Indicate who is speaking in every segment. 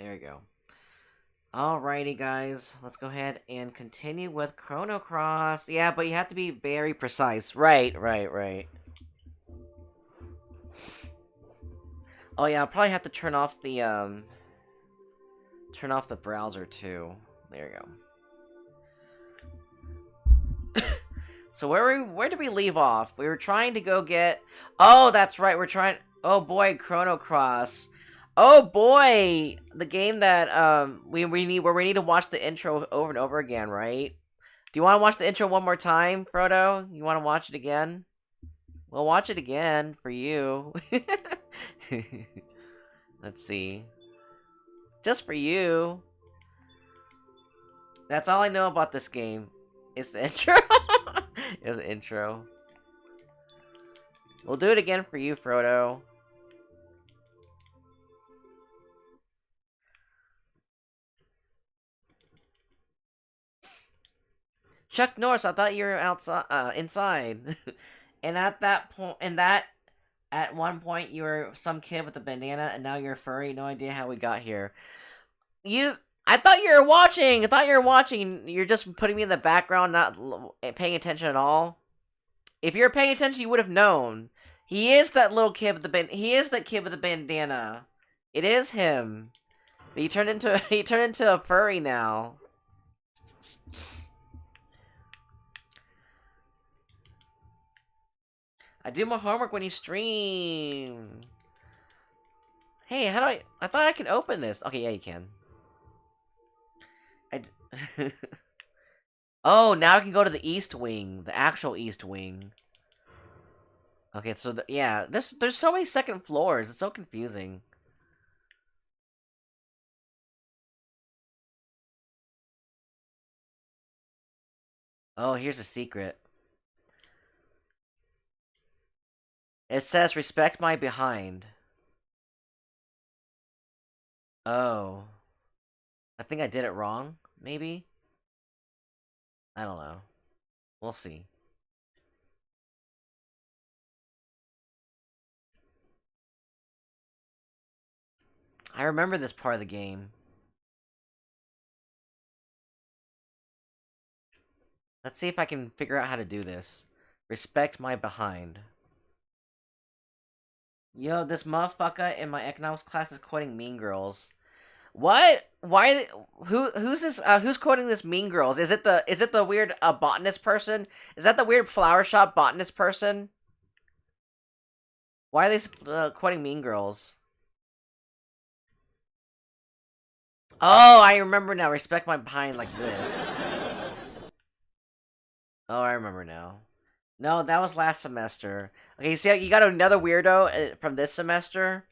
Speaker 1: There we go. Alrighty, guys. Let's go ahead and continue with Chrono Cross. Yeah, but you have to be very precise. Right. Oh yeah, I'll probably have to turn off the browser too. There you go. So where did we leave off? We were trying to go get. Oh, that's right. We're trying. Oh boy, Chrono Cross. Oh boy, the game that we need where we need to watch the intro over and over again, right? Do you want to watch the intro one more time, Frodo? You want to watch it again? We'll watch it again for you. Let's see. Just for you. That's all I know about this game. Is the intro. Is the intro. We'll do it again for you, Frodo. Chuck Norris, I thought you were outside, inside. And at that point, at one point, you were some kid with a bandana, and now you're a furry. No idea how we got here. I thought you were watching. I thought you were watching. You're just putting me in the background, not paying attention at all. If you were paying attention, you would have known. He is that little kid with the He is that kid with the bandana. It is him. But he turned into a furry now. I do my homework when you stream. Hey, how do I thought I could open this. Okay, yeah, you can. Oh, now I can go to the East Wing. The actual East Wing. Okay, so, yeah. There's so many second floors. It's so confusing. Oh, here's a secret. It says, respect my behind. Oh. I think I did it wrong, maybe? I don't know. We'll see. I remember this part of the game. Let's see if I can figure out how to do this. Respect my behind. Yo, this motherfucker in my economics class is quoting Mean Girls. What? Why? Who's this? Who's quoting this Mean Girls? Is it the weird botanist person? Is that the weird flower shop botanist person? Why are they quoting Mean Girls? Oh, I remember now. Respect my behind like this. Oh, I remember now. No, that was last semester. Okay, you see, you got another weirdo from this semester.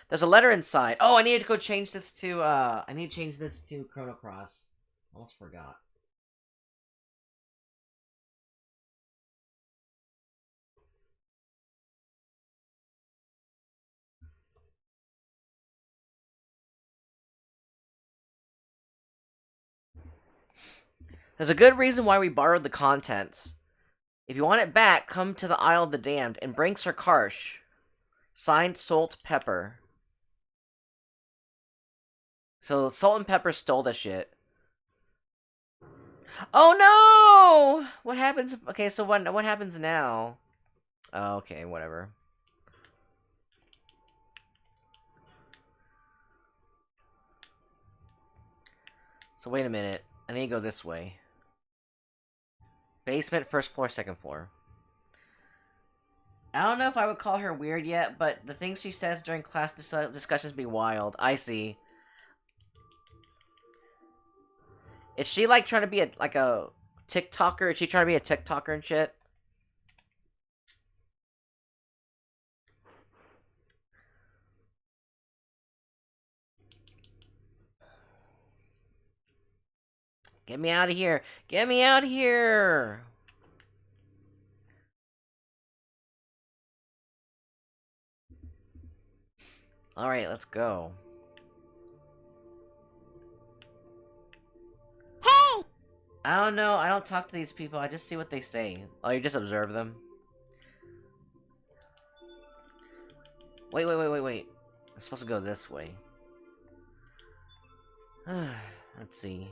Speaker 1: There's a letter inside. Oh, I need to go change this to, I need to change this to Chrono Cross. Almost forgot. There's a good reason why we borrowed the contents. If you want it back, come to the Isle of the Damned and bring Sir Karsh. Signed, Salt Pepper. So, Salt and Pepper stole the shit. Oh no! What happens? Okay, so what happens now? Oh, okay, whatever. So wait a minute. I need to go this way. Basement, first floor, second floor. I don't know if I would call her weird yet, but the things she says during class discussions be wild. I see. Is she like trying to be a TikToker? Is she trying to be a TikToker and shit? Get me out of here! Get me out of here! Alright, let's go.
Speaker 2: Hey!
Speaker 1: I don't know. I don't talk to these people. I just see what they say. Oh, you just observe them? Wait. I'm supposed to go this way. Let's see.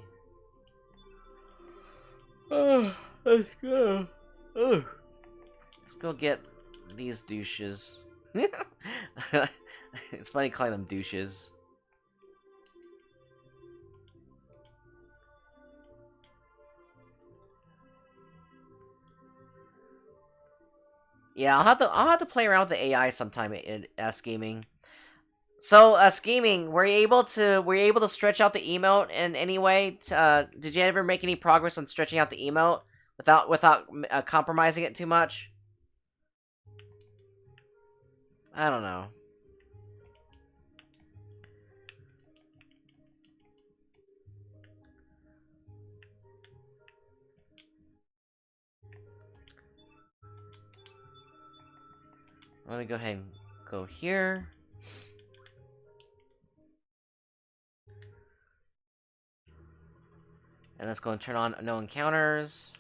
Speaker 1: Let's go. Let's go get these douches. It's funny calling them douches. Yeah, I'll have to play around with the AI sometime in scheming. So, scheming, were you able to stretch out the emote in any way? Did you ever make any progress on stretching out the emote without compromising it too much? I don't know. Let me go ahead and go here. And let's go and turn on no encounters.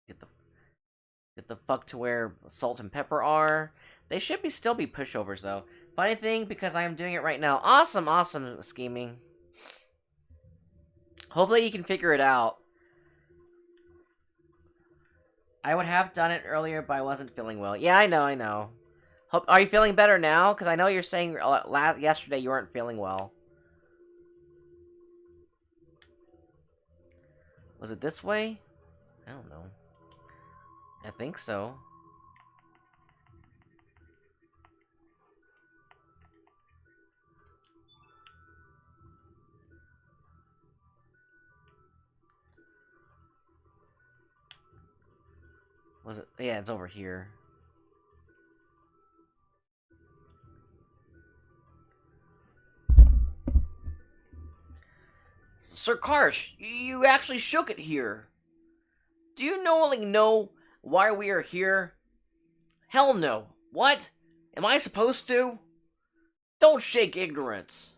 Speaker 1: Get the fuck to where salt and pepper are. They should still be pushovers though. Funny thing, because I am doing it right now. Awesome scheming. Hopefully you can figure it out. I would have done it earlier, but I wasn't feeling well. Yeah, I know. Are you feeling better now? Because I know you're saying yesterday you weren't feeling well. Was it this way? I don't know. I think so. Was it? Yeah, it's over here. Sir Karsh, you actually shook it here. Do you know why we are here? Hell no. What? Am I supposed to? Don't shake ignorance.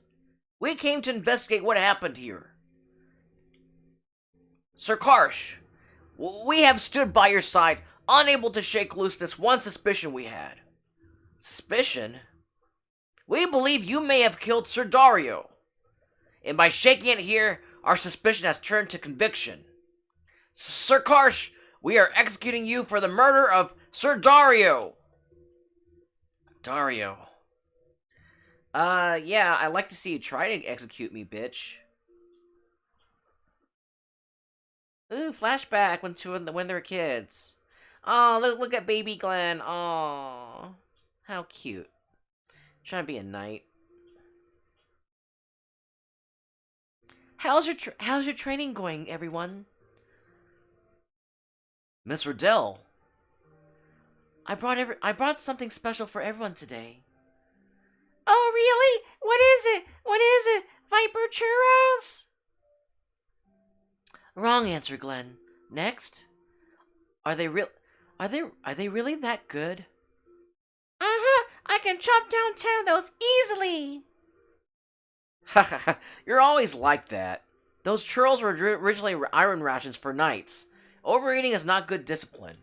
Speaker 1: We came to investigate what happened here. Sir Karsh, we have stood by your side, unable to shake loose this one suspicion we had. Suspicion? We believe you may have killed Sir Dario. And by shaking it here, our suspicion has turned to conviction. Sir Karsh, we are executing you for the murder of Sir Dario. Dario. Yeah, I'd like to see you try to execute me, bitch. Ooh, flashback when they were kids. Oh, look at baby Glenn. Oh, how cute. Trying to be a knight. How's your training going, everyone? Miss Riddell. I brought something special for everyone today. Oh, really? What is it? What is it? Viper churros? Wrong answer, Glenn. Next. Are they really that good? Uh-huh. I can chop down 10 of those easily. Hahaha. You're always like that. Those churros were originally iron rations for knights. Overeating is not good discipline.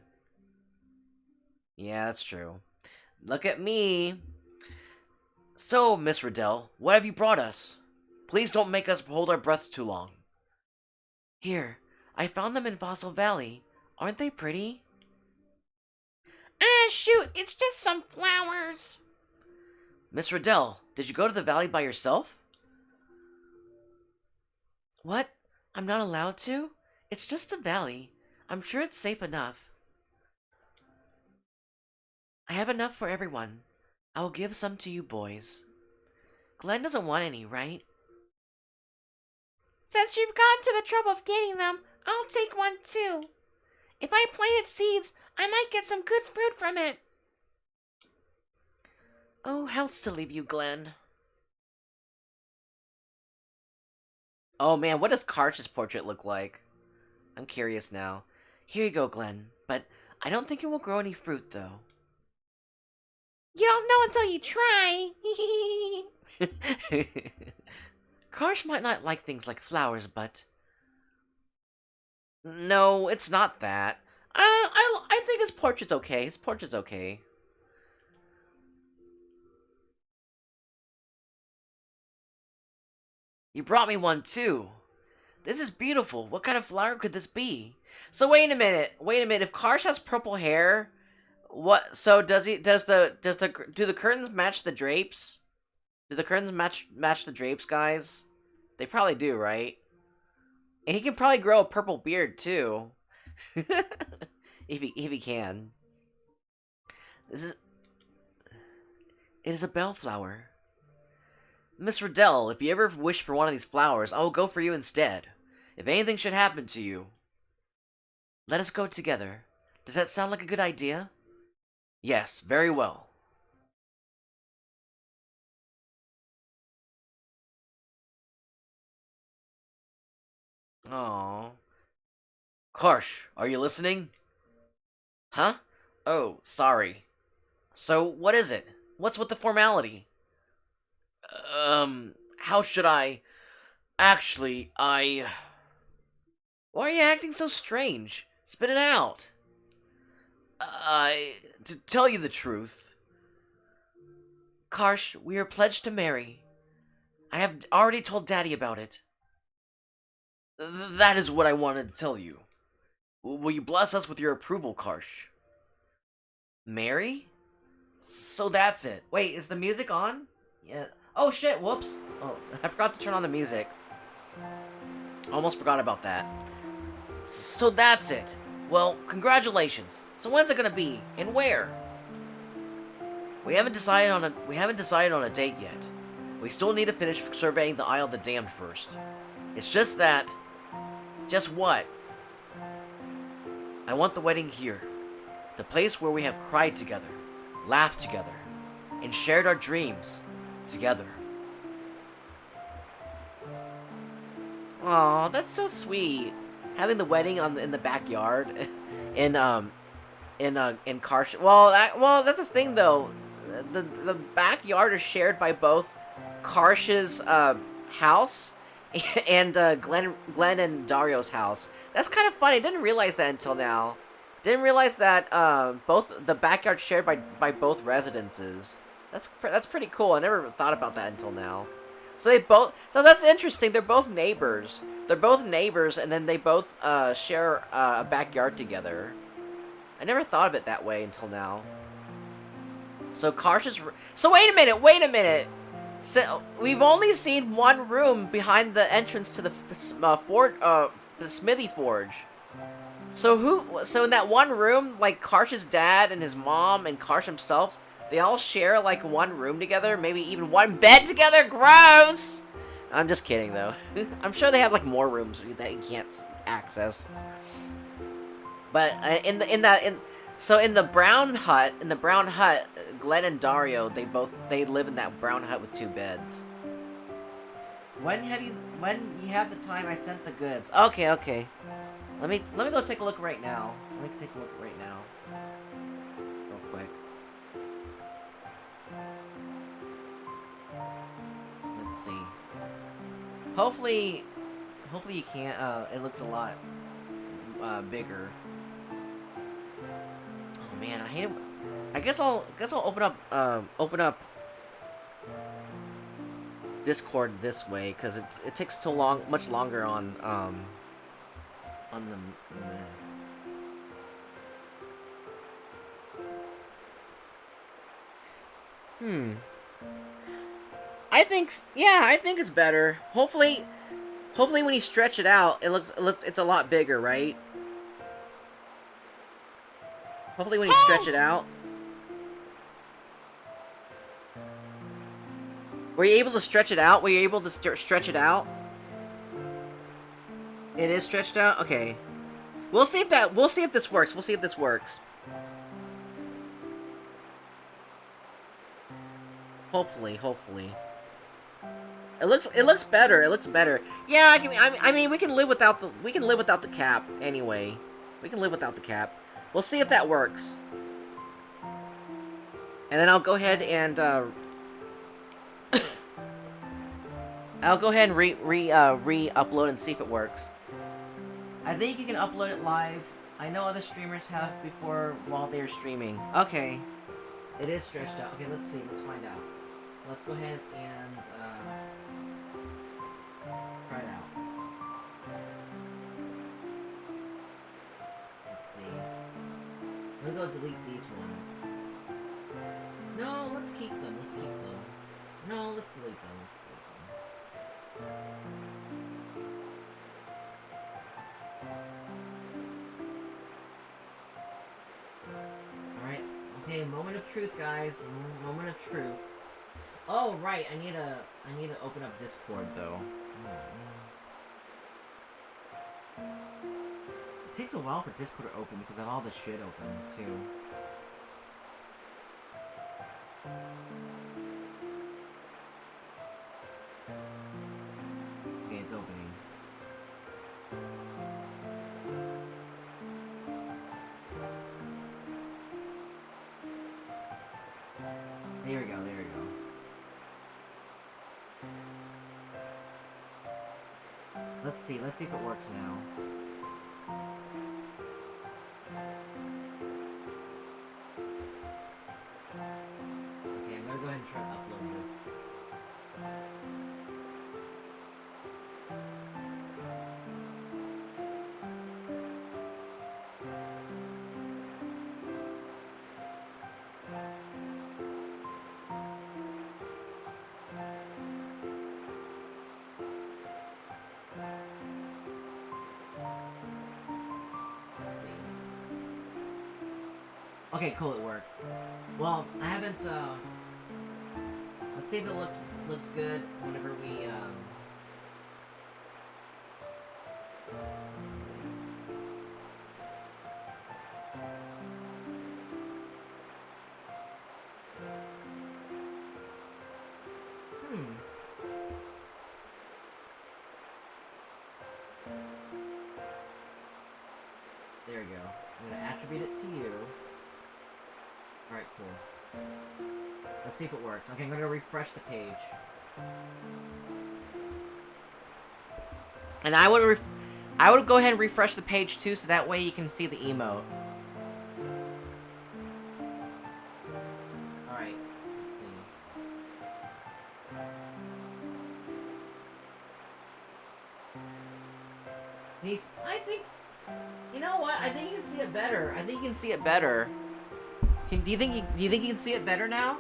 Speaker 1: Yeah, that's true. Look at me. So, Miss Riddell, what have you brought us? Please don't make us hold our breaths too long. Here, I found them in Fossil Valley. Aren't they pretty? Ah, shoot, it's just some flowers. Miss Riddell, did you go to the valley by yourself? What? I'm not allowed to? It's just a valley. I'm sure it's safe enough. I have enough for everyone. I will give some to you boys. Glenn doesn't want any, right? Since you've gone to the trouble of getting them, I'll take one too. If I planted seeds, I might get some good fruit from it. Oh, how silly of you, Glenn. Oh man, what does Karsh's portrait look like? I'm curious now. Here you go, Glenn. But I don't think it will grow any fruit, though. You don't know until you try. Karsh might not like things like flowers, but... No, it's not that. I think his portrait's okay. His portrait's okay. You brought me one too. This is beautiful. What kind of flower could this be? So wait a minute. Wait a minute. If Karsh has purple hair, what? So do the curtains match the drapes? Do the curtains match the drapes, guys? They probably do, right? And he can probably grow a purple beard too, if he can. It is a bellflower. Miss Riddell, if you ever wish for one of these flowers, I will go for you instead. If anything should happen to you, let us go together. Does that sound like a good idea? Yes, very well. Aww. Karsh, are you listening? Huh? Oh, sorry. So, what is it? What's with the formality? How should I... Actually, I... Why are you acting so strange? Spit it out. To tell you the truth... Karsh, we are pledged to marry. I have already told Daddy about it. That is what I wanted to tell you. Will you bless us with your approval, Karsh? Marry? So that's it. Wait, is the music on? Yeah. Oh shit, whoops. Oh, I forgot to turn on the music. Almost forgot about that. So that's it. Well, congratulations. So when's it gonna be? And where? We haven't decided on a date yet. We still need to finish surveying the Isle of the Damned first. It's just that... Just what? I want the wedding here. The place where we have cried together, laughed together, and shared our dreams together. Aw, that's so sweet. Having the wedding in the backyard, in Karsh. Well, that's the thing though. The backyard is shared by both Karsh's house and Glenn and Dario's house. That's kind of funny. I didn't realize that until now. Didn't realize that both the backyard shared by both residences. That's pretty cool. I never thought about that until now. So that's interesting. They're both neighbors. They're both neighbors, and then they both share a backyard together. I never thought of it that way until now. So Karsh's... So wait a minute. So we've only seen one room behind the entrance to the the smithy forge. So in that one room, like Karsh's dad and his mom and Karsh himself, they all share like one room together, maybe even one bed together. Gross. I'm just kidding though. I'm sure they have like more rooms that you can't access. But in the brown hut, Glenn and Dario, they live in that brown hut with 2 beds. When you have the time, I sent the goods. Okay. Let me go take a look right now. Real quick. Let's see. Hopefully you can't. It looks a lot bigger. Oh man, I hate it. I guess I'll open up Discord this way because it takes much longer on the... I think it's better. Hopefully when you stretch it out, it's a lot bigger, right? Hopefully when you stretch it out. Were you able to stretch it out? Stretch it out? It is stretched out? Okay. We'll see if this works. Hopefully. It looks better. Yeah, I mean we can live without the cap anyway. We'll see if that works. And then I'll go ahead and re-upload and see if it works. I think you can upload it live. I know other streamers have before while they're streaming. Okay. It is stretched out. Okay, let's see. Let's find out. So let's go ahead and I'm gonna go delete these ones. No, let's keep them. Let's keep them. No, let's delete them. Let's delete them. Alright. Okay, moment of truth, guys. Moment of truth. Oh, right. I need to open up Discord, though. It takes a while for Discord to open because I have all this shit open, too. Okay, it's opening. There we go, there we go. Let's see if it works now. Okay, I'm gonna go ahead and try to upload this. Okay, cool, it worked. Well, I haven't, let's see if it looks good whenever we, let's see. There we go. I'm gonna attribute it to you. Alright, cool. Let's see if it works. Okay, I'm gonna refresh the page. And I would go ahead and refresh the page too, so that way you can see the emote. Alright, let's see. I think, you know what? I think you can see it better. I think you can see it better. Do you think you can see it better now?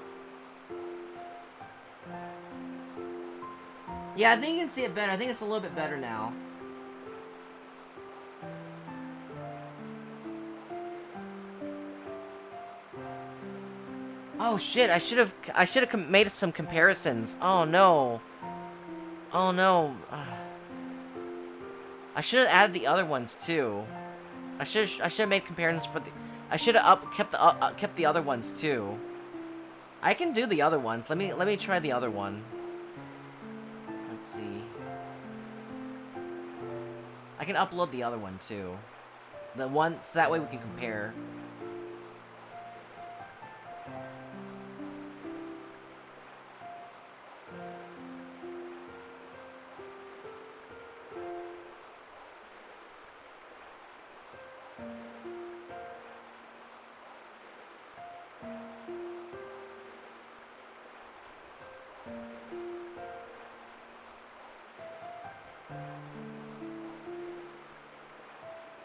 Speaker 1: Yeah, I think you can see it better. I think it's a little bit better now. Oh shit! I should have made some comparisons. Oh no. Oh no. I should have added the other ones too. I should have made comparisons for the. I should have kept the other ones too. I can do the other ones. Let me try the other one. Let's see. I can upload the other one too. The one so that way we can compare.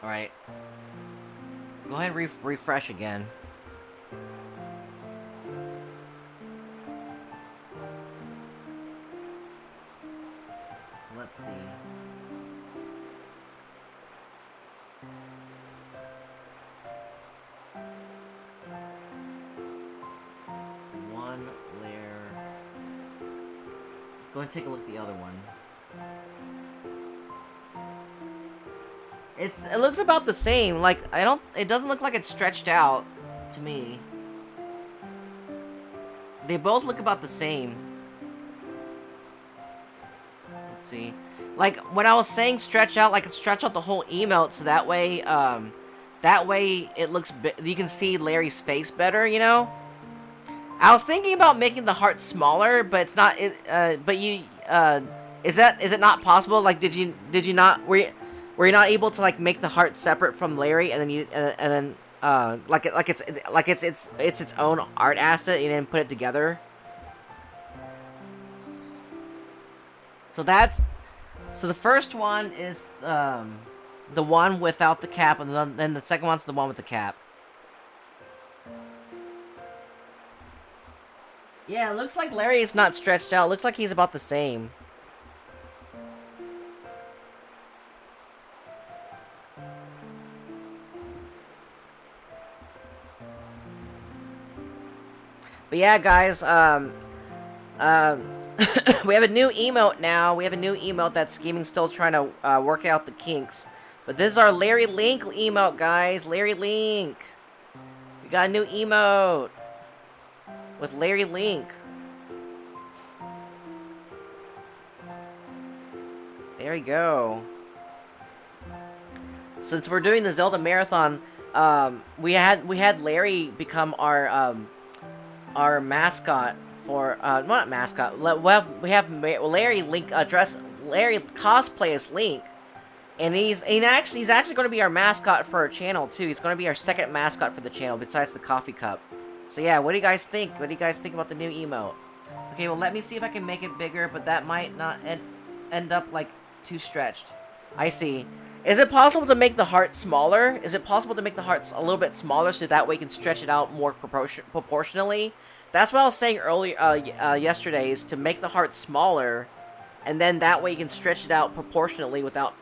Speaker 1: Alright. Go ahead and refresh again. So let's see. It's one layer. Let's go ahead and take a look at the other one. It looks about the same. Like, it doesn't look like it's stretched out to me. They both look about the same. Let's see. Like, when I was saying stretch out, like, stretch out the whole emote so that way it looks, you can see Larry's face better, you know? I was thinking about making the heart smaller, but it's not, is it not possible? Like, did you not, were you not able to, like, make the heart separate from Larry, and then it's its own art asset, and then put it together? So the first one is the one without the cap, and then the second one's the one with the cap. Yeah, it looks like Larry's not stretched out. It looks like he's about the same. But yeah, guys, we have a new emote now. We have a new emote that Scheming's still trying to work out the kinks. But this is our Larry Link emote, guys. Larry Link. We got a new emote with Larry Link. There we go. Since we're doing the Zelda Marathon, we had Larry become our mascot for well, not mascot. We have Larry Link Larry cosplay as Link, and he's actually going to be our mascot for our channel too. He's going to be our second mascot for the channel besides the coffee cup. So yeah, what do you guys think? What do you guys think about the new emote? Okay, well let me see if I can make it bigger, but that might not end up like too stretched. I see. Is it possible to make the heart smaller? Is it possible to make the hearts a little bit smaller so that way you can stretch it out more proportionally? That's what I was saying earlier, yesterday, is to make the heart smaller, and then that way you can stretch it out proportionally without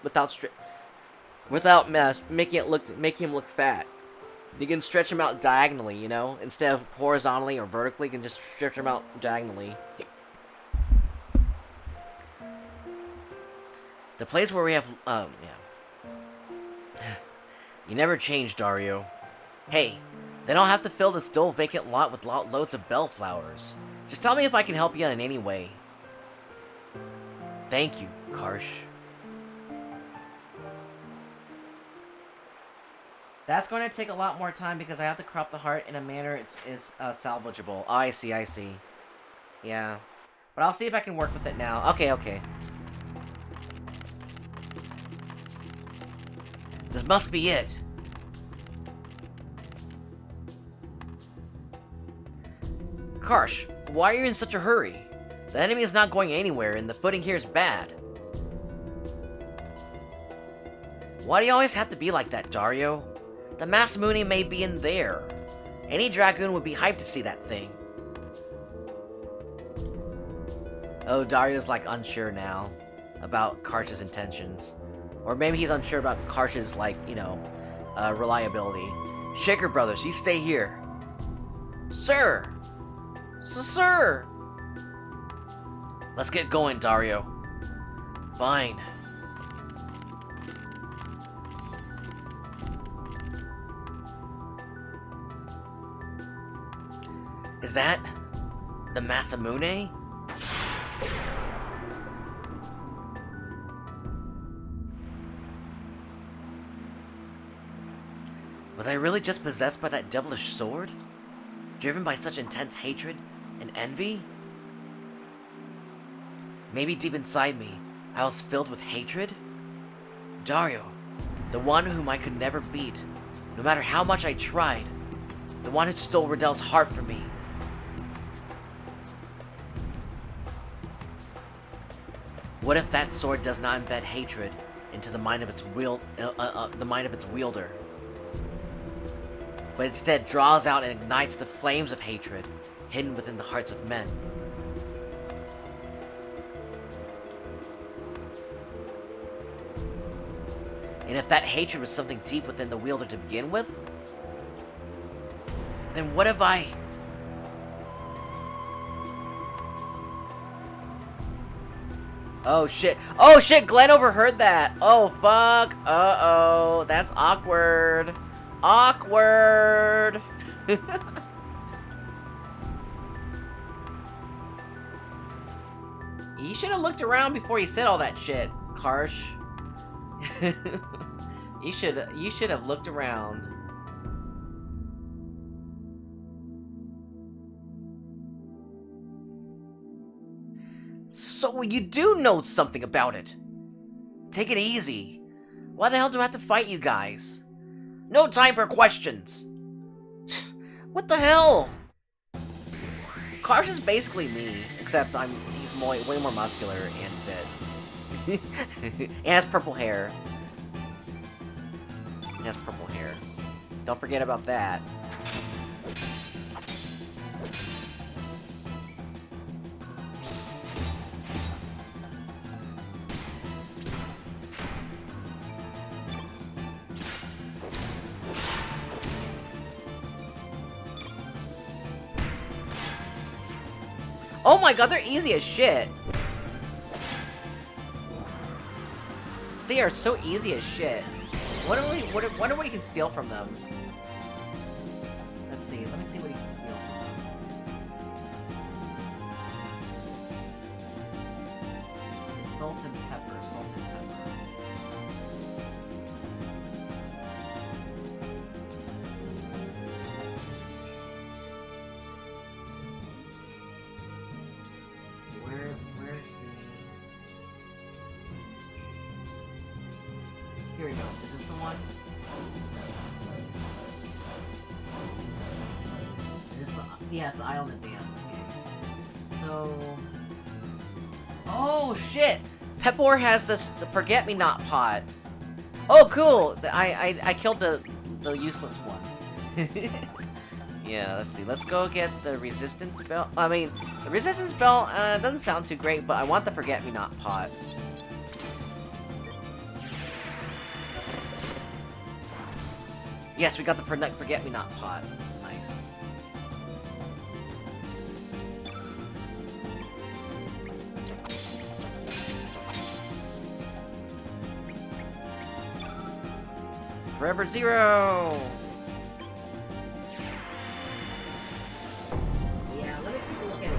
Speaker 1: making him look fat. You can stretch him out diagonally, you know, instead of horizontally or vertically. You can just stretch him out diagonally. The place where we have, yeah. You never change, Dario. Hey, then I'll have to fill this dull vacant lot with loads of bellflowers. Just tell me if I can help you in any way. Thank you, Karsh. That's going to take a lot more time because I have to crop the heart in a manner is salvageable. Oh, I see, I see. Yeah. But I'll see if I can work with it now. Okay, okay. This must be it. Karsh, why are you in such a hurry? The enemy is not going anywhere, and the footing here is bad. Why do you always have to be like that, Dario? The Masamune may be in there. Any dragoon would be hyped to see that thing. Oh, Dario's like unsure now about Karsh's intentions. Or maybe he's unsure about Karsh's, like, you know, reliability. Shaker Brothers, you stay here. Sir! Sir! Let's get going, Dario. Fine. Is that the Masamune? Was I really just possessed by that devilish sword? Driven by such intense hatred and envy? Maybe deep inside me, I was filled with hatred? Dario, the one whom I could never beat, no matter how much I tried, the one who stole Riddell's heart from me. What if that sword does not embed hatred into the mind of its wielder, but instead draws out and ignites the flames of hatred hidden within the hearts of men? And if that hatred was something deep within the wielder to begin with, then what have I... Oh shit. Oh shit, Glenn overheard that. Oh fuck. Uh-oh. That's awkward. Awkward. You should have looked around before you said all that shit, Karsh. You should have looked around. So you do know something about it. Take it easy. Why the hell do I have to fight you guys? No time for questions. What the hell? Karsh is basically me, except he's way more muscular and fit. And has purple hair. He has purple hair. Don't forget about that. Oh my god, they're easy as shit. They are so easy as shit. Wonder what you can steal from them. Let's see. Let me see what you can steal from them. Let's see. Salt and pepper. Salt and pepper. Let's see. Where's the... Here we go. Is this the one? Is this the... Yeah, it's the Isle of the Dam. Okay. So... Oh, shit! Pepor has this forget-me-not pot. Oh, cool! I killed the useless one. Yeah, let's see. Let's go get the resistance belt. I mean, the resistance belt doesn't sound too great, but I want the forget-me-not pot. Yes, we got the forget-me-not pot. Nice. Forever Zero! Yeah, let me take a look at it.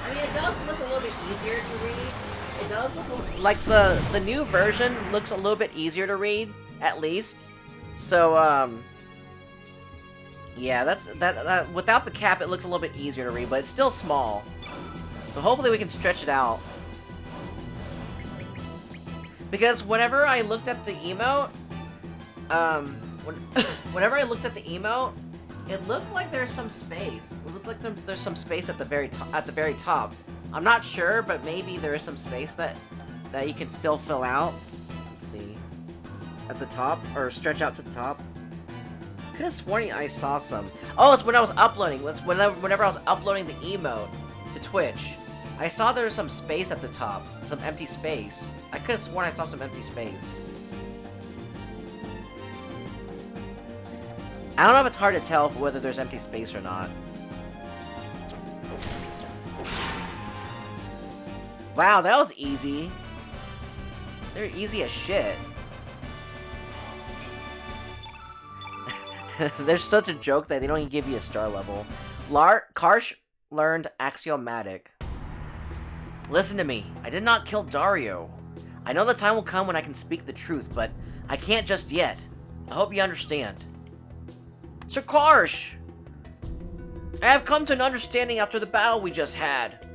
Speaker 1: I mean, it does look a little bit easier to read. It does look like the new version looks a little bit easier to read. At least. So, yeah, that without the cap, it looks a little bit easier to read, but it's still small. So hopefully we can stretch it out. Because whenever I looked at the emote, whenever I looked at the emote, it looked like there's some space. It looks like there's some space at the very top. I'm not sure, but maybe there is some space that you can still fill out. Let's see. At the top, or stretch out to the top. Could have sworn I saw some. Oh, it's when I was uploading. Whenever I was uploading the emote to Twitch, I saw there was some space at the top, some empty space. I could have sworn I saw some empty space. I don't know if it's hard to tell whether there's empty space or not. Wow, that was easy. They're easy as shit. There's such a joke that they don't even give you a star level. Karsh learned Axiomatic. Listen to me. I did not kill Dario. I know the time will come when I can speak the truth, but I can't just yet. I hope you understand. Sir Karsh! I have come to an understanding after the battle we just had.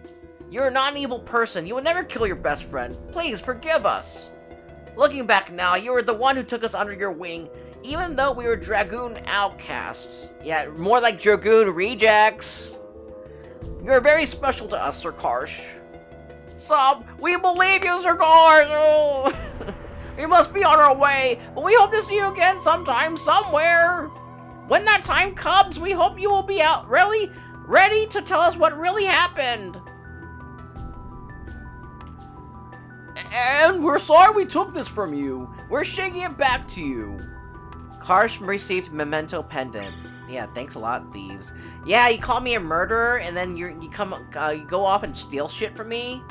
Speaker 1: You're not an evil person. You would never kill your best friend. Please, forgive us. Looking back now, you were the one who took us under your wing, even though we were Dragoon outcasts. Yeah, more like Dragoon rejects. You're very special to us, Sir Karsh. Sob, we believe you, Sir Karsh! Oh. We must be on our way, but we hope to see you again sometime, somewhere. When that time comes, we hope you will be out ready to tell us what really happened. And we're sorry we took this from you. We're shaking it back to you. Karsh received memento pendant. Yeah, thanks a lot, thieves. Yeah, you call me a murderer, and then you go off and steal shit from me?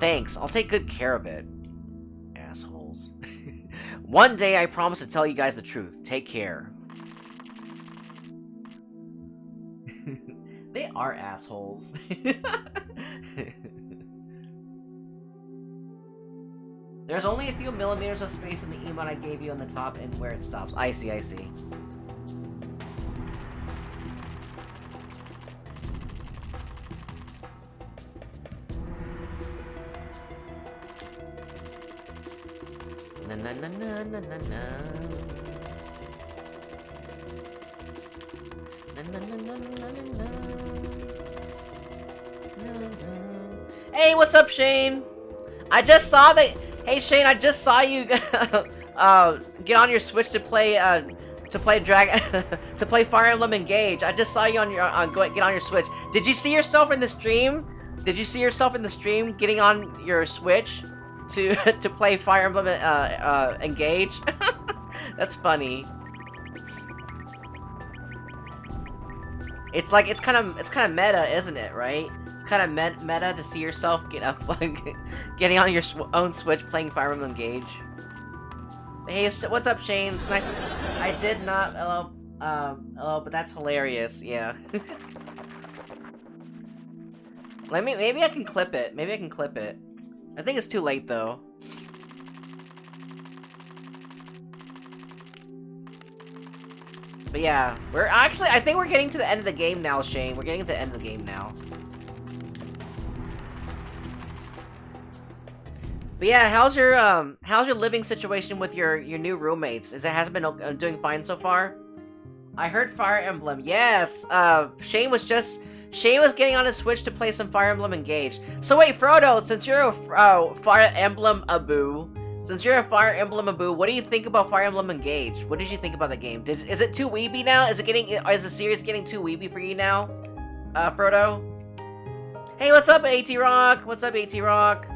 Speaker 1: Thanks, I'll take good care of it. Assholes. One day I promise to tell you guys the truth. Take care. They are assholes. There's only a few millimeters of space in the emote I gave you on the top and where it stops. I see, I see. Na na na na na na na. Na na na na na na na. Hey, what's up, Shane? I just saw that. Hey Shane, I just saw you get on your Switch to play to play Fire Emblem Engage. I just saw you on your get on your Switch. Did you see yourself in the stream? Did you see yourself in the stream getting on your Switch to play Fire Emblem Engage? That's funny. It's like it's kind of meta, isn't it? Right? It's kind of meta to see yourself getting on your own Switch playing Fire Emblem Engage. Hey, what's up, Shane? It's nice. I did not. Hello. Hello, but that's hilarious. Yeah. Maybe I can clip it. Maybe I can clip it. I think it's too late though. But yeah, I think we're getting to the end of the game now, Shane. We're getting to the end of the game now. But yeah, how's your living situation with your new roommates? Has it been doing fine so far? I heard Fire Emblem. Yes. Shane was getting on his Switch to play some Fire Emblem Engage. So wait, Frodo, since you're a Fire Emblem Abu, what do you think about Fire Emblem Engage? What did you think about the game? Is it too weeby now? Is the series getting too weeby for you now, Frodo? Hey, what's up, AT Rock? What's up, AT Rock?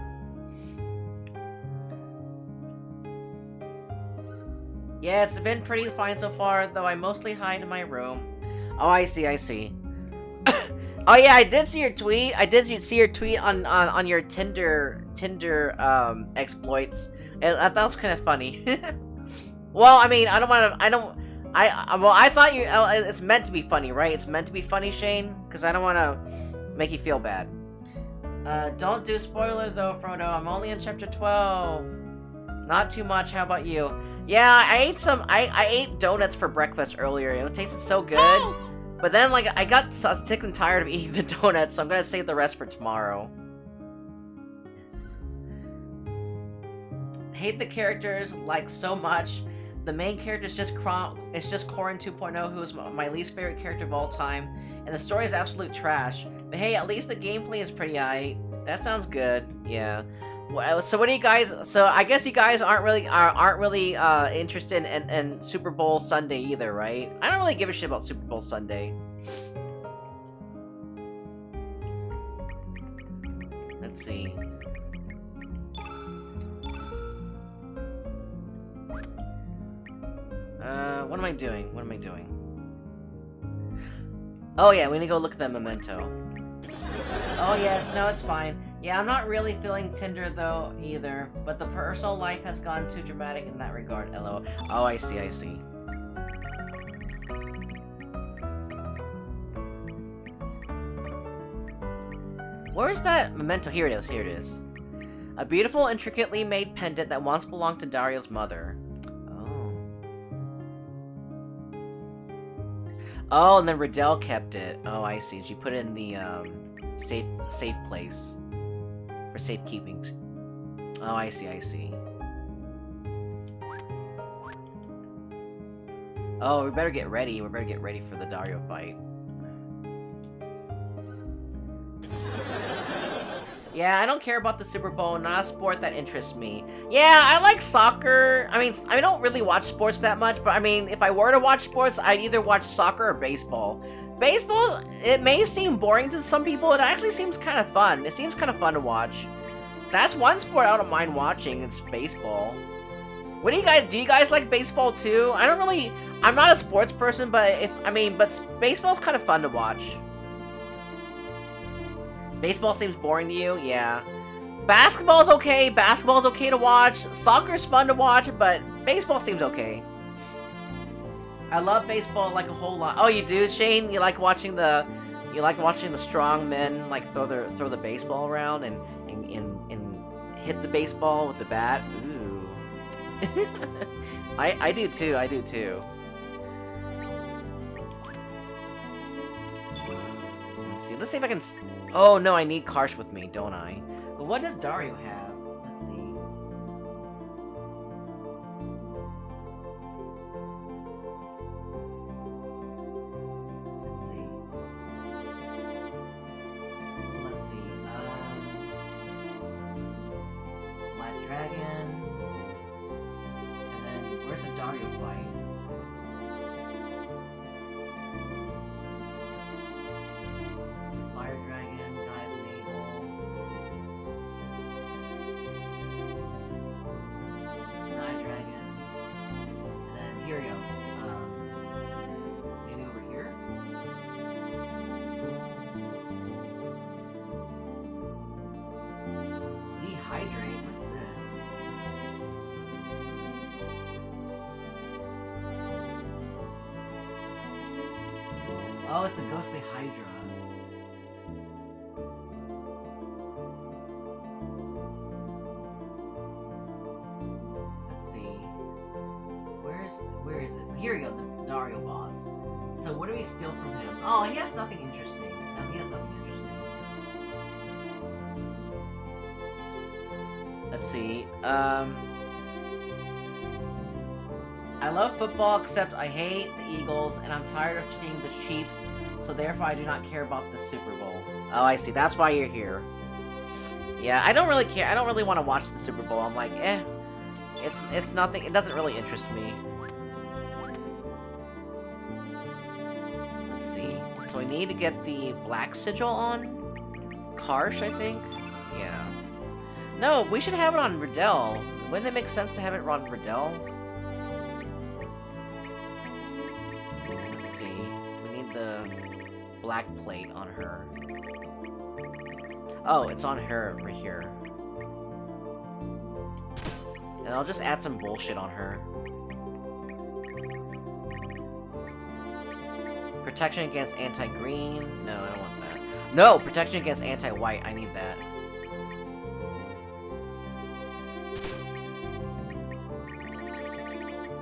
Speaker 1: Yeah, it's been pretty fine so far, though I mostly hide in my room. Oh, I see. Oh yeah, I did see your tweet. I did see your tweet on your Tinder exploits. That was kind of funny. Well, I mean, I thought it's meant to be funny, right? It's meant to be funny, Shane, because I don't want to make you feel bad. Don't do spoiler though, Frodo. I'm only in chapter 12. Not too much. How about you? Yeah, I ate donuts for breakfast earlier. It tasted so good. But then, like, I got sick and tired of eating the donuts, so I'm gonna save the rest for tomorrow. Hate the characters, like, so much. The main character is just Crono 2.0, who's my least favorite character of all time. And the story is absolute trash. But hey, at least the gameplay is pretty aight. That sounds good. Yeah. So what do you guys? So I guess you guys aren't really interested in Super Bowl Sunday either, right? I don't really give a shit about Super Bowl Sunday. Let's see. What am I doing? What am I doing? Oh yeah, we need to go look at that memento. Oh yeah, it's fine. Yeah, I'm not really feeling Tinder though either, but the personal life has gone too dramatic in that regard. LO. Oh, I see. Where's that memento? Here it is. A beautiful, intricately made pendant that once belonged to Dario's mother. Oh, and then Riddell kept it. Oh, I see. She put it in the safe place. For safekeeping. Oh, I see. Oh, we better get ready. We better get ready for the Dario fight. Yeah, I don't care about the Super Bowl. Not a sport that interests me. Yeah, I like soccer. I mean, I don't really watch sports that much, but I mean, if I were to watch sports, I'd either watch soccer or baseball. Baseball, it may seem boring to some people. It actually seems kind of fun. It seems kind of fun to watch. That's one sport I don't mind watching. It's baseball. What do you guys like baseball too? I'm not a sports person, but baseball's kind of fun to watch. Baseball seems boring to you? Yeah. Basketball's okay. Basketball's okay to watch. Soccer's fun to watch, but baseball seems okay. I love baseball like a whole lot. Oh, you do, Shane? You like watching the strong men like throw the baseball around and hit the baseball with the bat? Ooh. I do too. Let's see if I can. Oh no, I need Karsh with me, don't I? But what does Dario have? Let's see. Black Dragon. And then where's the Dario fight? Fire Dragon, Guy's Navel. Oh, it's the ghostly Hydra. Let's see. Where is it? Here we go, the Dario boss. So what do we steal from him? Oh, he has nothing interesting. No, he has nothing interesting. Let's see. I love football, except I hate the Eagles, and I'm tired of seeing the Chiefs, so therefore I do not care about the Super Bowl. Oh, I see. That's why you're here. Yeah, I don't really care. I don't really want to watch the Super Bowl. I'm like, eh. It's nothing. It doesn't really interest me. Let's see. So I need to get the black sigil on. Karsh, I think? Yeah. No, we should have it on Riddell. Wouldn't it make sense to have it on Riddell? Let's see. We need the black plate on her. Oh, it's on her right here. And I'll just add some bullshit on her. Protection against anti-green. No, I don't want that. No! Protection against anti-white. I need that.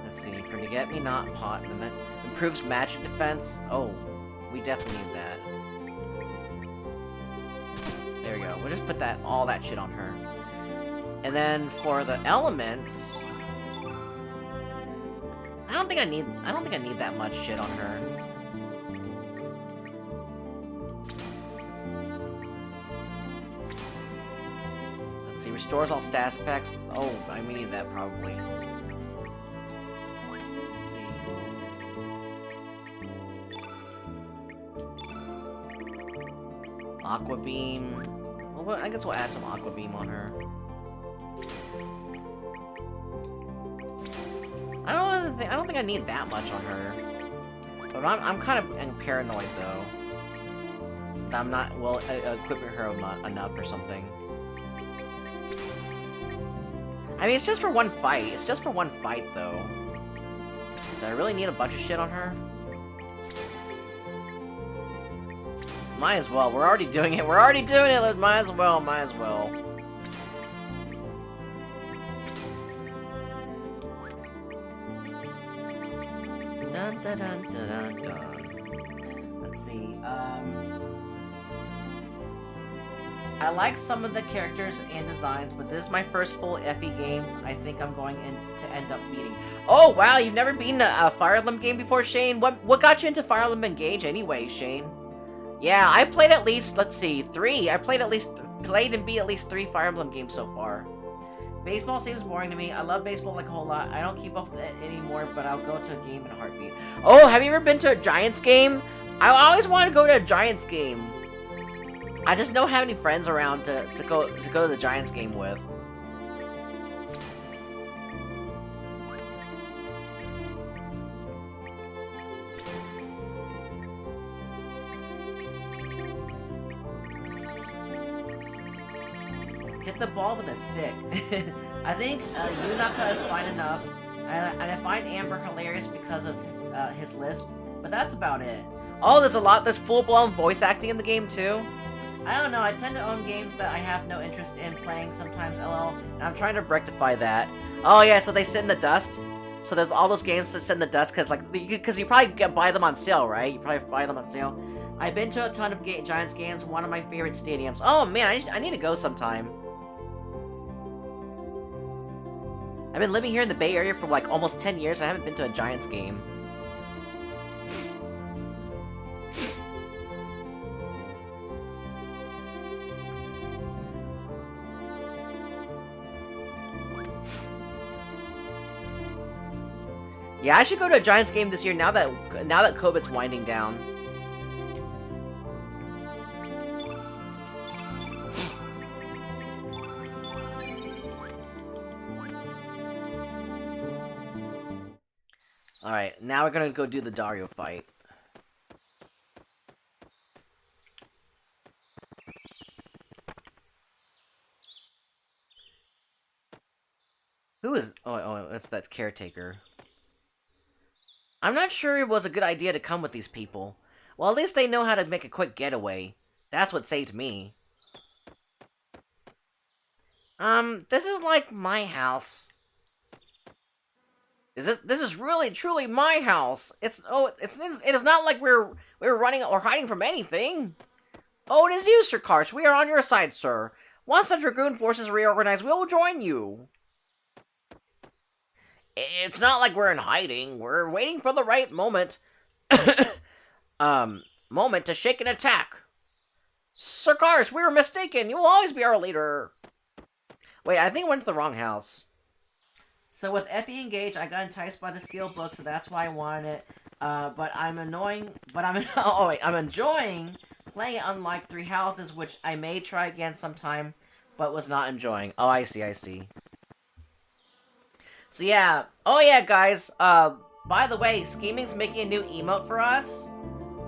Speaker 1: Let's see. For Forget-Me-Not Pot. Improves magic defense. Oh, we definitely need that. There we go. We'll just put that all that shit on her. And then for the elements, I don't think I need that much shit on her. Let's see, restores all status effects. Oh, I need that probably. Let's see. Aqua Beam. Well, I guess we'll add some Aqua Beam on her. I don't think I need that much on her. But I'm kind of paranoid though. That I'm not equipping her enough or something. I mean, it's just for one fight. It's just for one fight though. Do I really need a bunch of shit on her? Might as well. We're already doing it. We're already doing it. Might as well. Might as well. Dun, dun, dun, dun, dun, dun. Let's see, I like some of the characters and designs, but this is my first full FE game. I think I'm going to end up beating. Oh wow, you've never beaten a Fire Emblem game before, Shane? What got you into Fire Emblem Engage anyway, Shane? Yeah, I played at least, let's see, 3. I played and beat at least 3 Fire Emblem games so far. Baseball seems boring to me. I love baseball like a whole lot. I don't keep up with it anymore, but I'll go to a game in a heartbeat. Oh, have you ever been to a Giants game? I always wanted to go to a Giants game. I just don't have any friends around to go to the Giants game with. Hit the ball with a stick. I think Yunaka is fine enough. And I find Amber hilarious because of his lisp, but that's about it. Oh, there's full-blown voice acting in the game too? I don't know, I tend to own games that I have no interest in playing sometimes, LL, and I'm trying to rectify that. Oh yeah, so they sit in the dust? So there's all those games that sit in the dust because you probably buy them on sale, right? You probably buy them on sale. I've been to a ton of Giants games, one of my favorite stadiums. Oh man, I need to go sometime. I've been living here in the Bay Area for like almost 10 years. I haven't been to a Giants game. Yeah, I should go to a Giants game this year now that COVID's winding down. Alright, now we're gonna go do the Dario fight. Who is... Oh, that's that caretaker. I'm not sure it was a good idea to come with these people. Well, at least they know how to make a quick getaway. That's what saved me. This is like my house. This is really, truly my house. It is not like we're running or hiding from anything. Oh, it is you, Sir Karsh. We are on your side, sir. Once the Dragoon forces reorganize, we will join you. It's not like we're in hiding. We're waiting for the right moment. Moment to shake and attack. Sir Karsh, we were mistaken. You will always be our leader. Wait, I think I went to the wrong house. So with Effie engaged, I got enticed by the steel book, so that's why I wanted it. But I'm enjoying playing it unlike Three Houses, which I may try again sometime, but was not enjoying. Oh, I see. So yeah. Oh yeah, guys. By the way, Scheming's making a new emote for us.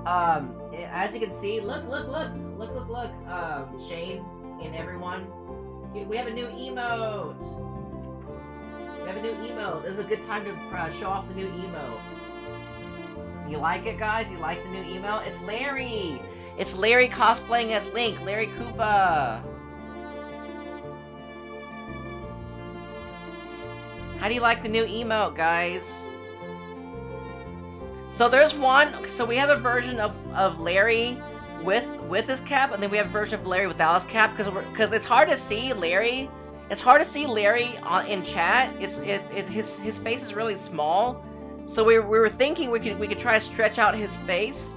Speaker 1: As you can see, look. Shane and everyone. We have a new emote. This is a good time to show off the new emote. You like it, guys? You like the new emote? It's Larry! It's Larry cosplaying as Link, Larry Koopa. How do you like the new emote, guys? So there's one, so we have a version of Larry with his cap, and then we have a version of Larry without his cap, because it's hard to see Larry. It's hard to see Larry in chat. His face is really small, so we were thinking we could try to stretch out his face.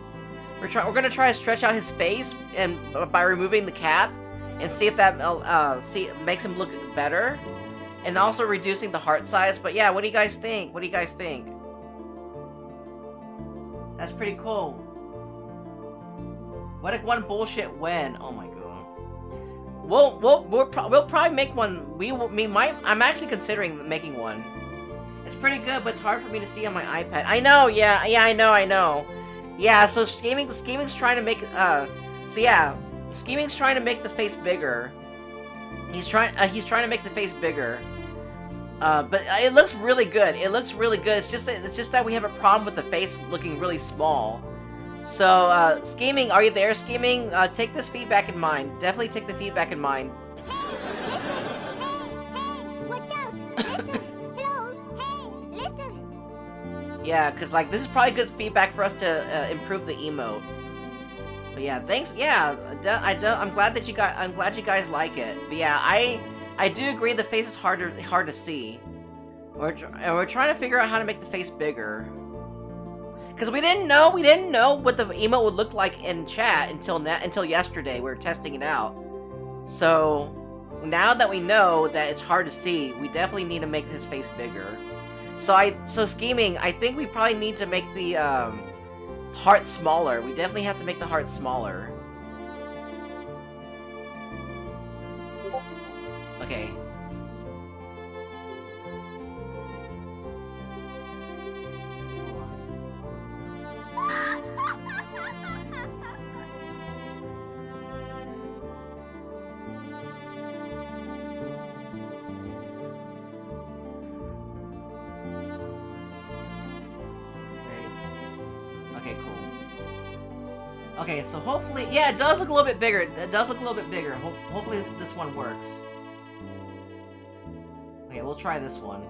Speaker 1: We're gonna try to stretch out his face and by removing the cap, and see if that makes him look better, and also reducing the heart size. But yeah, what do you guys think? That's pretty cool. What if one bullshit win? Oh my god. We'll probably make one. I'm actually considering making one. It's pretty good, but it's hard for me to see on my iPad. I know, yeah, I know. Yeah, so Scheming's trying to make Scheming's trying to make the face bigger. He's trying to make the face bigger. But it looks really good. It's just that we have a problem with the face looking really small. So, Scheming, are you there, Scheming? Take this feedback in mind. Definitely take the feedback in mind.
Speaker 2: Hey, watch out! Listen! Hello! Hey, listen!
Speaker 1: Yeah, because, like, this is probably good feedback for us to improve the emote. But yeah, thanks. Yeah, I'm glad you guys like it. But yeah, I do agree the face is hard to see. We're trying to figure out how to make the face bigger. Because we didn't know what the emote would look like in chat until yesterday. We were testing it out. So now that we know that it's hard to see, we definitely need to make his face bigger. So Scheming, I think we probably need to make the heart smaller. We definitely have to make the heart smaller. Okay. Okay, cool. Okay, so hopefully, yeah, it does look a little bit bigger. Hopefully this one works. Okay, we'll try this one.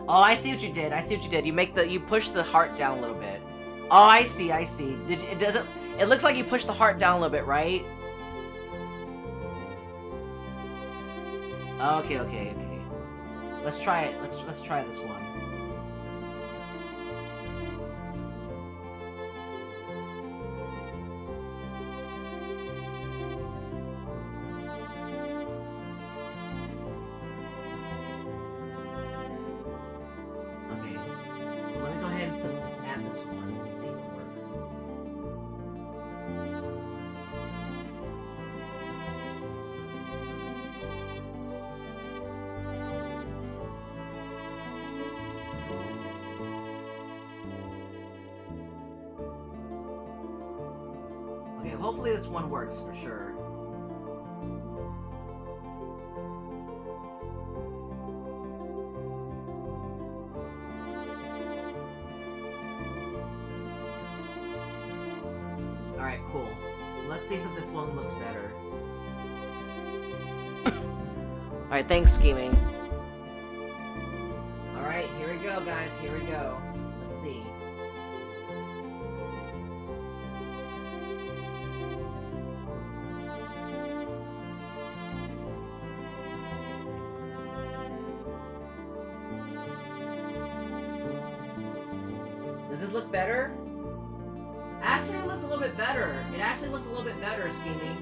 Speaker 1: Oh, I see what you did. You push the heart down a little bit. Oh, I see. It looks like you push the heart down a little bit, right? Okay. Let's try it. Let's try this one. Okay. So let me go ahead and add this one and see if it works. Okay, hopefully this one works for sure. Alright, cool. So let's see if this one looks better. Alright, thanks, Scheming. Alright, here we go, guys. Here we go. Let's see. Does this look better? Actually, it looks a little bit better. It actually looks a little bit better, Scheming.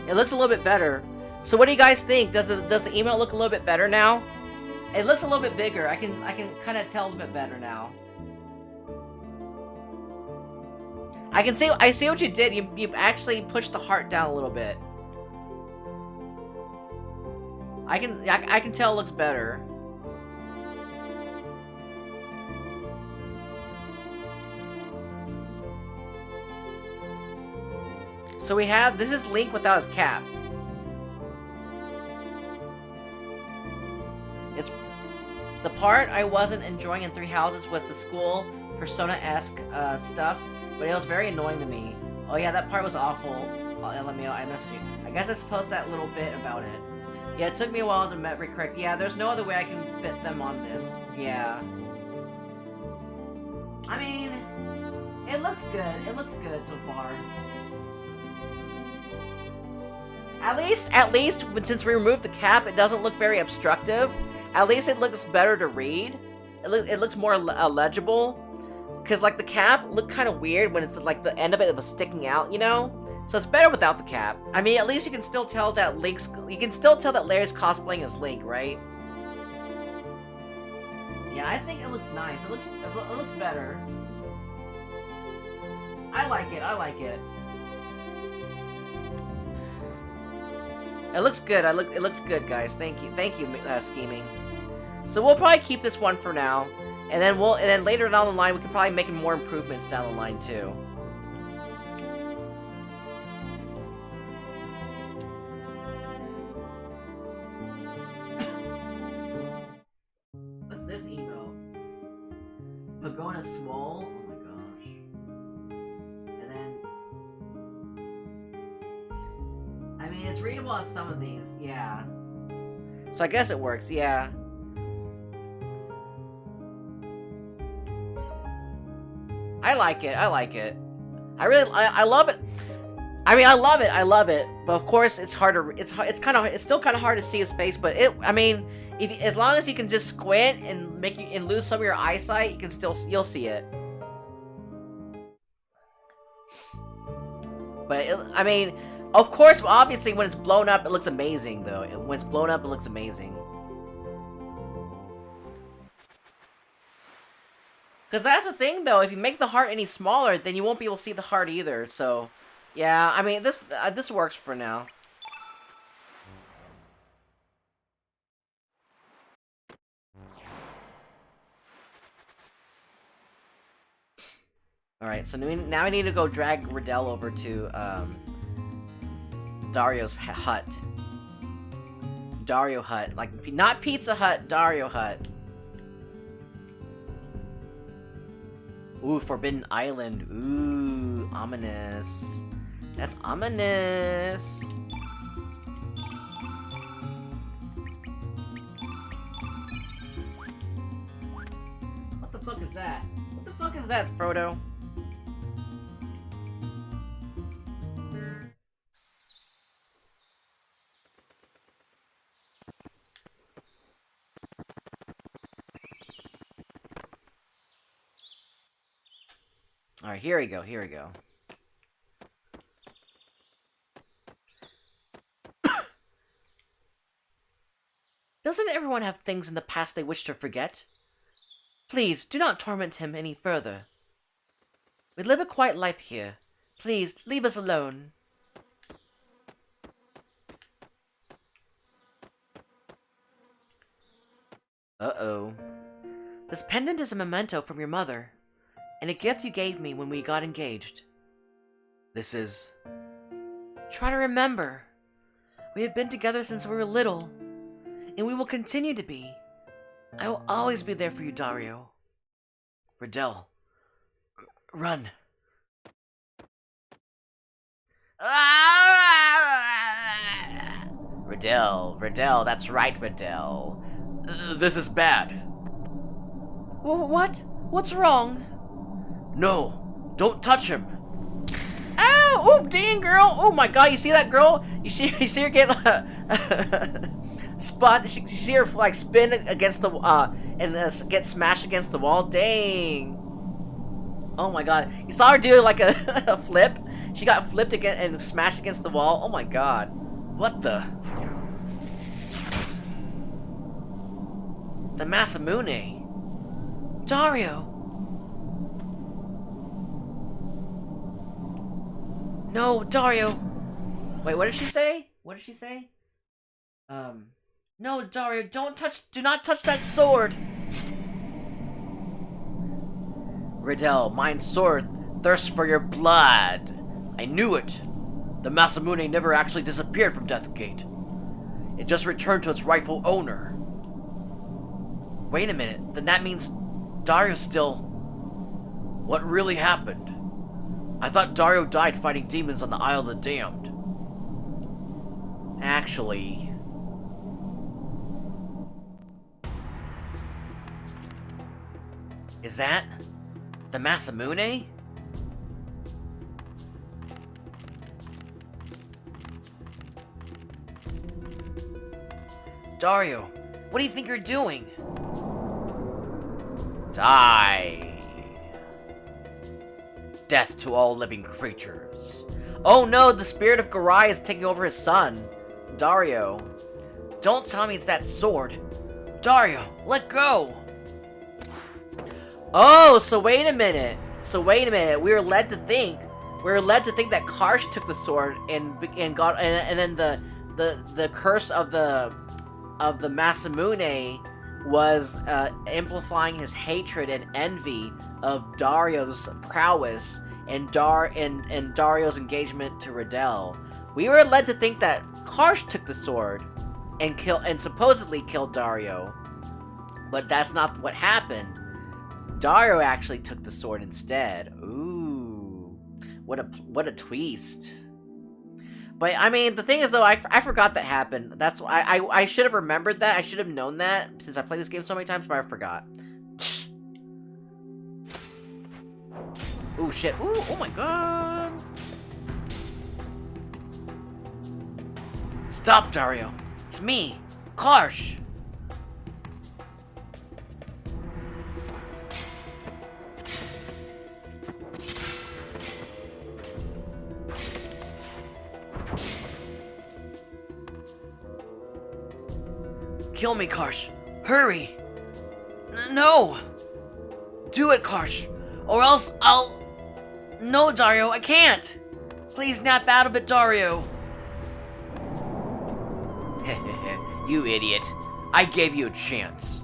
Speaker 1: It looks a little bit better. So what do you guys think? Does the email look a little bit better now? It looks a little bit bigger. I can kind of tell a bit better now. I see what you did. You actually pushed the heart down a little bit. I can tell it looks better. So we have, this is Link without his cap. It's, the part I wasn't enjoying in Three Houses was the school Persona-esque stuff, but it was very annoying to me. Oh yeah, that part was awful. Let me know, I messaged you. I guess I supposed that little bit about it. Yeah, it took me a while to correct. Yeah, there's no other way I can fit them on this. Yeah. I mean, it looks good. It looks good so far. At least, since we removed the cap, it doesn't look very obstructive. At least it looks better to read. It looks more legible. Because, like, the cap looked kind of weird when it's, like, the end of it was sticking out, you know? So it's better without the cap. I mean, at least you can still tell that you can still tell that Larry's cosplaying as Link, right? Yeah, I think it looks nice. It looks better. I like it. I like it. It looks good. It looks good, guys. Thank you, Scheming. So we'll probably keep this one for now, and then later down the line we can probably make more improvements down the line too. What's this email? Pagona Small. Oh my gosh. And then. I mean, it's readable on some of these, yeah. So I guess it works, yeah. I like it, I like it. I love it. I mean, I love it. But of course, it's hard to, it's still kind of hard to see his face. But I mean, as long as you can just squint and lose some of your eyesight, you can you'll see it. But I mean. Of course, obviously, when it's blown up, it looks amazing, though. When it's blown up, it looks amazing. Because that's the thing, though. If you make the heart any smaller, then you won't be able to see the heart either. So, yeah, I mean, this works for now. Alright, so now we need to go drag Riddell over to, Dario's hut. Dario hut. Like, not Pizza Hut, Dario hut. Ooh, Forbidden Island. Ooh, ominous. That's ominous. What the fuck is that? What the fuck is that, Frodo? Alright, here we go, here we go. Doesn't everyone have things in the past they wish to forget? Please, do not torment him any further. We live a quiet life here. Please, leave us alone. Uh-oh. This pendant is a memento from your mother, and a gift you gave me when we got engaged. This is... Try to remember. We have been together since we were little, and we will continue to be. I will always be there for you, Dario. Riddell. Run. Riddell, that's right, Riddell. This is bad. What? What's wrong? No, don't touch him. Ow! Oh, dang, girl! Oh my god, you see that girl? You see her get spun? You see her like spin against the and get smashed against the wall. Dang! Oh my god, you saw her do like a flip. She got flipped again and smashed against the wall. Oh my god, what the? The Masamune. Dario. No, Dario. Wait, what did she say? What did she say? No, Dario, do not touch that sword. Riddell, mine sword thirsts for your blood. I knew it. The Masamune never actually disappeared from Deathgate. It just returned to its rightful owner. Wait a minute, then that means Dario's still... What really happened? I thought Dario died fighting demons on the Isle of the Damned. Actually... Is that... the Masamune? Dario, what do you think you're doing? Die. Death to all living creatures. Oh no, the spirit of Garai is taking over his son, Dario. Don't tell me it's that sword. Dario, let go. Oh, so wait a minute. We were led to think that Karsh took the sword and then the curse of the Masamune was amplifying his hatred and envy of Dario's prowess and Dario's engagement to Riddell. We were led to think that Karsh took the sword and supposedly killed Dario, but that's not what happened. Dario actually took the sword instead. Ooh, what a twist. But I mean, the thing is though, I forgot that happened. That's why I should have remembered that. I should have known that since I played this game so many times, but I forgot. Ooh, shit. Ooh, oh my god. Stop, Dario. It's me, Karsh. Kill me, Karsh. Hurry. No. Do it, Karsh. Or else I'll... No, Dario, I can't. Please snap out of it, Dario. You idiot. I gave you a chance.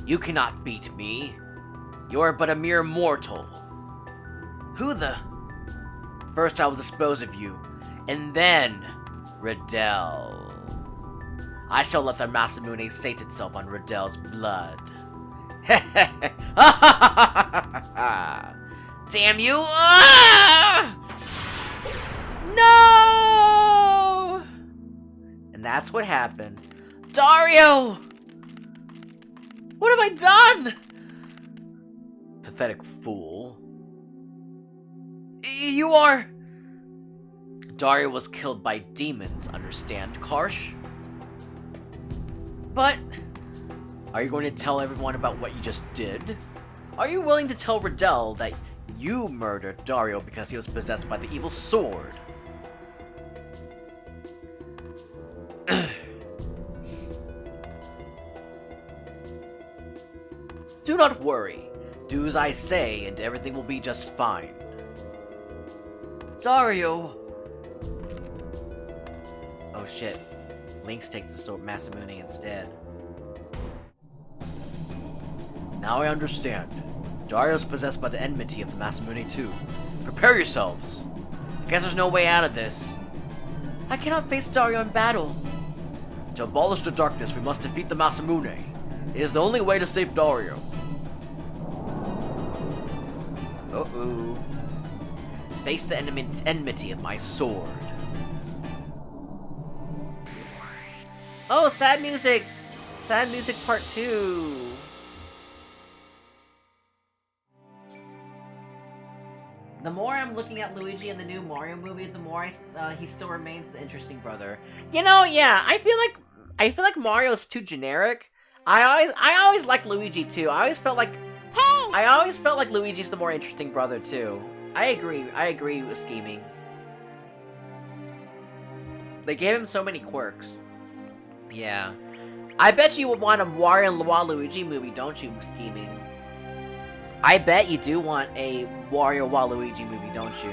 Speaker 1: You cannot beat me. You're but a mere mortal. Who the... First I will dispose of you, and then Riddell. I shall let the Masamune sate itself on Riddell's blood. Damn you! Ah! No! And that's what happened. Dario! What have I done? Pathetic fool. You are... Dario was killed by demons, understand, Karsh? But... Are you going to tell everyone about what you just did? Are you willing to tell Riddell that you murdered Dario because he was possessed by the evil sword? Do not worry. Do as I say and everything will be just fine. Dario! Oh shit. Lynx takes the sword Masamune instead. Now I understand. Dario's possessed by the enmity of the Masamune too. Prepare yourselves! I guess there's no way out of this. I cannot face Dario in battle. To abolish the darkness, we must defeat the Masamune. It is the only way to save Dario. Uh-oh. Face the enmity of my sword. Oh, sad music! Sad music part 2. The more I'm looking at Luigi in the new Mario movie, the more he still remains the interesting brother. You know, yeah, I feel like Mario's too generic. I always liked Luigi too. I always felt like Luigi's the more interesting brother too. I agree with scheming. They gave him so many quirks. Yeah. I bet you would want a Wario and Waluigi movie, don't you, scheming? I bet you do want a Wario Waluigi movie, don't you?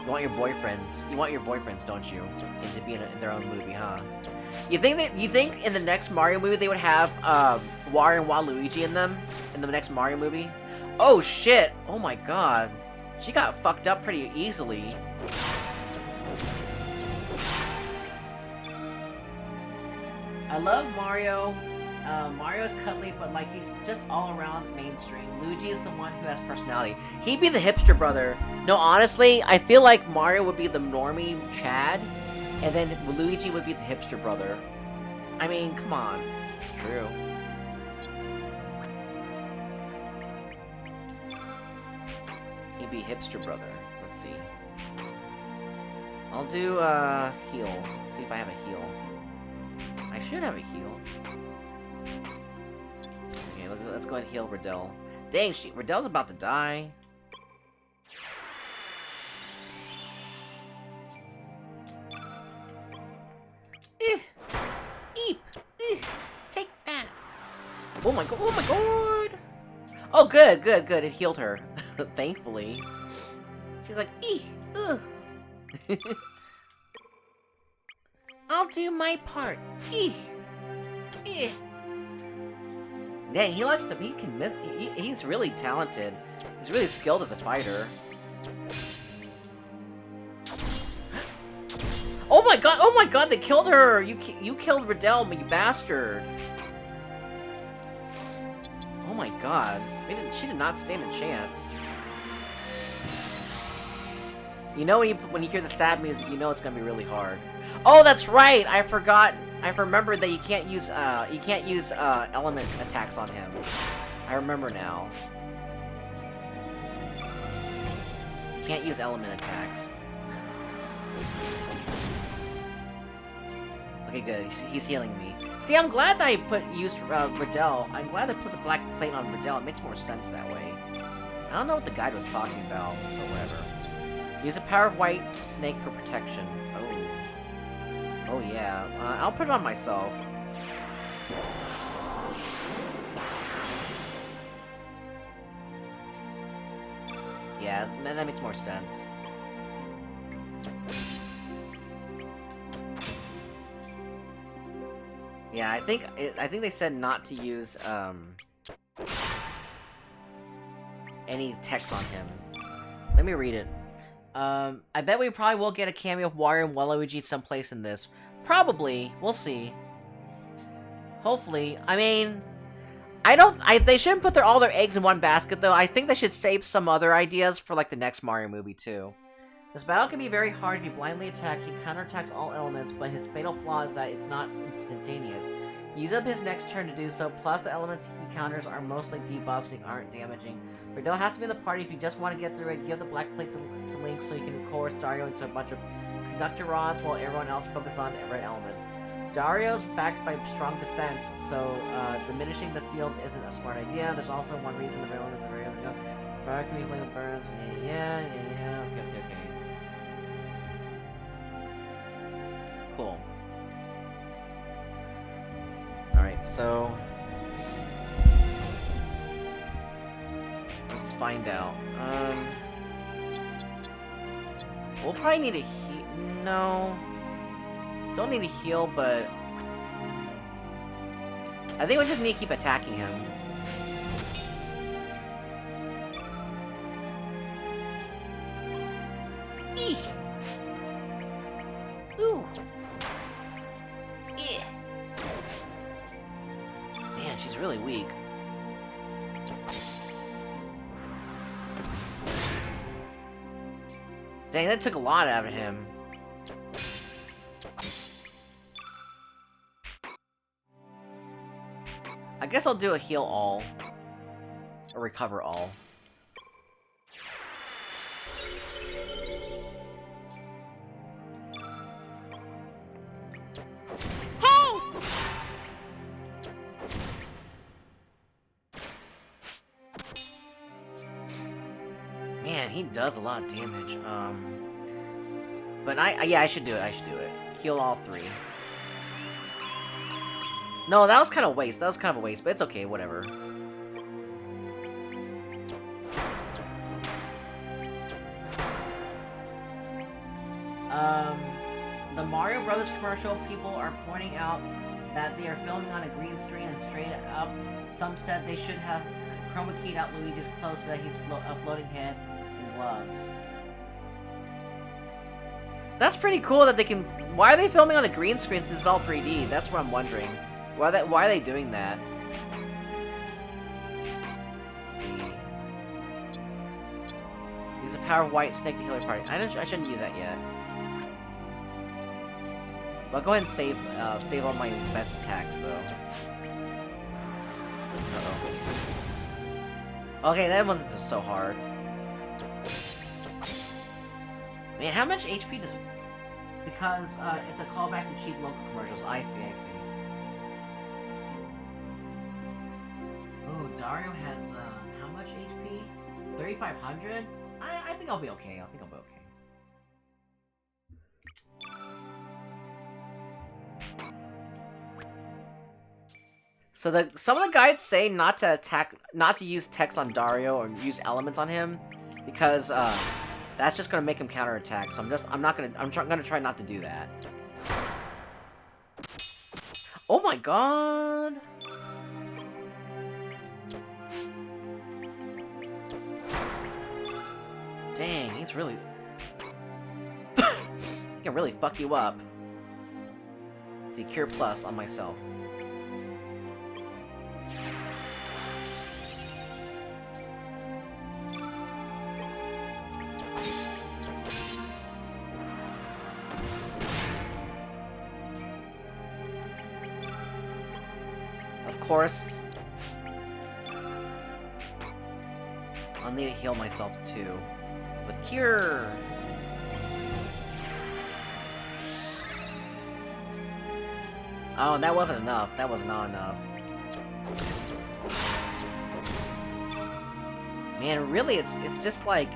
Speaker 1: You want your boyfriends, don't you? And to be in their own movie, huh? You think in the next Mario movie they would have Wario and Waluigi in them? In the next Mario movie? Oh shit! Oh my god. She got fucked up pretty easily. I love Mario. Mario's cuddly, but like he's just all around mainstream. Luigi is the one who has personality. He'd be the hipster brother. No, honestly, I feel like Mario would be the normie Chad, and then Luigi would be the hipster brother. I mean, come on. It's true. He'd be hipster brother. Let's see. I'll do heal. Let's see if I have a heal. I should have a heal. Okay, let's go ahead and heal Riddell. Dang, Riddell's about to die. Take that. Oh my god, oh my god! Oh, good. It healed her. Thankfully. She's like, ugh. I'll do my part. Dang, he likes to. He's really talented. He's really skilled as a fighter. Oh my god! They killed her. You killed Riddell, you bastard. Oh my god. She did not stand a chance. You know when you hear the sad music, you know it's gonna be really hard. Oh, that's right! I forgot. I remembered that you can't use element attacks on him. I remember now. You can't use element attacks. Okay, good. He's healing me. See, I'm glad that I used Riddell. I'm glad I put the black plate on Riddell. It makes more sense that way. I don't know what the guide was talking about, but whatever. Use the power of white snake for protection. Oh yeah. I'll put it on myself. Yeah, that makes more sense. Yeah, I think they said not to use any text on him. Let me read it. I bet we probably will get a cameo of Wario and Waluigi someplace in this. Probably. We'll see. Hopefully. I mean, they shouldn't put all their eggs in one basket, though. I think they should save some other ideas for, like, the next Mario movie, too. This battle can be very hard if you blindly attack. He counterattacks all elements, but his fatal flaw is that it's not instantaneous. Use up his next turn to do so, plus the elements he counters are mostly debuffs and aren't damaging. Riddell has to be in the party if you just want to get through it. Give the black plate to Link so you can coerce Dario into a bunch of conductor rods while everyone else focuses on red elements. Dario's backed by strong defense, so diminishing the field isn't a smart idea. There's also one reason the red elements are very good. Fire can be flame with burns. Yeah. Okay. Cool. Alright, so let's find out. We'll probably need a heal. No. Don't need a heal, but I think we just need to keep attacking him. Eek. Ooh. Yeah. Man, she's really weak. Dang, that took a lot out of him. I guess I'll do a heal all. Or recover all.
Speaker 2: Hey!
Speaker 1: Man, he does a lot of damage. But yeah, I should do it. I should do it. Heal all 3. No, that was kind of waste. That was kind of a waste, but it's okay. Whatever. The Mario Brothers commercial, people are pointing out that they are filming on a green screen and straight up. Some said they should have chroma keyed out Luigi's clothes so that he's a floating head and gloves. That's pretty cool that they can. Why are they filming on a green screen since it's all 3D? That's what I'm wondering. Why are they doing that? Let's see. Use the power of white snake to heal your party. I shouldn't use that yet. I'll go ahead and save all my best attacks, though. Uh-oh. Okay, that wasn't so hard. Man, how much HP does... Because, it's a callback to cheap local commercials. I see. Oh, Dario has, how much HP? 3,500? I think I'll be okay. So some of the guides say not to use text on Dario or use elements on him, because that's just gonna make him counterattack. So I'm gonna try not to do that. Oh my god! Dang, he's really he can really fuck you up. Let's see, Cure Plus on myself. Of course, I'll need to heal myself too with Cure. Oh, that wasn't enough. That was not enough. Man, really, it's just like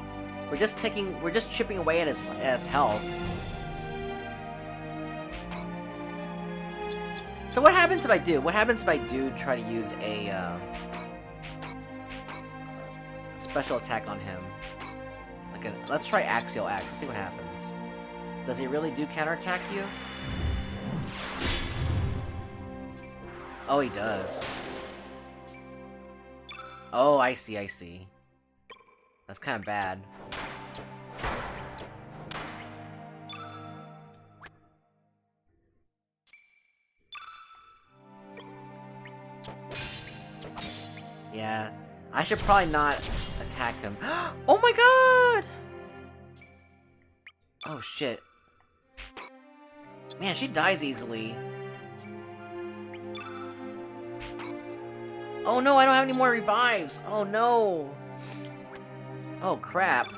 Speaker 1: we're just chipping away at his health. So what happens if I do? What happens if I do try to use a special attack on him? Like let's try Axial Axe. Let's see what happens. Does he really do counterattack you? Oh, he does. Oh, I see. That's kind of bad. Yeah, I should probably not attack him. Oh my god! Oh shit. Man, she dies easily. Oh no, I don't have any more revives! Oh no! Oh crap.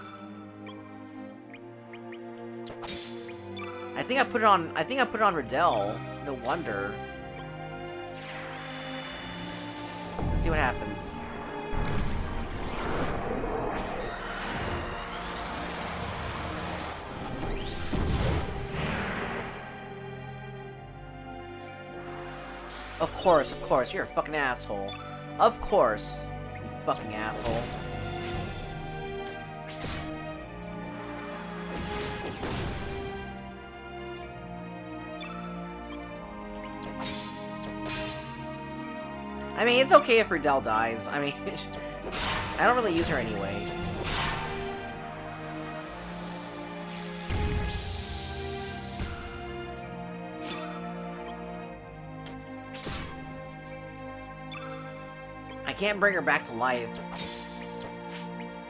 Speaker 1: I think I put it on Riddell. No wonder. Let's see what happens. Of course, you're a fucking asshole. Of course, you fucking asshole. I mean, it's okay if Riddell dies. I mean, I don't really use her anyway. I can't bring her back to life.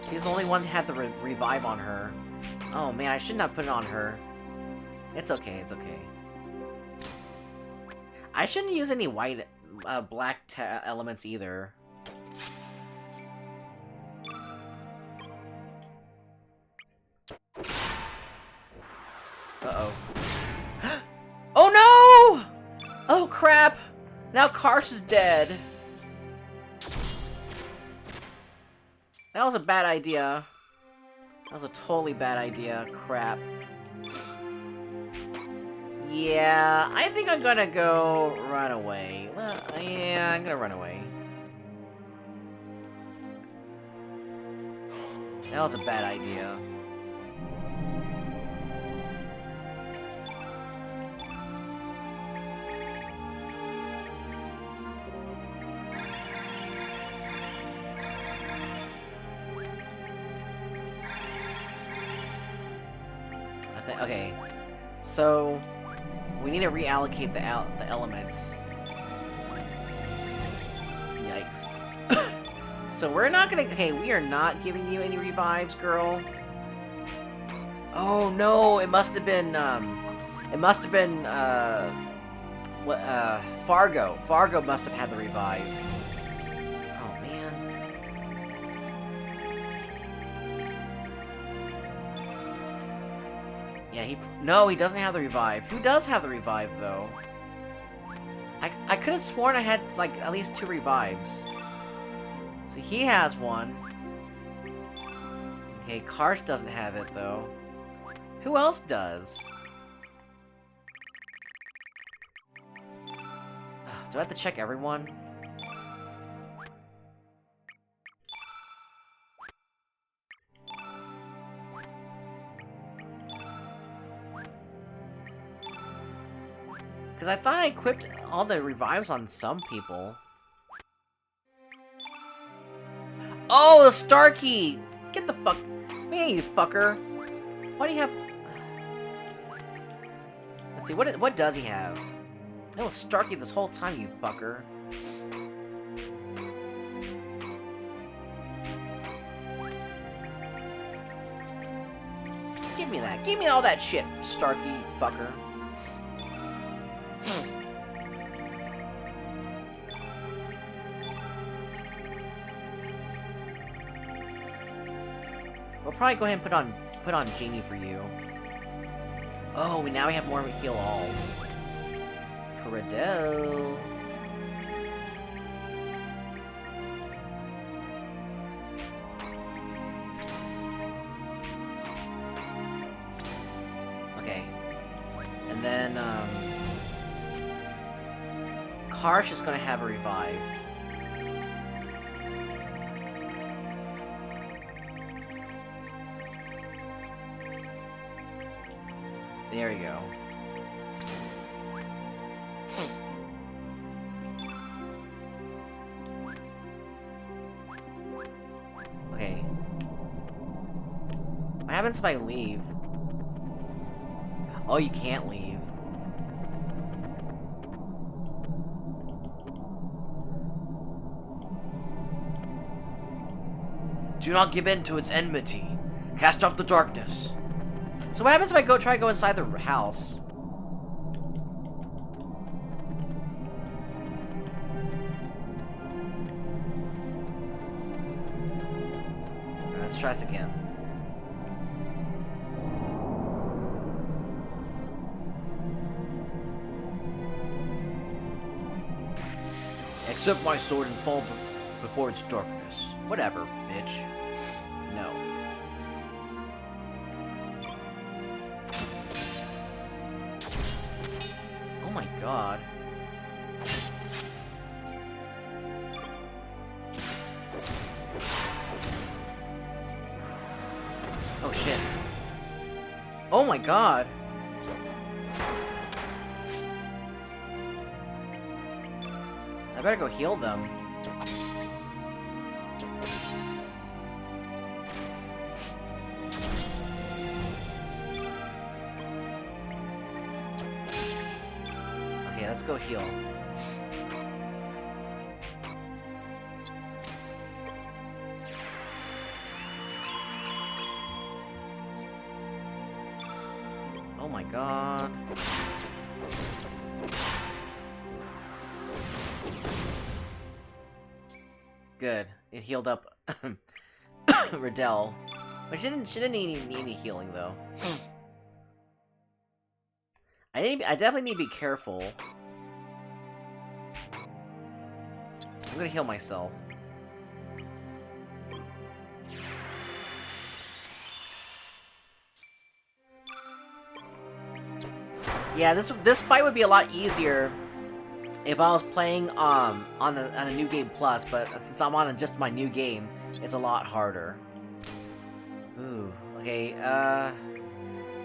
Speaker 1: She's the only one that had the revive on her. Oh man, I should not put it on her. It's okay, it's okay. I shouldn't use any white, black elements either. Uh-oh. Oh no! Oh crap! Now Karsh is dead. That was a bad idea. That was a totally bad idea. Crap. Yeah, I think I'm gonna go run away. Well, yeah, I'm gonna run away. That was a bad idea. Okay, so we need to reallocate the elements. Yikes. So we're not gonna. Okay, we are not giving you any revives, girl. Oh no! It must have been. It must have been. What? Fargo. Fargo must have had the revive. Oh man. Yeah, no, he doesn't have the revive. Who does have the revive, though? I could have sworn I had, like, at least 2 revives. So he has one. Okay, Karsh doesn't have it, though. Who else does? Ugh, do I have to check everyone? Because I thought I equipped all the revives on some people. Oh, the star key! Get the fuck... Man, you fucker! Why do you have... Let's see, what does he have? That was star key this whole time, you fucker. Give me that. Give me all that shit, Starkey, fucker. We'll probably go ahead and put on Genie for you. Oh, now we have more heal alls. Cradell. Okay. And then, Karsh is gonna have a revive. There we go. Okay. What happens if I leave? Oh, you can't leave. Do not give in to its enmity. Cast off the darkness. So what happens if I try to go inside the house? Alright, let's try this again. Accept my sword and fall before its darkness. Whatever, bitch. No. Oh my god. Oh shit. Oh my god. I better go heal them. Okay, let's go heal. Oh my god. Good. It healed up Riddell. But she didn't need any healing though. I definitely need to be careful. I'm gonna heal myself. Yeah, this fight would be a lot easier if I was playing on a new game plus, but since I'm on just my new game, it's a lot harder. Ooh, okay,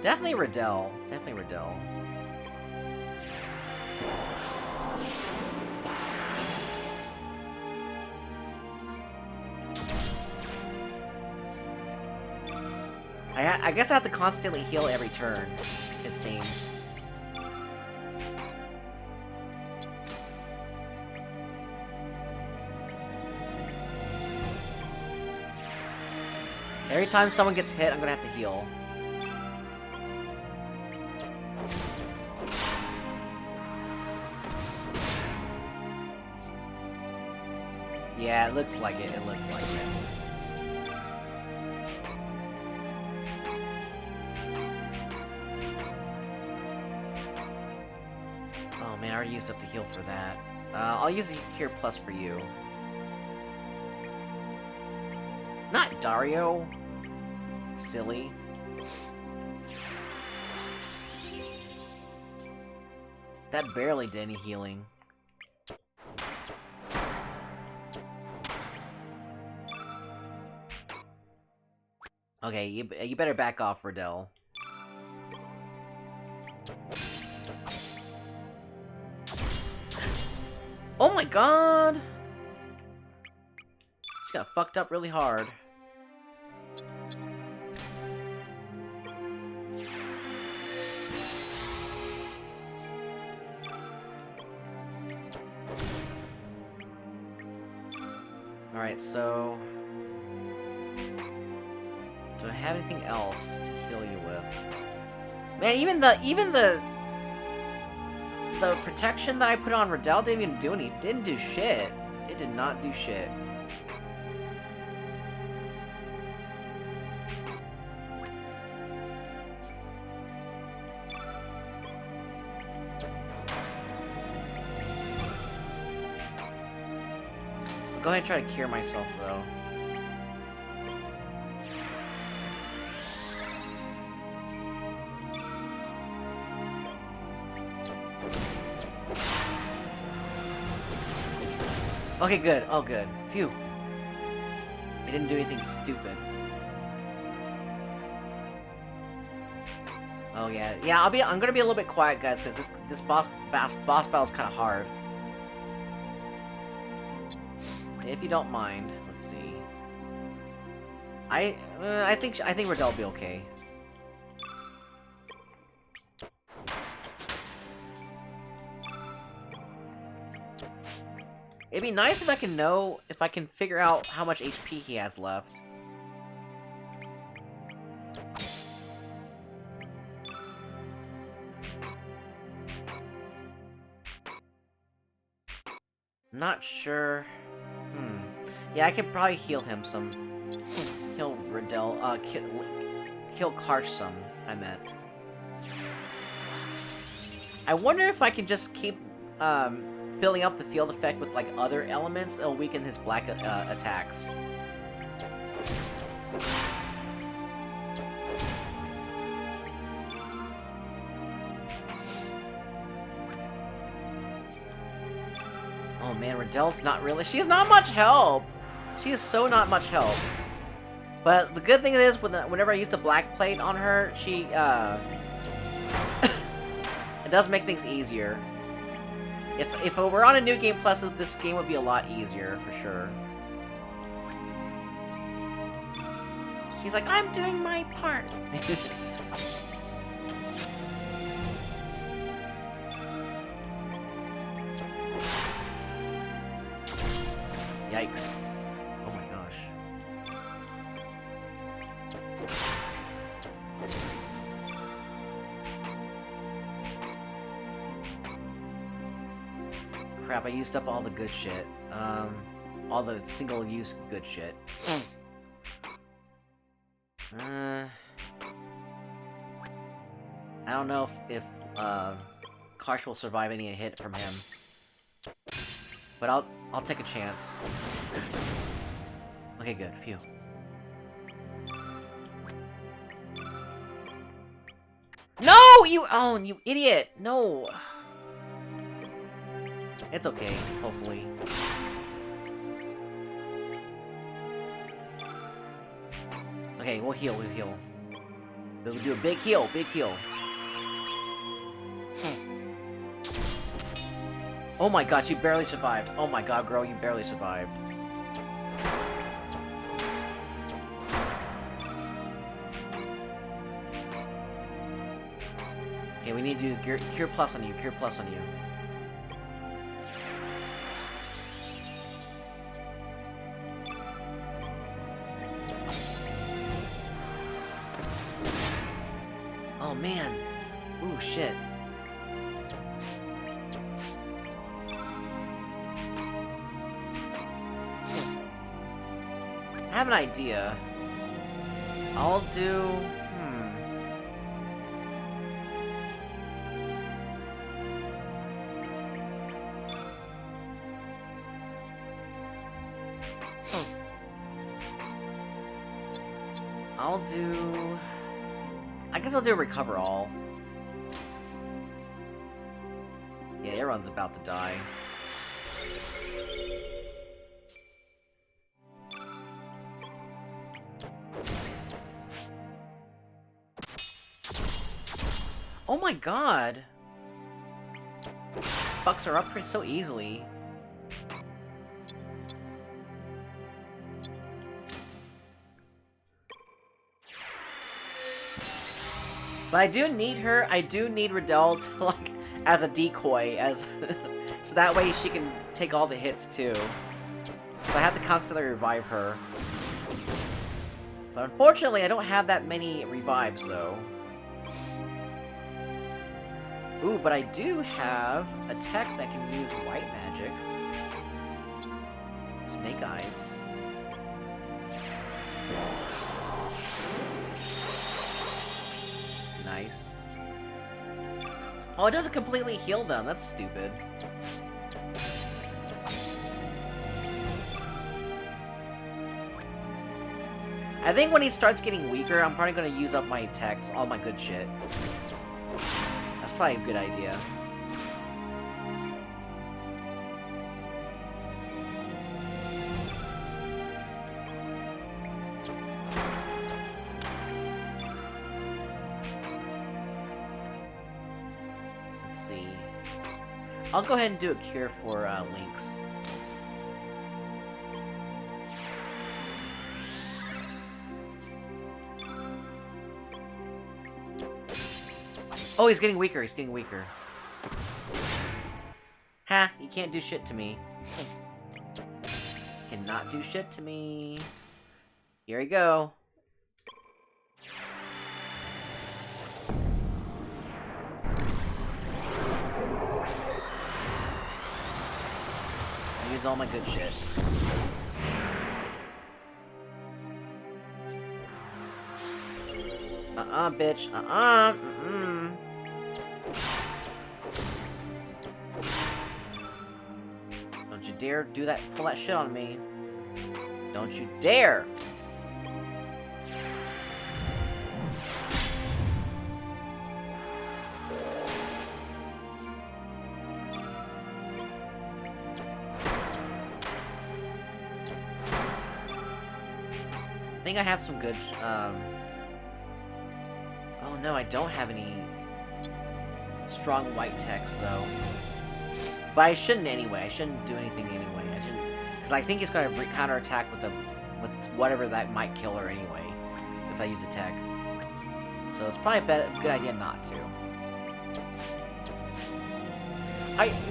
Speaker 1: definitely Riddell. Definitely Riddell. I guess I have to constantly heal every turn, it seems. Every time someone gets hit, I'm gonna have to heal. Yeah, it looks like it. It looks like it. Oh man, I already used up the heal for that. I'll use the Cure Plus for you. Not Dario! Silly. That barely did any healing. Okay, you better back off, Riddell. Oh my god! She got fucked up really hard. Alright, so... do I have anything else to heal you with? Man, even the protection that I put on Riddell didn't do shit. It did not do shit. Go ahead and try to cure myself, though. Okay, good. Oh, good. Phew. It didn't do anything stupid. Oh, yeah. Yeah, I'm gonna be a little bit quiet, guys, because this boss battle is kind of hard. If you don't mind, let's see. I think Riddell will be okay. It'd be nice if I can figure out how much HP he has left. Not sure. Yeah, I could probably heal him some. Heal Riddell. Kill Karsh some, I meant. I wonder if I can just keep filling up the field effect with like other elements. It'll weaken his black attacks. Oh man, Riddell's not really. She's not much help. She is so not much help. But the good thing is, whenever I use the black plate on her, she it does make things easier. If it were on a new game plus, this game would be a lot easier for sure. She's like, I'm doing my part. Yikes. Oh my gosh. crap, I used up all the good shit. All the single-use good shit. I don't know if Karsh will survive any hit from him. But I'll take a chance. Okay, good. Phew. No! You idiot! No! It's okay, hopefully. Okay, we'll heal. We'll do a big heal, Oh my gosh, you barely survived. Oh my god, girl, you barely survived. Okay, we need to do Cure Plus on you, Oh man. Ooh, shit. I have an idea. I'll do... I guess I'll do Recover All. Yeah, everyone's about to die. Oh my god! Fucks her up so easily. But I do need her. I do need Riddell to, like, as a decoy, so that way she can take all the hits too. So I have to constantly revive her. But unfortunately, I don't have that many revives though. Ooh, but I do have a tech that can use white magic. Snake Eyes. Nice. Oh, it doesn't completely heal them. That's stupid. I think when he starts getting weaker, I'm probably gonna use up my techs, all my good shit. That's probably a good idea. Let's see. I'll go ahead and do a cure for Lynx. Oh, he's getting weaker, Ha! You can't do shit to me. Cannot do shit to me. Here we go. I use all my good shit. Bitch. Don't you dare do that, pull that shit on me. Don't you dare! I think I have some good, Oh no, I don't have any strong white text, though. But I shouldn't anyway. I shouldn't do anything anyway. I shouldn't... Because I think he's going to counterattack with whatever that might kill her anyway, if I use a tech. So it's probably a good idea not to.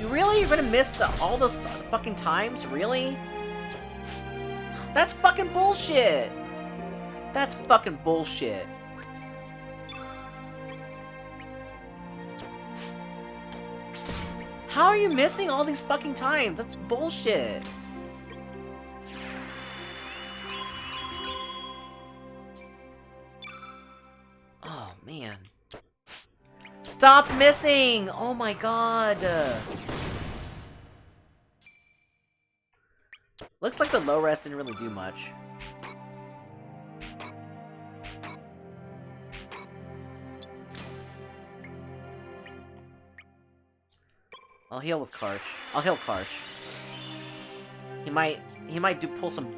Speaker 1: Really? You're gonna miss all those fucking times? Really? That's fucking bullshit! That's fucking bullshit. How are you missing all these fucking times? That's bullshit. Oh, man. Stop missing! Oh my god. Looks like the low rest didn't really do much. I'll heal with Karsh. I'll heal Karsh. He might pull some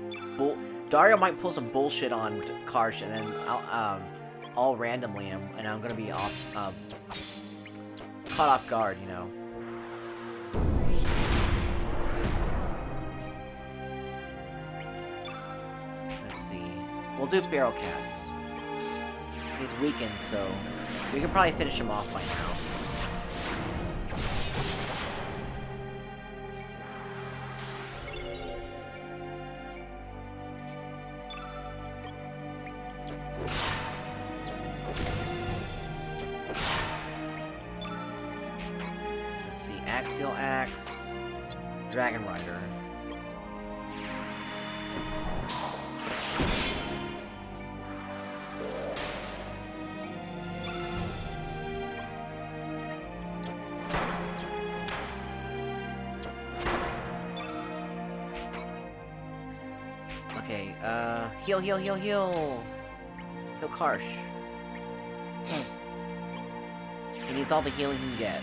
Speaker 1: Dario might pull some bullshit on Karsh, and then I'll randomly him, and I'm gonna be off caught off guard, you know. Let's see. We'll do Feral Cats. He's weakened, so we can probably finish him off by now. Axial Axe, Dragon Rider. Okay, heal. Heal Karsh. He needs all the healing he can get.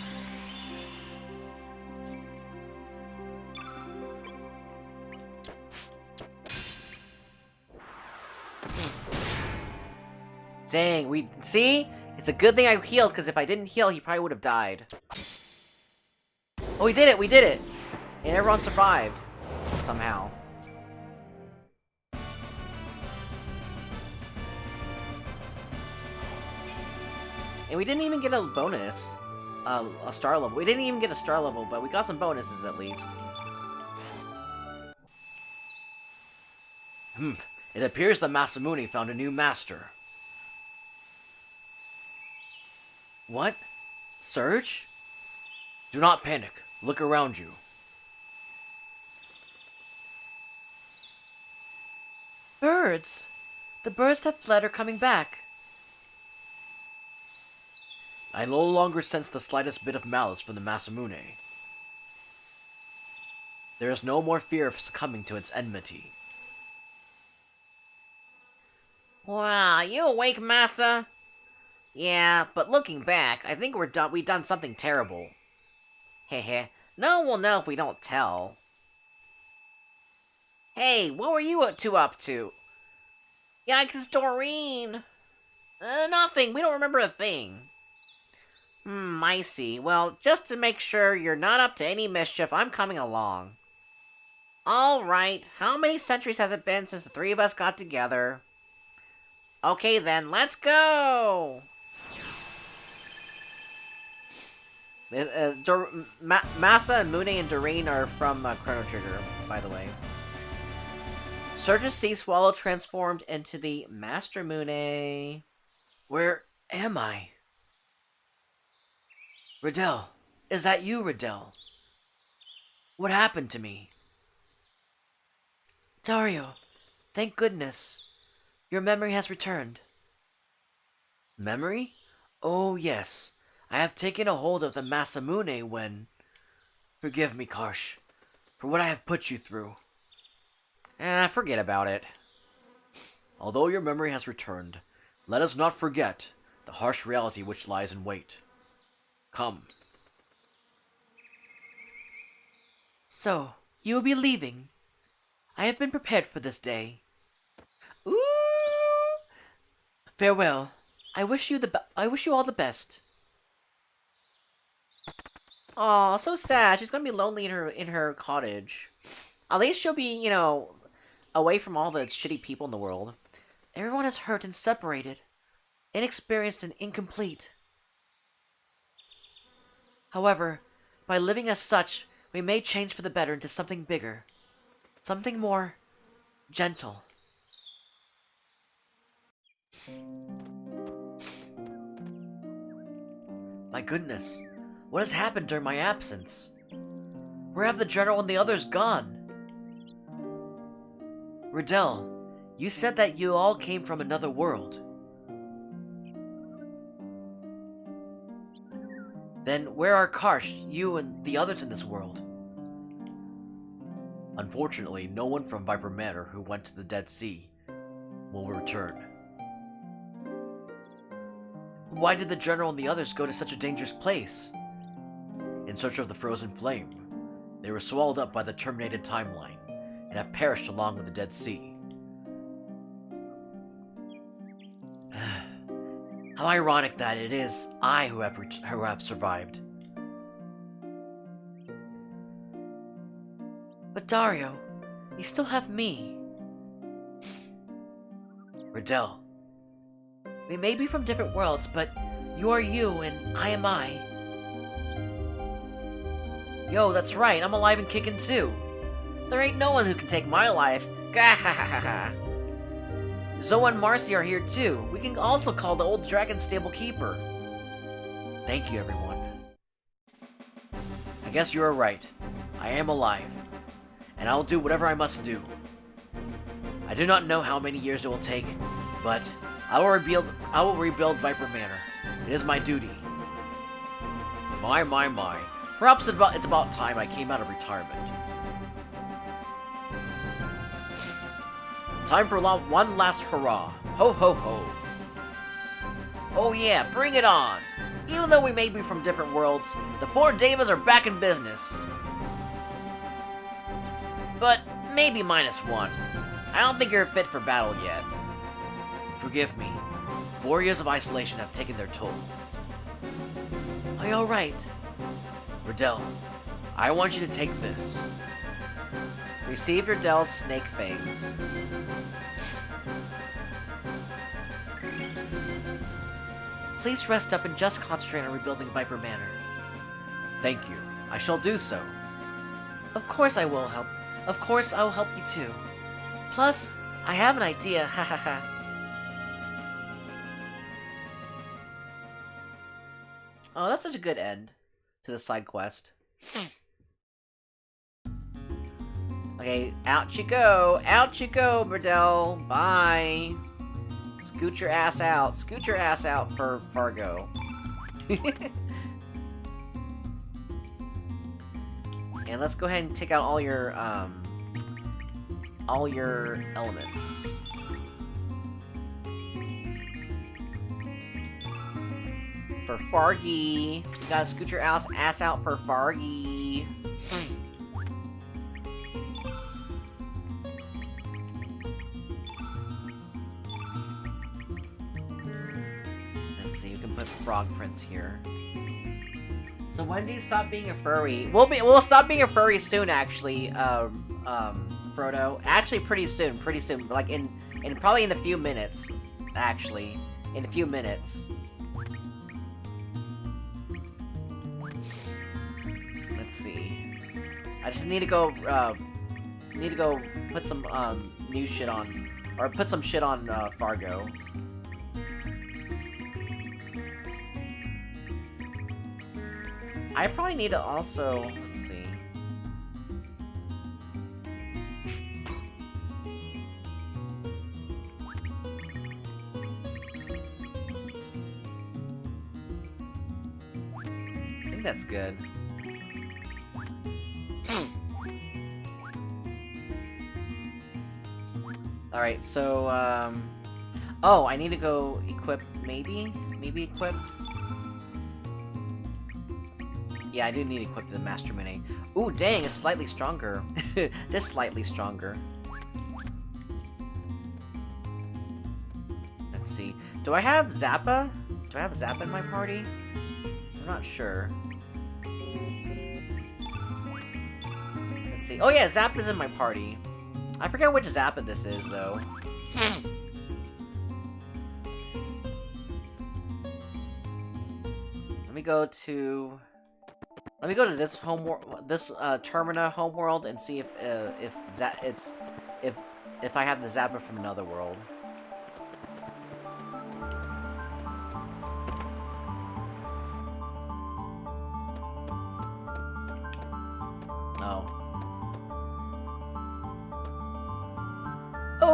Speaker 1: Dang, we... See? It's a good thing I healed, because if I didn't heal, he probably would have died. Oh, we did it! We did it! And everyone survived. Somehow. And we didn't even get a bonus. A star level. We didn't even get a star level, but we got some bonuses at least. It appears the Masamune found a new master. What? Serge? Do not panic. Look around you. Birds! The birds have fled or coming back. I no longer sense the slightest bit of malice from the Masamune. There is no more fear of succumbing to its enmity. Wow, you awake, Masa? Yeah, but looking back, I think we've done something terrible. Heh. No one will know if we don't tell. Hey, what were you two up to? Yikes, Doreen! Nothing, we don't remember a thing. I see. Well, just to make sure you're not up to any mischief, I'm coming along. Alright, how many centuries has it been since the three of us got together? Okay then, let's go! Masa, Mune, and Doreen are from Chrono Trigger, by the way. Serge's Sea Swallow transformed into the Master Mune. Where am I? Riddell, is that you, Riddell? What happened to me? Dario, thank goodness. Your memory has returned. Memory? Oh, yes. I have taken a hold of the Masamune when... Forgive me, Karsh, for what I have put you through. Forget about it. Although your memory has returned, let us not forget the harsh reality which lies in wait. Come. So, you will be leaving. I have been prepared for this day. Ooh! Farewell. I wish you all the best. Aw, so sad. She's gonna be lonely in her cottage. At least she'll be, away from all the shitty people in the world. Everyone is hurt and separated, inexperienced and incomplete. However, by living as such, we may change for the better into something bigger. Something more gentle. My goodness, what has happened during my absence? Where have the general and the others gone? Riddell, you said that you all came from another world. Then where are Karsh, you, and the others in this world? Unfortunately, no one from Viper Manor who went to the Dead Sea will return. Why did the general and the others go to such a dangerous place? In search of the frozen flame, they were swallowed up by the terminated timeline and have perished along with the Dead Sea. How ironic that it is I who have survived. But Dario, you still have me. Riddell, we may be from different worlds, but you are you and I am I. Yo, that's right, I'm alive and kicking too. There ain't no one who can take my life. Gahahaha. Zoe and Marcy are here too. We can also call the old dragon stable keeper. Thank you, everyone. I guess you are right. I am alive, and I will do whatever I must do. I do not know how many years it will take, but I will rebuild Viper Manor. It is my duty. My. Perhaps it's about time I came out of retirement. Time for one last hurrah. Ho ho ho. Oh yeah, bring it on. Even though we may be from different worlds, the four Devas are back in business. But maybe -1. I don't think you're fit for battle yet. Forgive me. 4 years of isolation have taken their toll. Are you alright? Riddell, I want you to take this. Receive Riddell's snake fangs. Please rest up and just concentrate on rebuilding Viper Manor. Thank you. I shall do so. Of course I will help. Of course I will help you too. Plus, I have an idea, hahaha. Oh, that's such a good end to the side quest. Okay, out you go, Riddell. Bye. Scoot your ass out. Scoot your ass out for Fargo. And let's go ahead and take out all your elements. For Fargy. You gotta scoot your ass out for Fargy. Let's see, we can put frog prints here. So when do you stop being a furry? We'll stop being a furry soon, actually, Frodo. Actually, pretty soon, like in probably in a few minutes, actually, in a few minutes. Let's see. I just need to go put some new shit on, or put some shit on Fargo. I probably need to also, let's see. I think that's good. Alright, so, oh, I need to go equip, maybe equip? Yeah, I do need to equip the Master Mine. Ooh, dang, it's slightly stronger. Just slightly stronger. Let's see. Do I have Zappa? Do I have Zappa in my party? I'm not sure. Let's see. Oh yeah, Zappa's in my party. I forget which Zappa this is, though. Let me go to this Termina homeworld and see if I have the Zappa from another world.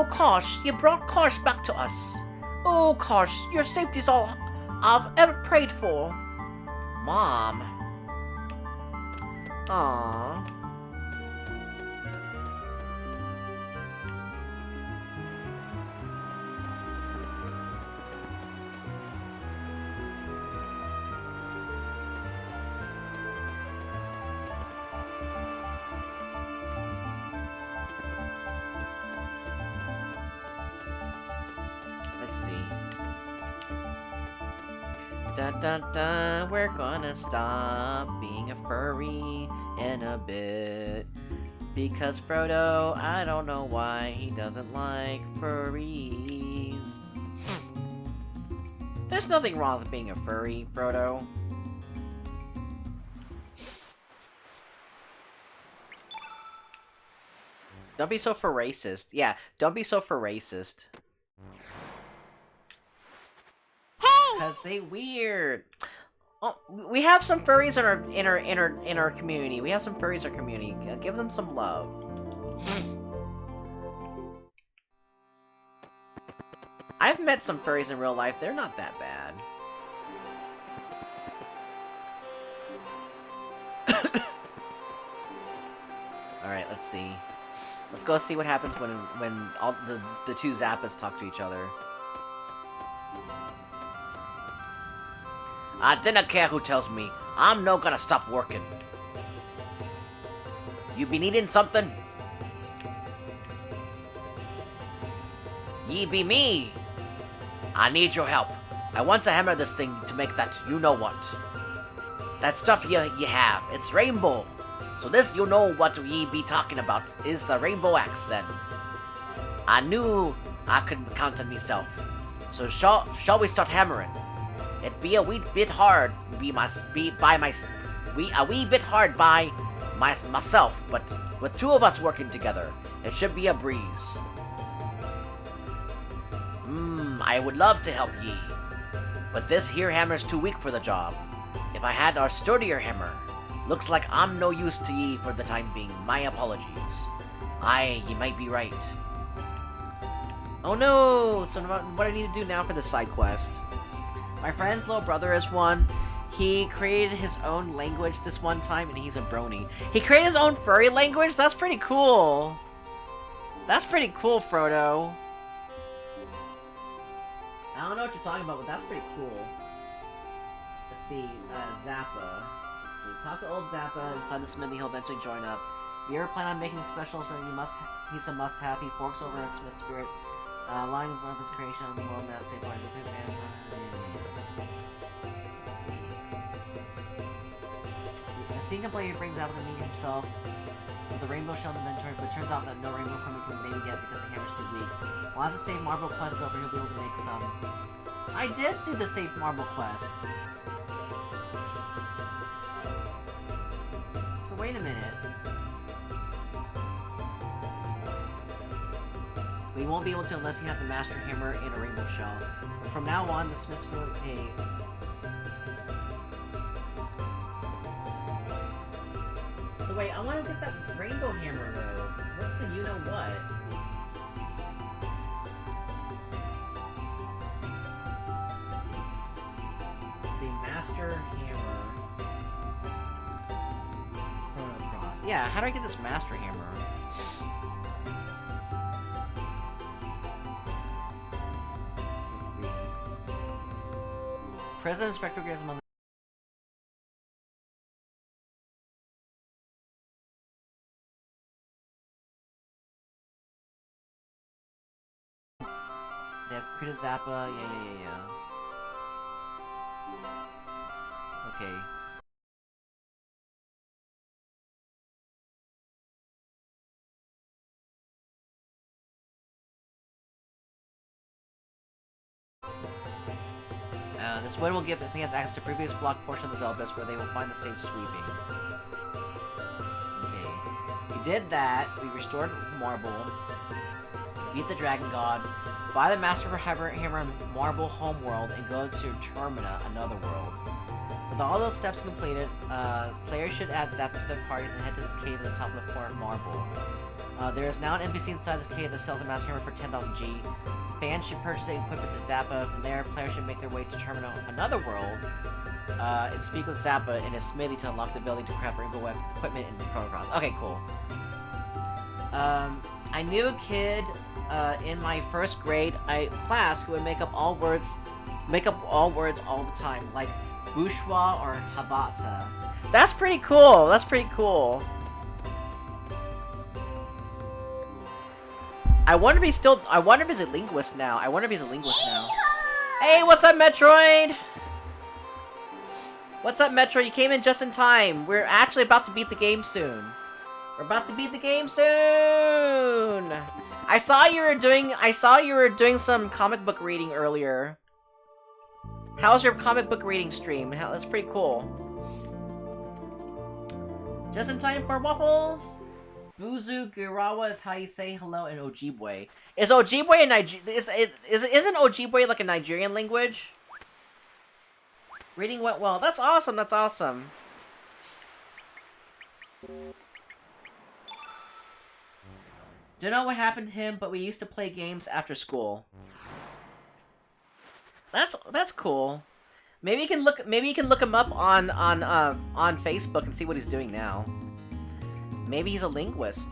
Speaker 1: Kosh, you brought Kosh back to us. Oh, Kosh, your safety's all I've ever prayed for. Mom. Aww. Let's see. Dun dun dun, we're gonna stop being a furry in a bit. Because Frodo, I don't know why he doesn't like furries. There's nothing wrong with being a furry, Frodo. Don't be so for racist. Yeah, don't be so for racist. Because they weird. Oh, we have some furries in our community. We have some furries in our community. Give them some love. I've met some furries in real life. They're not that bad. All right, let's see. Let's go see what happens when all the two Zappas talk to each other. I didn't care who tells me. I'm no gonna stop working. You be needing something? Ye be me. I need your help. I want to hammer this thing to make that you-know-what. That stuff you have. It's rainbow. So this you know what ye be talking about is the rainbow axe then. I knew I could count on myself. So shall we start hammering? It be a wee bit hard myself, but with two of us working together, it should be a breeze. I would love to help ye, but this here hammer's too weak for the job. If I had our sturdier hammer, looks like I'm no use to ye for the time being. My apologies. Aye, ye might be right. Oh no! So what I need to do now for this side quest? My friend's little brother is one. He created his own language this one time, and he's a brony. He created his own furry language? That's pretty cool. That's pretty cool, Frodo. I don't know what you're talking about, but that's pretty cool. Let's see, Zappa. Let's see, talk to old Zappa inside the smithy, he'll eventually join up. If you ever plan on making specials where he's a must-have, he forks over a smith spirit. Lying in weapons creation on the world map, save part of the man. A second player brings out to meet himself with a rainbow shell in the inventory, but it turns out that no rainbow coming can be made yet because the hammer's too weak. Once the save marble quest is over, he'll be able to make some. I did do the save marble quest. So wait a minute. We won't be able to unless you have the master hammer and a rainbow shell. But from now on, the smiths will pay. So wait, I want to get that rainbow hammer though. What's the you-know-what? Let's see, master hammer. Chrono Cross. Yeah, how do I get this master hammer? President Inspector gives him They have Krita Zappa, yeah. Okay. This win will give the fans access to previous block portion of the Zelbus where they will find the stage sweeping. Okay. We did that. We restored Marble. Beat the Dragon God. Buy the Master Hammer in Marble Homeworld and go to Termina, another world. With all those steps completed, players should add Zappa to their parties and head to this cave at the top of the floor of Marble. There is now an NPC inside this cave that sells a master hammer for 10,000 G. Fans should purchase the equipment to Zappa. From there, players should make their way to Terminal Another World and speak with Zappa in his smithy to unlock the ability to craft rainbow equipment in Chrono Cross. Okay, cool. I knew a kid in my first grade class who would make up all words all the time, like bourgeois or habata. That's pretty cool. That's pretty cool. I wonder if he's a linguist now. Hey, what's up, Metroid? What's up, Metroid? You came in just in time. We're actually about to beat the game soon. I saw you were doing some comic book reading earlier. How's your comic book reading stream? That's pretty cool. Just in time for waffles. Buzu Girawa is how you say hello in Ojibwe. Is Ojibwe a isn't Ojibwe like a Nigerian language? Reading went well. That's awesome. That's awesome. Don't know what happened to him, but we used to play games after school. That's cool. Maybe you can look him up on Facebook and see what he's doing now. Maybe he's a linguist.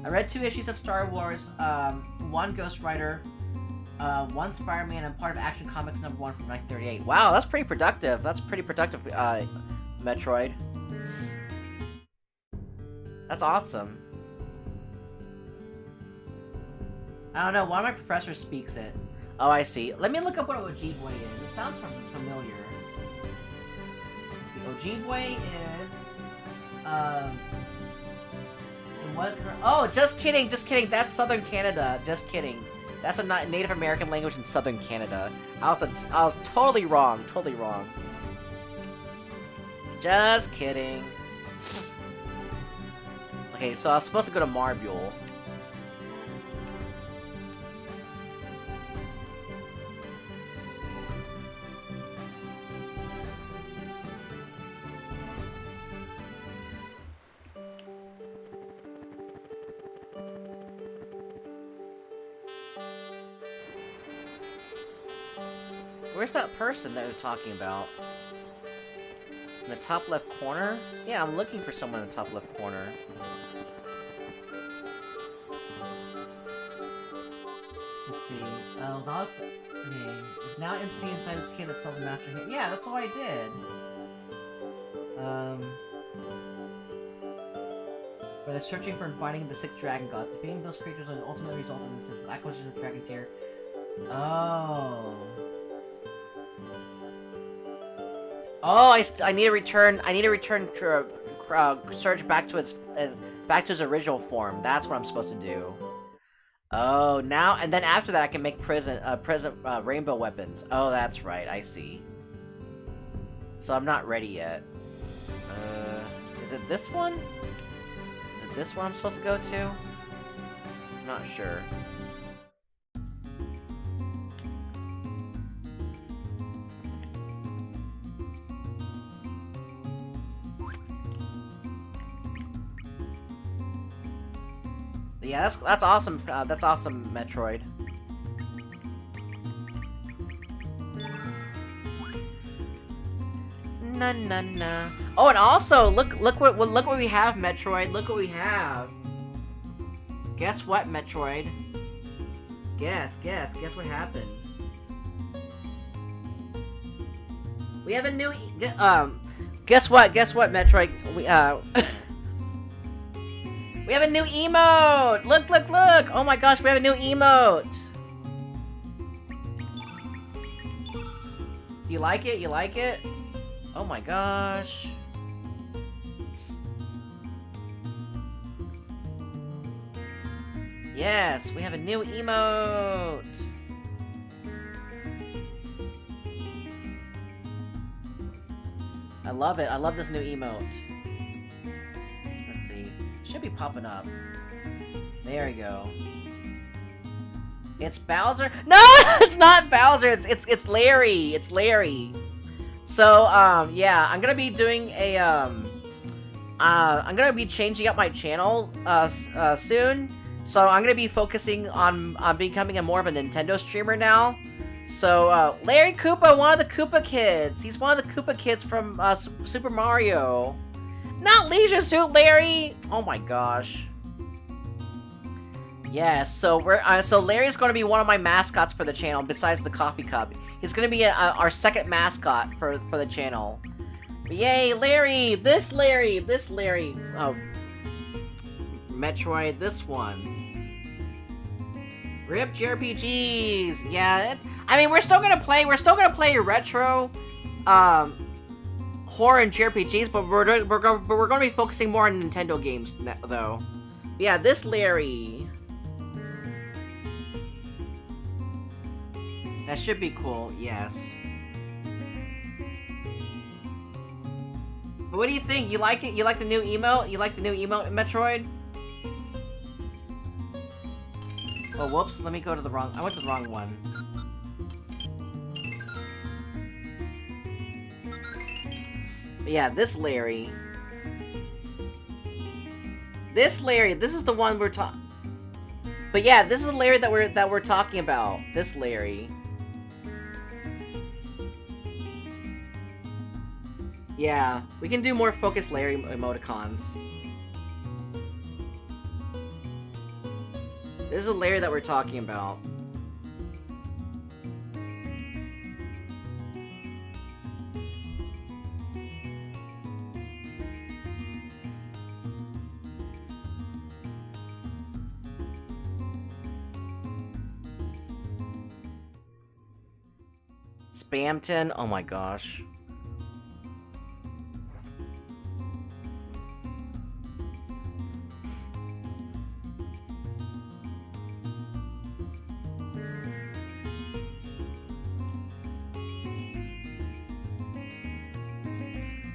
Speaker 1: I read 2 issues of Star Wars, 1 Ghost Rider, 1 Spider-Man, and part of Action Comics #1 from 1938. Wow, that's pretty productive. Metroid. That's awesome. I don't know, one of my professors speaks it. Oh, I see. Let me look up what Ojibwe is. It sounds familiar. Let's see. Ojibwe is... what? Oh, just kidding. That's Southern Canada. Just kidding. That's a Native American language in Southern Canada. I was totally wrong. Just kidding. Okay, so I was supposed to go to Marbule. Where's that person that we're talking about? In the top left corner? Yeah, I'm looking for someone in the top left corner. Let's see. Oh, that's the name. There's now MC inside this kid that sells a master hand. Yeah, that's all I did. Where they're searching for and finding the 6 dragon gods. Defeating those creatures will ultimately result in the acquisition of the dragon tier. Oh. Oh, I need to return Serge back to his original form. That's what I'm supposed to do. Oh, now and then after that I can make rainbow weapons. Oh, that's right. I see. So I'm not ready yet. Is it this one? Is it this one I'm supposed to go to? I'm not sure. Yeah, that's awesome. That's awesome, Metroid. Na. Oh, and also look what we have, Metroid. Look what we have. Guess what, Metroid? Guess what happened? We have a new guess what, Metroid? We have a new emote! Look! Oh my gosh, we have a new emote! You like it? Oh my gosh. Yes, we have a new emote! I love it. I love this new emote. Let's see. Should be popping up. There we go. It's Bowser. No, it's not Bowser. It's Larry. It's Larry. So yeah, I'm gonna be doing a I'm gonna be changing up my channel soon. So I'm gonna be focusing on becoming more of a Nintendo streamer now. So Larry Koopa, one of the Koopa kids. He's one of the Koopa kids from Super Mario. Not Leisure Suit Larry. Oh my gosh. Yes. So so Larry's gonna be one of my mascots for the channel besides the coffee cup. He's gonna be our second mascot for the channel. Yay, Larry! This Larry! This Larry! Oh. Metroid, this one. RIP JRPGs! Yeah, I mean, we're still gonna play retro, horror and JRPGs, but we're gonna be focusing more on Nintendo games, though. Yeah, this Larry. That should be cool, yes. What do you think? You like it? You like the new emote? You like the new emote in Metroid? Oh, whoops. Let me go to the wrong... I went to the wrong one. But yeah, this Larry. This Larry. This is the one we're talking... But yeah, this is the Larry that we're talking about. This Larry. Yeah, we can do more focused Larry emoticons. This is a Larry that we're talking about. Spamton? Oh my gosh.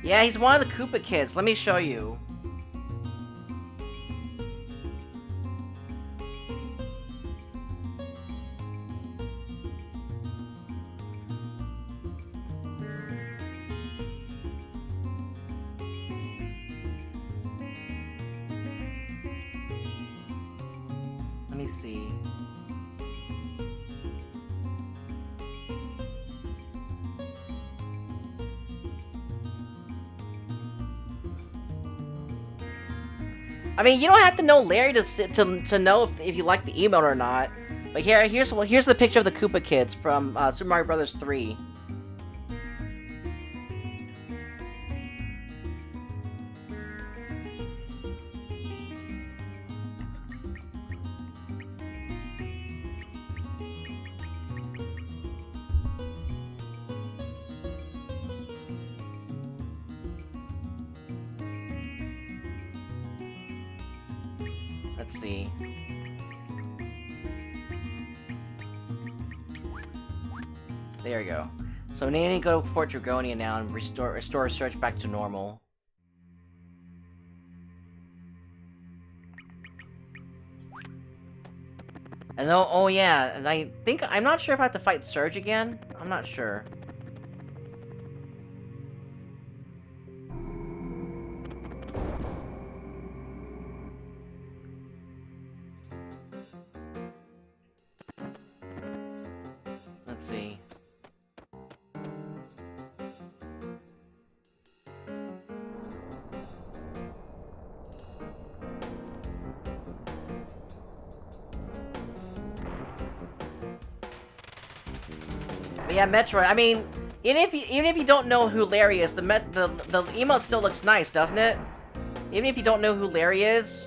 Speaker 1: Yeah, he's one of the Koopa kids. Let me show you. Let me see. I mean, you don't have to know Larry to know if you like the emote or not. But here's the picture of the Koopa kids from Super Mario Bros. 3. Let's see. There we go. So now I need to go Fort Dragonia now and restore Serge back to normal. And oh yeah, and I'm not sure if I have to fight Serge again. I'm not sure. Let's see. But yeah, Metroid. I mean, even if you don't know who Larry is, the emote still looks nice, doesn't it? Even if you don't know who Larry is.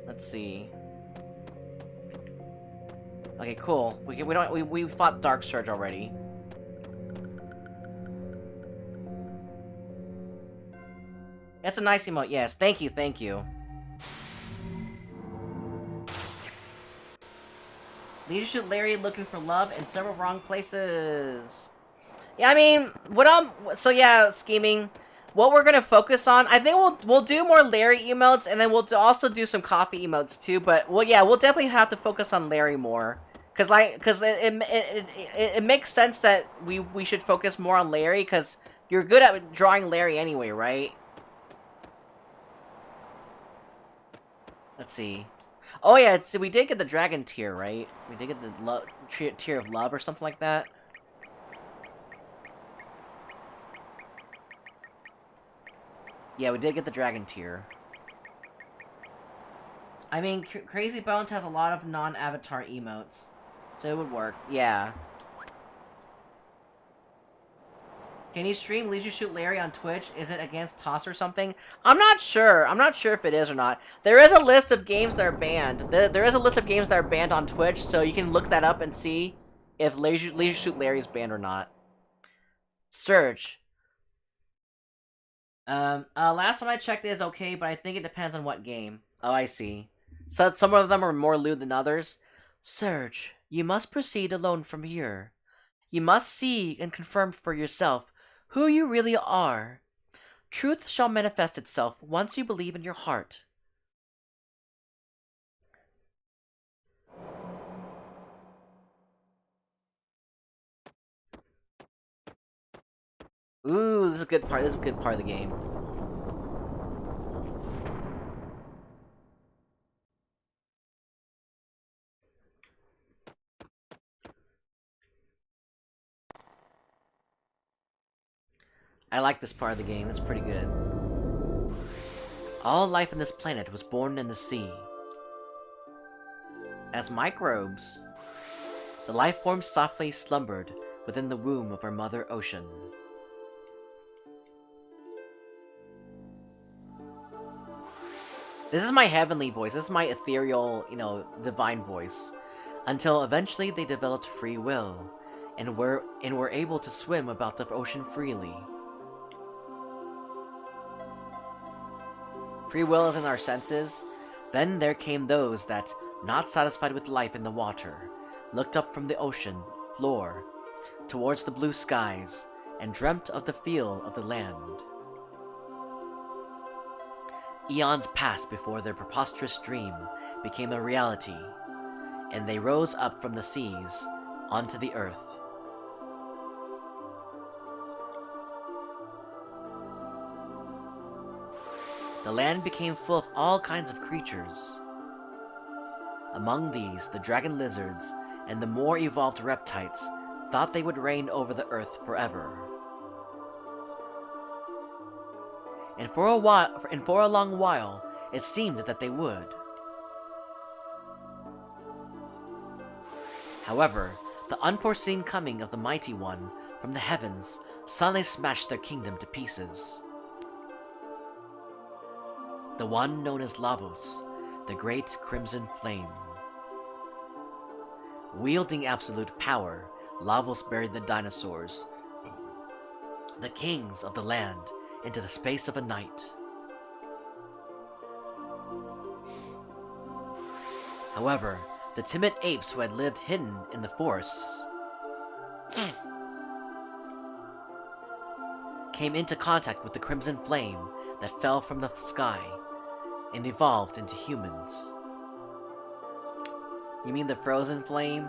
Speaker 1: Let's see. Okay, cool. We fought Dark Surge already. That's a nice emote. Yes, thank you, thank you. Leadership Larry looking for love in several wrong places. Yeah, I mean, so yeah, scheming. What we're gonna focus on, I think we'll do more Larry emotes, and then we'll also do some coffee emotes too. But well, yeah, we'll definitely have to focus on Larry more Cause it makes sense that we should focus more on Larry, cause you're good at drawing Larry anyway, right? Let's see. Oh yeah, so we did get the dragon tier, right? We did get the tier of love or something like that. Yeah, we did get the dragon tier. I mean, Crazy Bones has a lot of non-avatar emotes, so it would work. Yeah. Can you stream Leisure Shoot Larry on Twitch? Is it against Toss or something? I'm not sure. I'm not sure if it is or not. There is a list of games that are banned. There is a list of games that are banned on Twitch, so you can look that up and see if Leisure Shoot Larry is banned or not. Serge. Last time I checked it is okay, but I think it depends on what game. Oh, I see. So some of them are more lewd than others. Serge, you must proceed alone from here. You must see and confirm for yourself who you really are. Truth shall manifest itself once you believe in your heart. Ooh, this is a good part. This is a good part of the game. I like this part of the game. It's pretty good. All life on this planet was born in the sea. As microbes, the life forms softly slumbered within the womb of our mother ocean. This is my heavenly voice. This is my ethereal, divine voice. Until eventually they developed free will, and were able to swim about the ocean freely. Free will is in our senses. Then there came those that, not satisfied with life in the water, looked up from the ocean floor towards the blue skies and dreamt of the feel of the land. Eons passed before their preposterous dream became a reality, and they rose up from the seas onto the earth. The land became full of all kinds of creatures. Among these, the dragon lizards and the more evolved reptiles thought they would reign over the earth forever. And for a long while, it seemed that they would. However, the unforeseen coming of the Mighty One from the heavens suddenly smashed their kingdom to pieces. The one known as Lavos, the Great Crimson Flame. Wielding absolute power, Lavos buried the dinosaurs, the kings of the land, into the space of a night. However, the timid apes who had lived hidden in the forests came into contact with the crimson flame that fell from the sky and evolved into humans. You mean the frozen flame?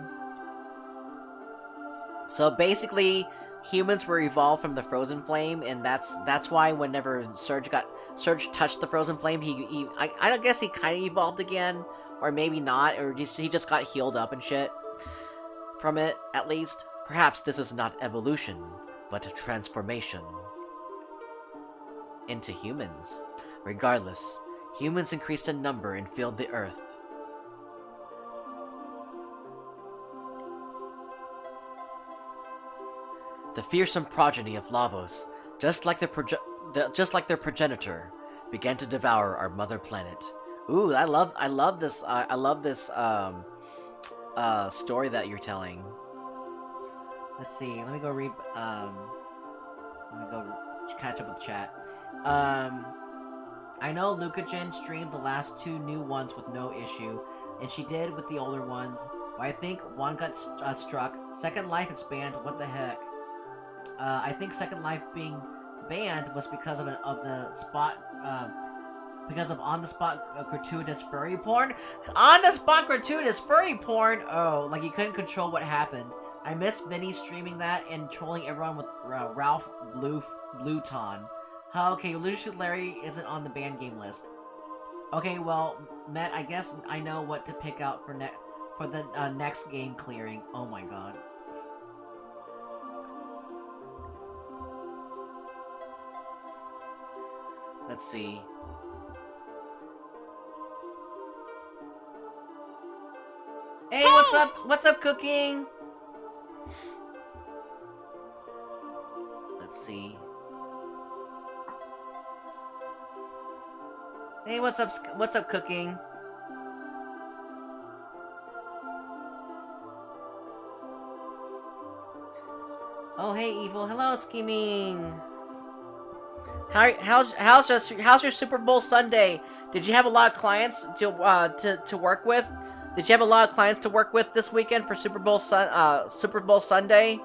Speaker 1: So basically, humans were evolved from the frozen flame, and that's why whenever Serge touched the frozen flame, I guess he kind of evolved again, or maybe not, or he just got healed up and shit from it, at least. Perhaps this was not evolution, but a transformation into humans. Regardless, humans increased in number and filled the earth. The fearsome progeny of Lavos, just like their progenitor, began to devour our mother planet. Ooh, I love this story that you're telling. Let's see. Let me go read. Let me go catch up with chat. I know Lucca streamed the last 2 new ones with no issue, and she did with the older ones. But I think one got struck. Second Life is banned. What the heck? I think Second Life being banned was because of the spot because of on-the-spot gratuitous furry porn. On-the-spot gratuitous furry porn? Oh, like you couldn't control what happened. I missed Vinny streaming that and trolling everyone with Ralph Bluton. Okay, Lucius Larry isn't on the banned game list. Okay, well, Matt, I guess I know what to pick out for the next game clearing. Oh my god. Let's see. Hey, what's up? What's up, Cooking? Let's see. Hey, what's up? What's up, Cooking? Oh, hey, Evil. Hello, Scheming. How's your Super Bowl Sunday? Did you have a lot of clients to work with? Did you have a lot of clients to work with this weekend for Super Bowl Sunday?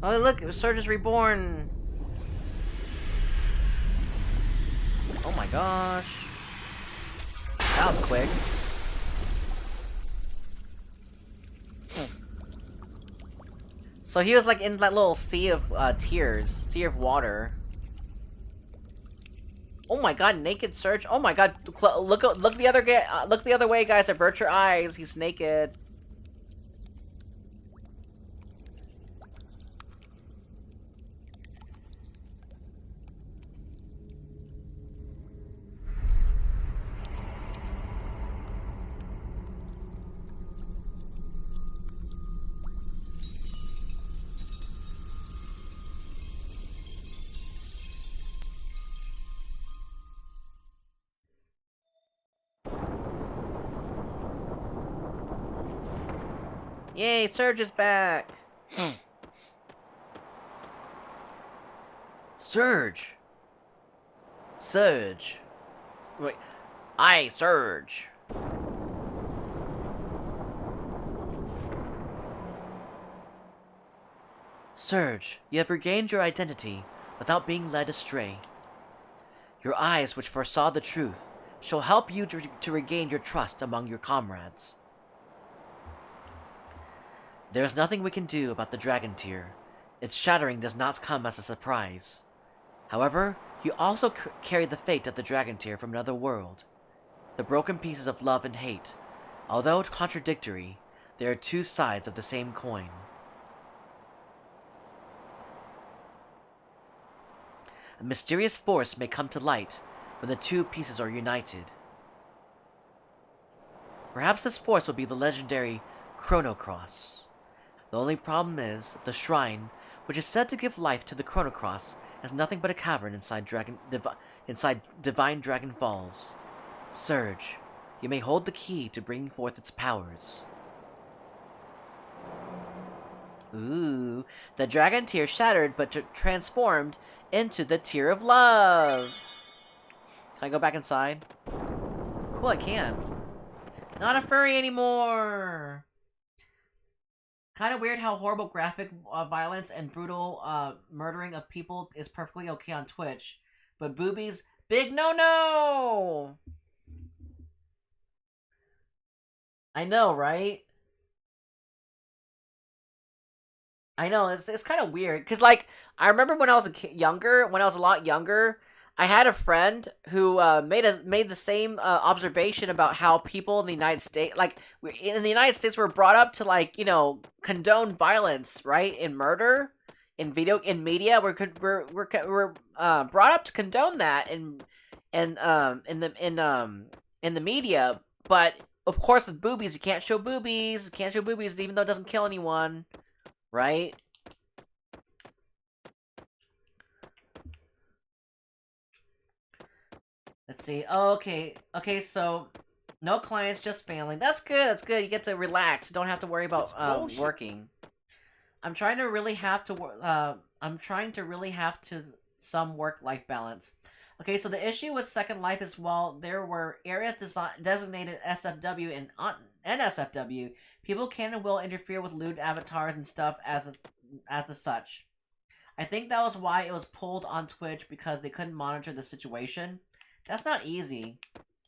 Speaker 1: Oh, look, Serge is reborn. Oh my gosh. That was quick. So he was like in that little sea of tears, sea of water. Oh my god, naked Serge. Oh my god, look the other guy. Look the other way, guys. Avert your eyes. He's naked. Yay, Serge is back! Serge! Serge! Wait, Serge! Serge, you have regained your identity without being led astray. Your eyes, which foresaw the truth, shall help you to regain your trust among your comrades. There is nothing we can do about the Dragon Tear. Its shattering does not come as a surprise. However, you also carry the fate of the Dragon Tear from another world. The broken pieces of love and hate. Although contradictory, they are two sides of the same coin. A mysterious force may come to light when the two pieces are united. Perhaps this force will be the legendary Chrono Cross. The only problem is, the shrine, which is said to give life to the Chrono Cross, is nothing but a cavern inside Divine Dragon Falls. Serge, you may hold the key to bring forth its powers. Ooh, the Dragon Tear shattered but transformed into the Tear of Love. Can I go back inside? Cool, I can. Not a furry anymore! Kind of weird how horrible graphic violence and brutal murdering of people is perfectly okay on Twitch, but boobies, big no-no! I know, right? I know, it's kind of weird, because, like, I remember when I was a lot younger, I had a friend who made the same observation about how people in the United States, like in the United States, were brought up to like condone violence, right, in murder, in media. We're brought up to condone that in the media, but of course with boobies you can't show boobies. You can't show boobies even though it doesn't kill anyone, right? Let's see. Oh, okay. Okay, so no clients, just family. That's good. That's good. You get to relax. You don't have to worry about working. I'm trying to really have to. I'm trying to really have to some work-life balance. Okay, so the issue with Second Life is while there were areas designated SFW and NSFW, people can and will interfere with lewd avatars and stuff as such. I think that was why it was pulled on Twitch because they couldn't monitor the situation. That's not easy.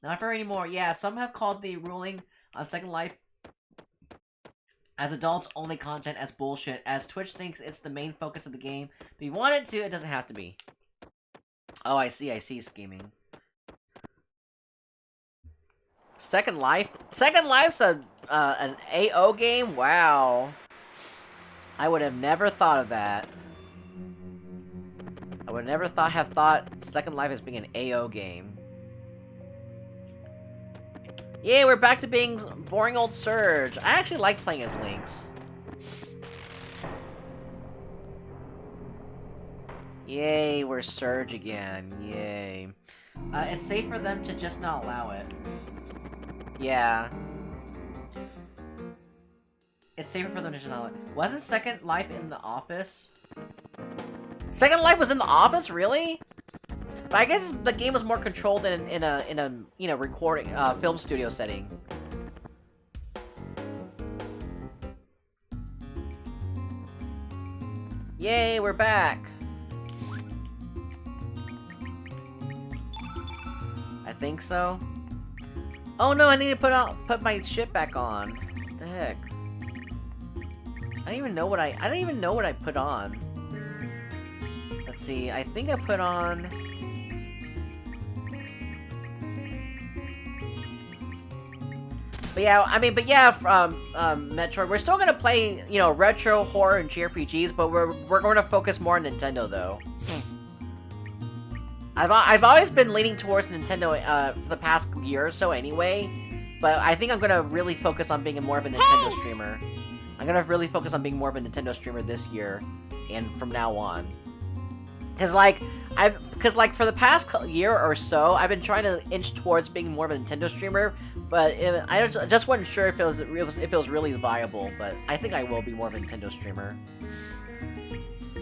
Speaker 1: Not for anymore. Yeah, some have called the ruling on Second Life as adults-only content as bullshit, as Twitch thinks it's the main focus of the game. If you want it to, it doesn't have to be. Oh, I see, scheming. Second Life? Second Life's an AO game? Wow. I would have never thought of that. I would never have thought Second Life as being an AO game. Yay, we're back to being boring old Serge. I actually like playing as Lynx. Yay, we're Serge again. Yay. It's safe for them to just not allow it. Yeah. It's safer for them to just not allow it. Wasn't Second Life in the office? Second Life was in the office, really? But I guess the game was more controlled in a recording film studio setting. Yay, we're back. I think so. Oh no, I need to put my shit back on. What the heck? I don't even know what I put on. Let's see, I think I put on... But yeah, Metroid, we're still gonna play, retro, horror, and JRPGs, but we're going to focus more on Nintendo, though. I've always been leaning towards Nintendo, for the past year or so anyway, but I think I'm gonna really focus on being more of a Nintendo streamer. I'm gonna really focus on being more of a Nintendo streamer this year, and from now on. Cause for the past year or so, I've been trying to inch towards being more of a Nintendo streamer, but I just wasn't sure if it was really viable. But I think I will be more of a Nintendo streamer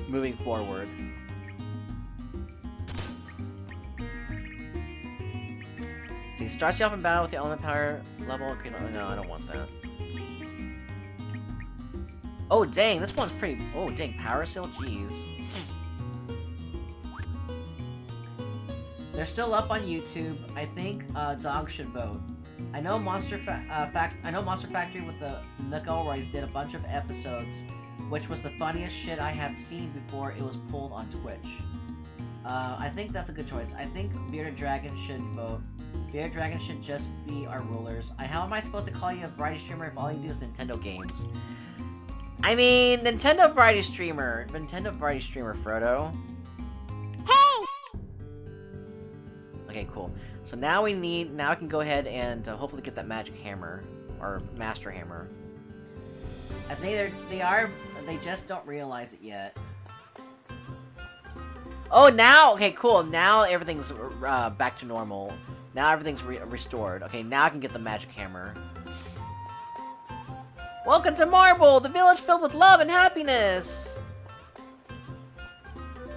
Speaker 1: moving forward. See, starts you off in battle with the element power level. Okay, no, I don't want that. Oh dang, this one's pretty. Oh dang, power seal, jeez. They're still up on YouTube. I think dogs should vote. I know Monster Factory with the McElroys did a bunch of episodes, which was the funniest shit I have seen before it was pulled on Twitch. I think that's a good choice. I think Bearded Dragon should vote. Bearded Dragon should just be our rulers. How am I supposed to call you a variety streamer if all you do is Nintendo games? I mean, Nintendo variety streamer, Frodo.
Speaker 2: Hey!
Speaker 1: Okay, cool. So now I can go ahead and hopefully get that magic hammer, or master hammer. I think they just don't realize it yet. Oh, now, okay, cool. Now everything's back to normal. Now everything's restored. Okay, now I can get the magic hammer. Welcome to Marble, the village filled with love and happiness.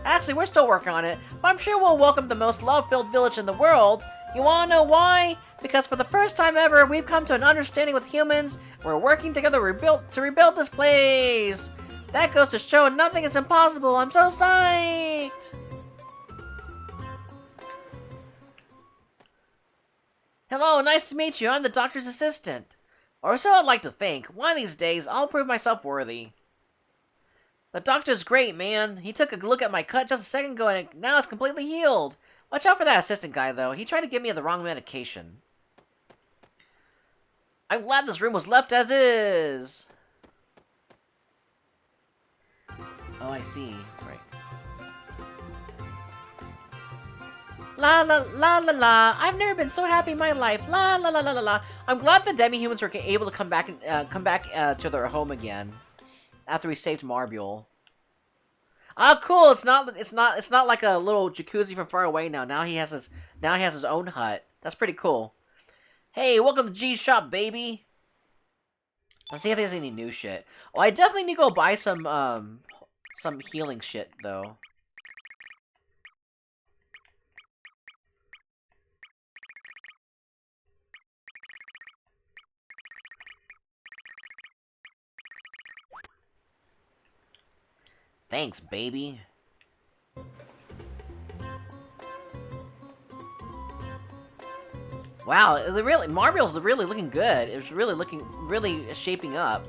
Speaker 1: Actually, we're still working on it, but I'm sure we'll welcome the most love-filled village in the world. You wanna know why? Because for the first time ever, we've come to an understanding with humans. We're working together to rebuild this place. That goes to show nothing is impossible. I'm so psyched. Hello, nice to meet you. I'm the doctor's assistant. Or so I'd like to think. One of these days, I'll prove myself worthy. The doctor's great, man. He took a look at my cut just a second ago and now it's completely healed. Watch out for that assistant guy, though. He tried to give me the wrong medication. I'm glad this room was left as is. Oh, I see. Right. La la la la la. I've never been so happy in my life. La la la la la la. I'm glad the demi-humans were able to come back to their home again after we saved Marble. Oh, cool! It's not like a little jacuzzi from far away now. Now he has his own hut. That's pretty cool. Hey, welcome to G's shop, baby. Let's see if there's any new shit. Oh, I definitely need to go buy some healing shit though. Thanks, baby. Wow, Marble's really looking good. It was really shaping up.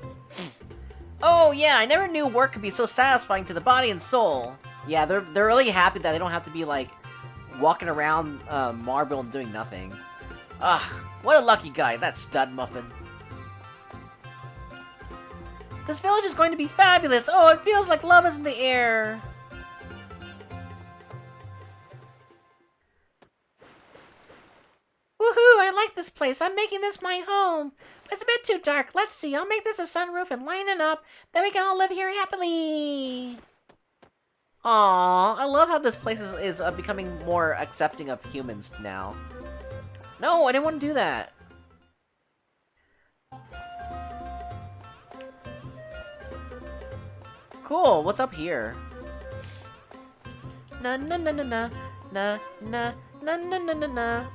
Speaker 1: Oh yeah, I never knew work could be so satisfying to the body and soul. Yeah, they're really happy that they don't have to be like walking around Marble and doing nothing. Ugh, what a lucky guy, that stud muffin. This village is going to be fabulous! Oh, it feels like love is in the air! Woohoo! I like this place. I'm making this my home. It's a bit too dark. Let's see. I'll make this a sunroof and line it up. Then we can all live here happily. Aww, I love how this place is becoming more accepting of humans now. No, I didn't want to do that. Cool, what's up here? Na na na na na na na na na na na na.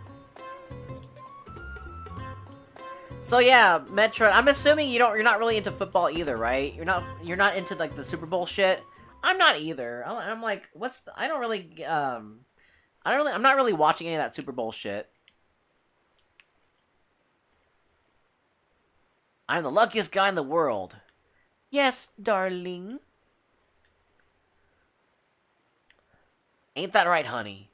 Speaker 1: So yeah, Metroid. I'm assuming you're not really into football either, right? You're not into like the Super Bowl shit. I'm not either. I'm like, I'm not really watching any of that Super Bowl shit. I'm the luckiest guy in the world. Yes, darling. Ain't that right, honey?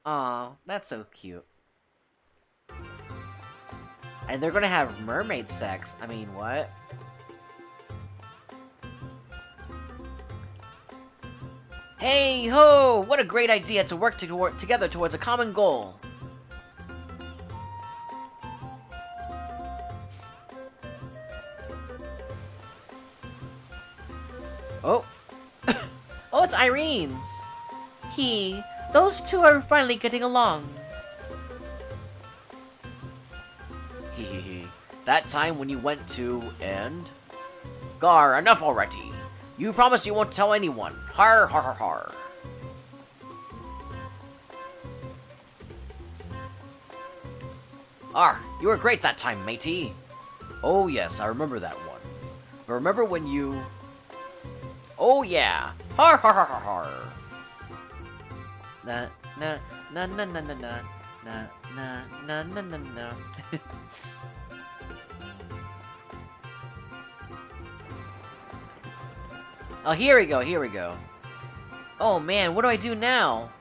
Speaker 1: Aw, that's so cute. And they're gonna have mermaid sex. I mean, what? Hey ho! What a great idea to work together towards a common goal. Oh. Oh, it's Irene's. Those two are finally getting along. Hehehe. That time when you went to, and... Gar, enough already. You promised you won't tell anyone. Har har har har. You were great that time, matey. Oh yes, I remember that one. But remember when you... Oh yeah. Har har har har har. Na na na na na na na na na na na na. Oh, here we go, here we go. Oh man, what do I do now?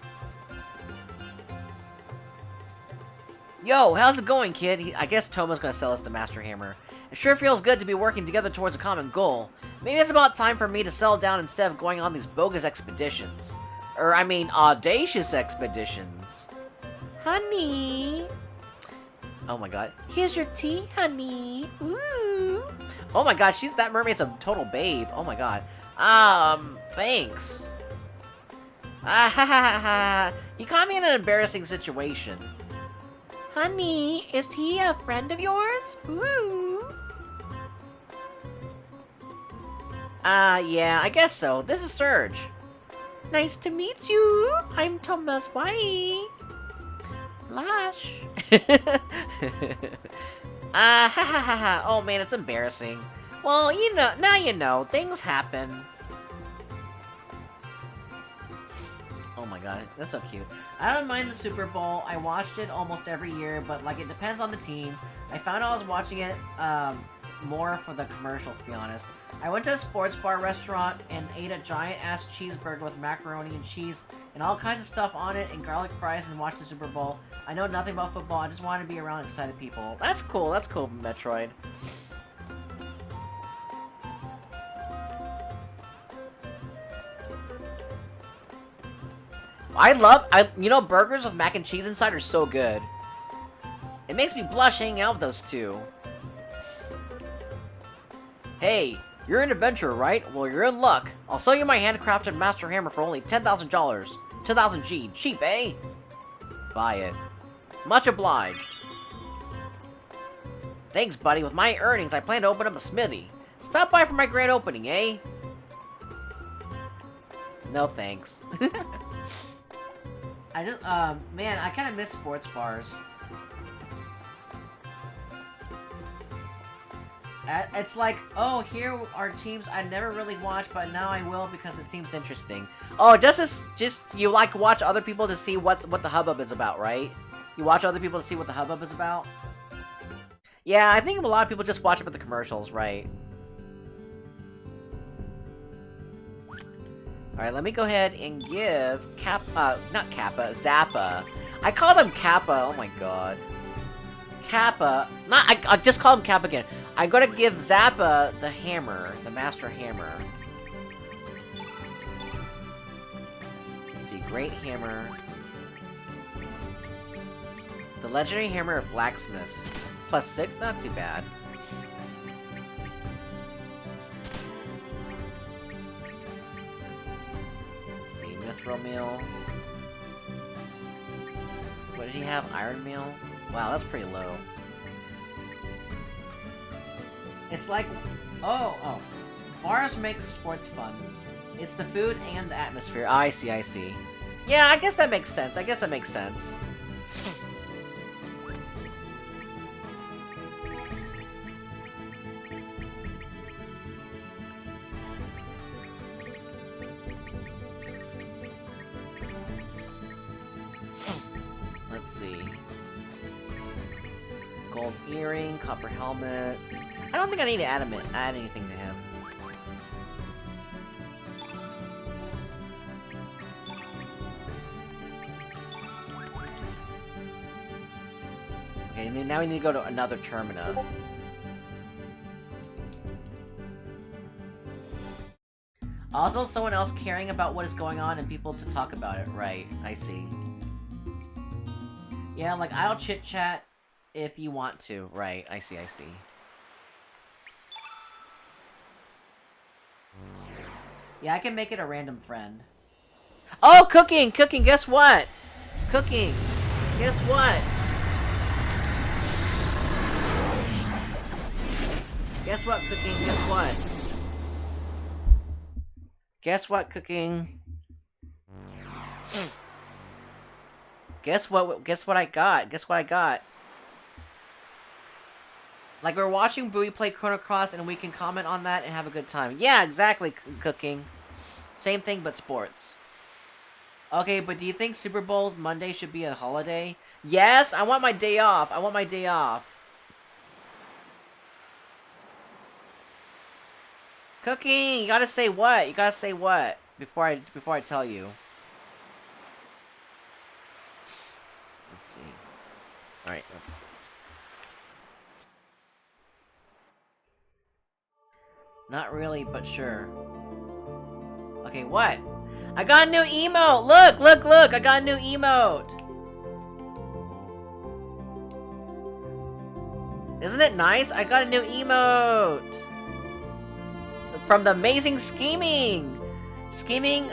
Speaker 1: Yo, how's it going, kid? I guess Toma's gonna sell us the Master Hammer. It sure feels good to be working together towards a common goal. Maybe it's about time for me to settle down instead of going on these bogus expeditions. I mean, audacious expeditions. Honey. Oh my god. Here's your tea, honey. Ooh. Oh my god, that mermaid's a total babe. Oh my god. Thanks. Ah ha ha ha. You caught me in an embarrassing situation. Honey, is he a friend of yours? Ooh. Yeah, I guess so. This is Serge. Nice to meet you. I'm Toma's wife. Blush. Ha ha ha ha. Oh man, it's embarrassing. Well, you know, now you know. Things happen. Oh my god, that's so cute. I don't mind the Super Bowl. I watched it almost every year, but like it depends on the team. I found I was watching it more for the commercials, to be honest. I went to a sports bar restaurant and ate a giant-ass cheeseburger with macaroni and cheese and all kinds of stuff on it and garlic fries and watched the Super Bowl. I know nothing about football, I just wanted to be around excited people. That's cool, Metroid. You know, burgers with mac and cheese inside are so good. It makes me blush hanging out with those two. Hey, you're an adventurer, right? Well, you're in luck. I'll sell you my handcrafted master hammer for only $10,000. 10,000 G. Cheap, eh? Buy it. Much obliged. Thanks, buddy. With my earnings, I plan to open up a smithy. Stop by for my grand opening, eh? No thanks. Man, I kind of miss sports bars. It's like, oh, here are teams I never really watched, but now I will because it seems interesting. Oh, just you like watch other people to see what the hubbub is about, right? You watch other people to see what the hubbub is about? Yeah, I think a lot of people just watch it for the commercials, right? Alright, let me go ahead and give Zappa. I called him Kappa, oh my god. Kappa, I just called him Kappa again. I'm gonna give Zappa the hammer, the master hammer. Let's see, great hammer. The legendary hammer of blacksmiths. +6, not too bad. Let's see, mithril meal. What did he have? Iron meal? Wow, that's pretty low. It's like, oh. Bars make sports fun. It's the food and the atmosphere. Oh, I see. Yeah, I guess that makes sense. Let's see. Gold earring, copper helmet. I don't think I need to add anything to him. Okay, now we need to go to another Termina. Also, someone else caring about what is going on and people to talk about it. Right, I see. Yeah, like, I'll chit-chat if you want to. Right, I see. Yeah, I can make it a random friend. Oh, cooking! Guess what? Guess what? Guess what, cooking? Guess what, cooking? Guess what I got? Like, we're watching Bowie play Chrono Cross, and we can comment on that and have a good time. Yeah, exactly, cooking. Same thing, but sports. Okay, but do you think Super Bowl Monday should be a holiday? Yes, I want my day off. Cooking, you gotta say what? Before I tell you. Let's see. Alright, let's see. Not really, but sure. Okay, what? I got a new emote! Look! I got a new emote! Isn't it nice? I got a new emote! From the amazing Scheming! Scheming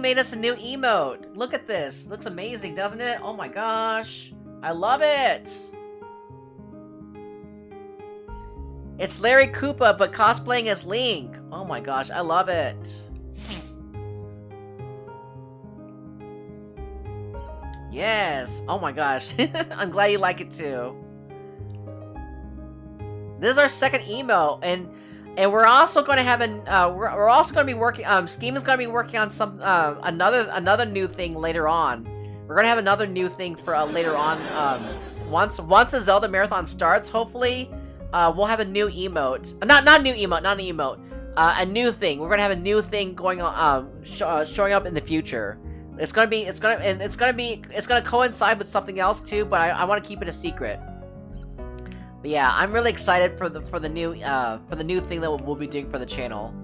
Speaker 1: made us a new emote. Look at this. Looks amazing, doesn't it? Oh my gosh. I love it! It's Larry Koopa, but cosplaying as Link. Oh my gosh, I love it. Yes. Oh my gosh. I'm glad you like it too. This is our second emo, and we're also going to have we're also going to be working. Scheme is going to be working on some another new thing later on. We're going to have another new thing for later on. Once the Zelda marathon starts, hopefully. we'll have a new emote. Not new emote, not an emote. A new thing. We're gonna have a new thing going on, showing up in the future. It's gonna coincide with something else too, but I want to keep it a secret. But yeah, I'm really excited for the new thing that we'll be doing for the channel.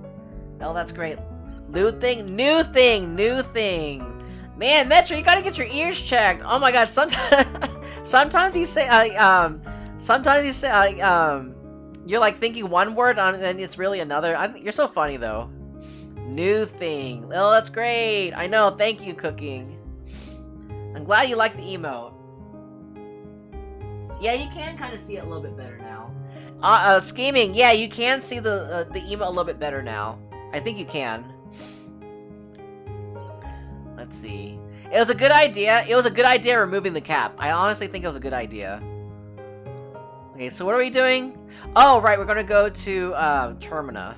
Speaker 1: Oh, that's great. New thing. Man, Metro, you gotta get your ears checked. Oh my god, sometimes you say you're like thinking one word and then it's really another. You're so funny though. New thing. Oh, that's great. I know. Thank you, Cooking. I'm glad you like the emote. Yeah, you can kind of see it a little bit better now. Scheming. Yeah, you can see the emote a little bit better now. I think you can. Let's see. It was a good idea. It was a good idea removing the cap. I honestly think it was a good idea. Okay, so what are we doing? Oh, right, we're gonna go to Termina.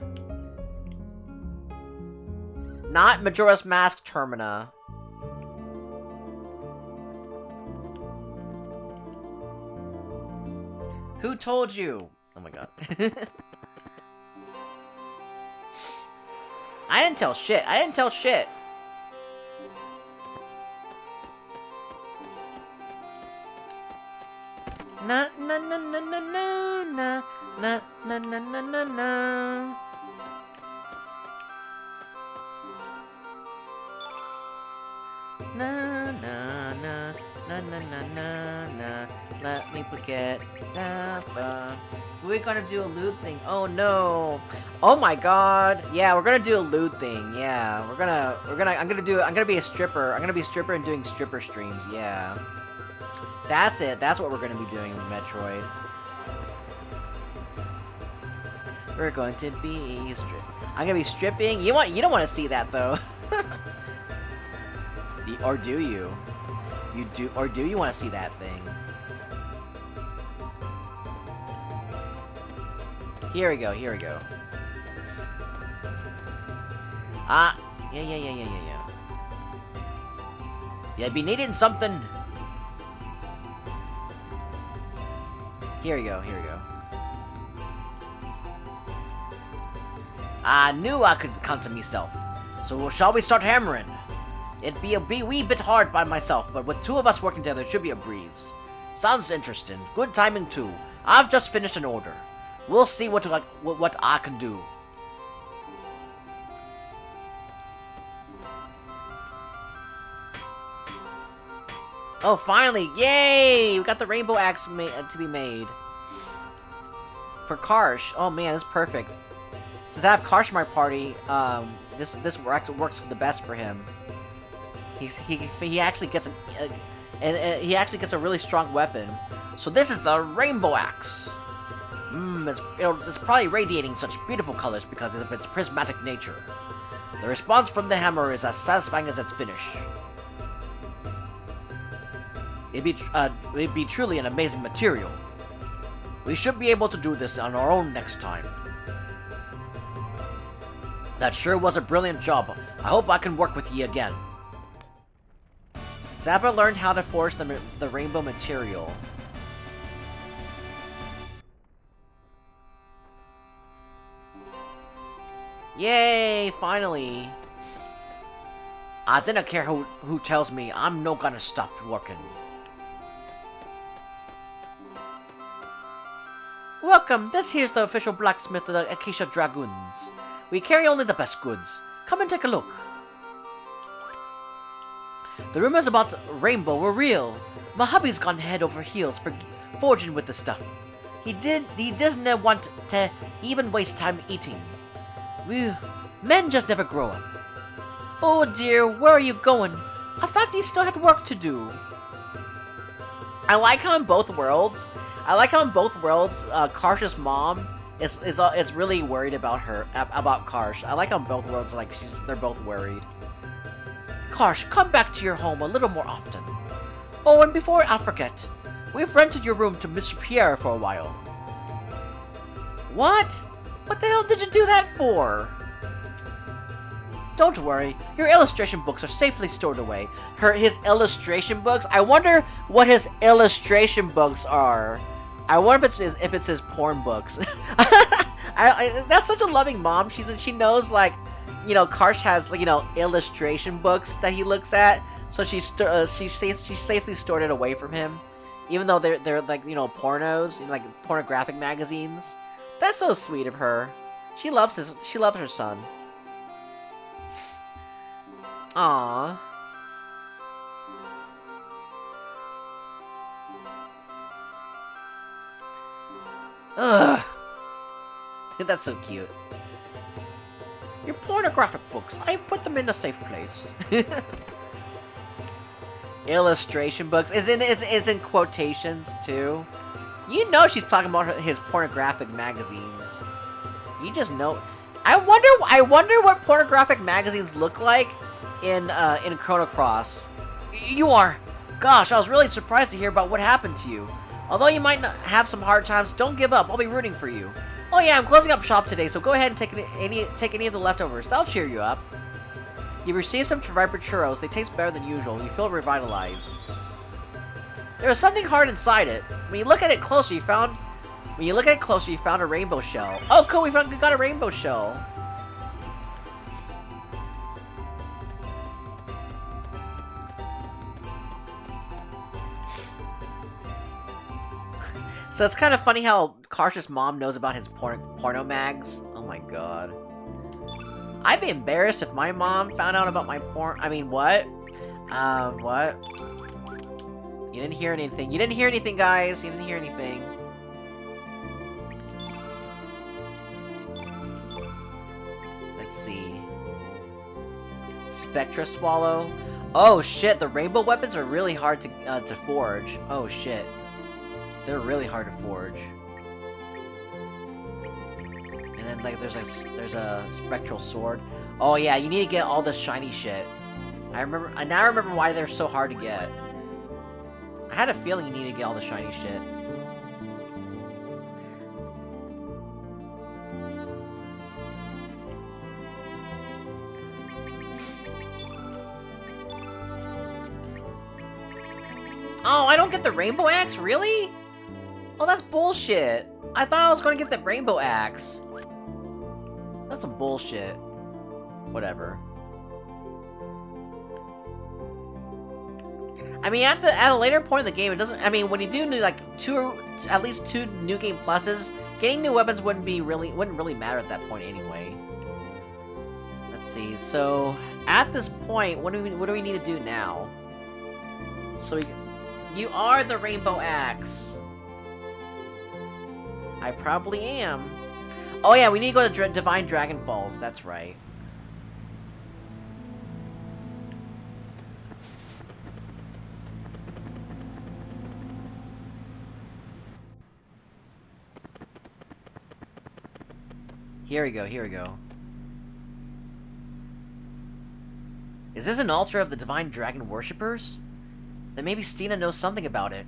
Speaker 1: Not Majora's Mask Termina. Who told you? Oh my god. I didn't tell shit. I didn't tell shit. Na na na na na na na na na na na na na. Na na na na na na na na. Let me forget Zappa. We're gonna do a loot thing. Oh no. Oh my god. Yeah, we're gonna do a loot thing. Yeah, I'm gonna be a stripper. I'm gonna be a stripper and doing stripper streams. Yeah. That's it. That's what we're gonna be doing with Metroid. We're going to be I'm gonna be stripping. You don't want to see that though. Or do you? Or do you want to see that thing? Here we go. Yeah. Yeah, be needing something. Here we go. I knew I could come to myself. So shall we start hammering? It'd be a wee bit hard by myself, but with two of us working together, it should be a breeze. Sounds interesting. Good timing too. I've just finished an order. We'll see what I can do. Oh, finally! Yay! We got the rainbow axe to be made. For Karsh. Oh man, that's perfect. Since I have Karsh in my party, this works the best for him. He actually gets he actually gets a really strong weapon. So this is the rainbow axe. It's probably radiating such beautiful colors because of its prismatic nature. The response from the hammer is as satisfying as its finish. It'd be truly an amazing material. We should be able to do this on our own next time. That sure was a brilliant job. I hope I can work with ye again. Zappa learned how to forge the rainbow material. Yay, finally. I didn't care who tells me, I'm no gonna stop working. Welcome, this here's the official blacksmith of the Acacia Dragoons. We carry only the best goods. Come and take a look. The rumors about Rainbow were real. My hubby's gone head over heels for forging with the stuff. He doesn't want to even waste time eating. Men just never grow up. Oh dear, where are you going? I thought you still had work to do. I like how in both worlds, Karsh's mom is really worried about Karsh. I like how in both worlds, like they're both worried. Karsh, come back to your home a little more often. Oh, and before I forget, we've rented your room to Mr. Pierre for a while. What? What the hell did you do that for? Don't worry, your illustration books are safely stored away. His illustration books? I wonder what his illustration books are. I wonder if it's his porn books. That's such a loving mom. She knows, like, you know, Karsh has, like, you know, illustration books that he looks at, so she safely stored it away from him, even though they're like, you know, pornos, like pornographic magazines. That's so sweet of her. She loves her son. Aww. Ugh. That's so cute. Your pornographic books, I put them in a safe place. Illustration books. It's in quotations too. You know she's talking about his pornographic magazines. You just know. I wonder what pornographic magazines look like in Chrono Cross. You are. Gosh, I was really surprised to hear about what happened to you. Although you might not have some hard times, don't give up. I'll be rooting for you. Oh yeah, I'm closing up shop today, so go ahead and take any of the leftovers. That'll cheer you up. You received some Viper churros. They taste better than usual, and you feel revitalized. There was something hard inside it. When you look at it closer, you found a rainbow shell. Oh, cool! We got a rainbow shell. So it's kind of funny how Karsh's mom knows about his porno mags. Oh my god. I'd be embarrassed if my mom found out about my porn. I mean, what? What? You didn't hear anything. You didn't hear anything, guys. You didn't hear anything. Let's see. Spectra Swallow. Oh shit, the rainbow weapons are really hard to forge. Oh shit. They're really hard to forge. And then, like, there's a spectral sword. Oh yeah, you need to get all this shiny shit. I now remember why they're so hard to get. I had a feeling you need to get all the shiny shit. Oh, I don't get the rainbow axe? Really? Oh, that's bullshit. I thought I was going to get the rainbow axe. That's some bullshit. Whatever. I mean, at a later point in the game, it doesn't. I mean, when you do like at least two new game pluses, getting new weapons wouldn't really matter at that point anyway. Let's see. So at this point, what do we need to do now? So you are the rainbow axe. I probably am. Oh yeah, we need to go to Divine Dragon Falls. That's right. Here we go, here we go. Is this an altar of the Divine Dragon Worshippers? Then maybe Stina knows something about it.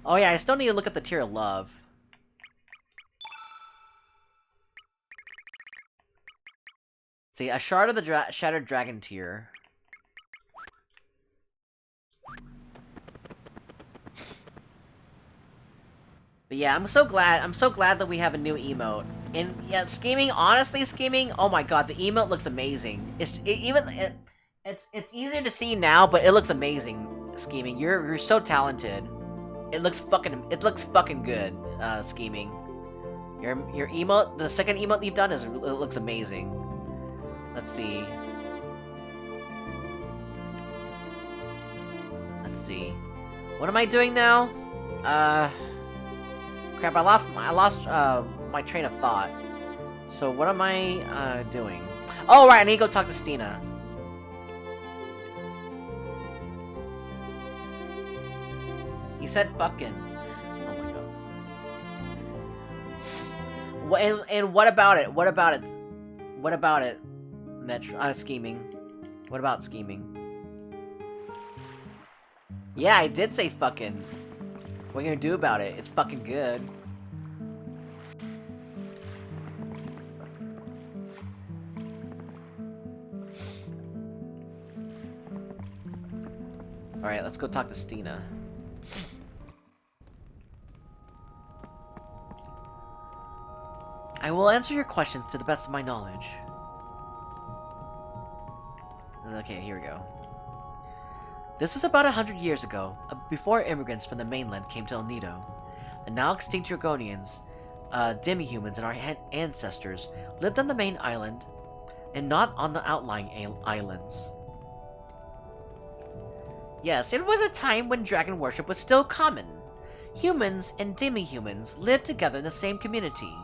Speaker 1: Oh yeah, I still need to look at the Tier of Love. See, a shard of the Shattered Dragon Tier. But yeah, I'm so glad that we have a new emote. And yeah, honestly scheming, oh my god, the emote looks amazing. It's easier to see now, but it looks amazing, scheming. You're so talented. It looks fucking good, scheming. Your emote, the second emote you've done it looks amazing. Let's see. Let's see. What am I doing now? Crap, I lost my train of thought. So what am I doing? Oh right, I need to go talk to Stina. He said fucking. Oh my god. And what about it? What about it? What about it? Scheming. What about scheming? Yeah, I did say fucking. What are you gonna do about it? It's fucking good. Alright, let's go talk to Stina. I will answer your questions to the best of my knowledge. Okay, here we go. This was about 100 years ago, before immigrants from the mainland came to El Nido. The now extinct Dragonians, demi-humans and our ancestors, lived on the main island, and not on the outlying islands. Yes, it was a time when dragon worship was still common. Humans and demi-humans lived together in the same community.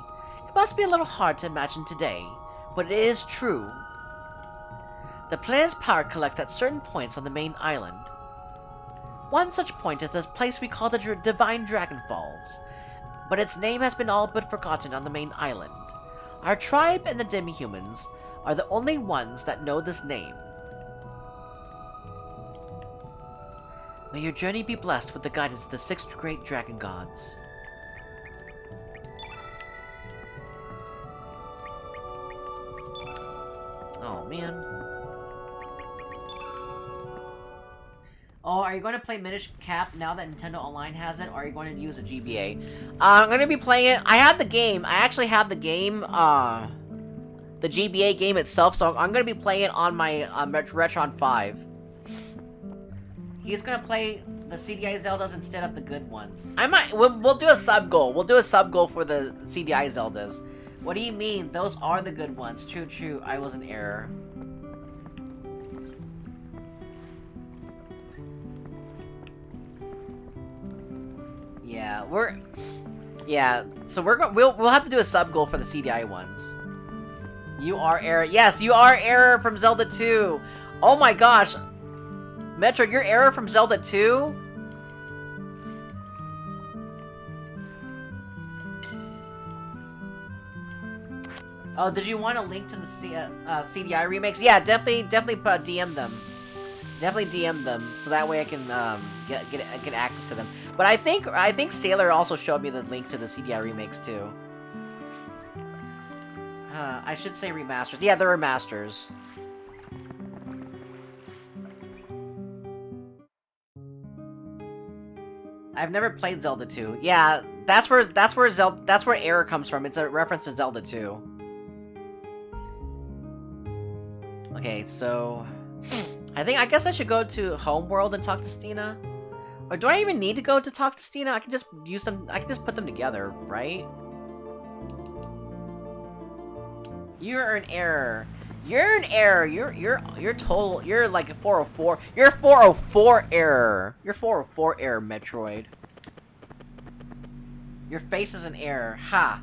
Speaker 1: It must be a little hard to imagine today, but it is true. The planet's power collects at certain points on the main island. One such point is this place we call the Divine Dragon Falls, but its name has been all but forgotten on the main island. Our tribe and the demi-humans are the only ones that know this name. May your journey be blessed with the guidance of the 6 great dragon gods. Oh, man. Oh, are you going to play Minish Cap now that Nintendo Online has it, or are you going to use a GBA? I'm going to be playing it. I have the game. I actually have the game, the GBA game itself, so I'm going to be playing it on my Retron 5. He's going to play the CDI Zeldas instead of the good ones. We'll do a sub-goal. We'll do a sub-goal for the CDI Zeldas. What do you mean? Those are the good ones. True, true. I was in error. Yeah, so we'll have to do a sub goal for the CDI ones. You are error. Yes, you are error from Zelda 2. Oh my gosh. Metro, you're error from Zelda 2? Oh, did you want a link to the CDI remakes? Yeah, definitely DM them. Definitely DM them, so that way I can get access to them. But I think Sailor also showed me the link to the CDI remakes too. I should say remasters. Yeah, they're remasters. I've never played Zelda 2. Yeah, that's where error comes from. It's a reference to Zelda 2. Okay, so I guess I should go to Homeworld and talk to Stina. Or do I even need to go to talk to Stina? I can just use them. I can just put them together, right? You're an error. You're an error. You're total. You're like a 404. You're 404 error. You're 404 error, Metroid. Your face is an error. Ha.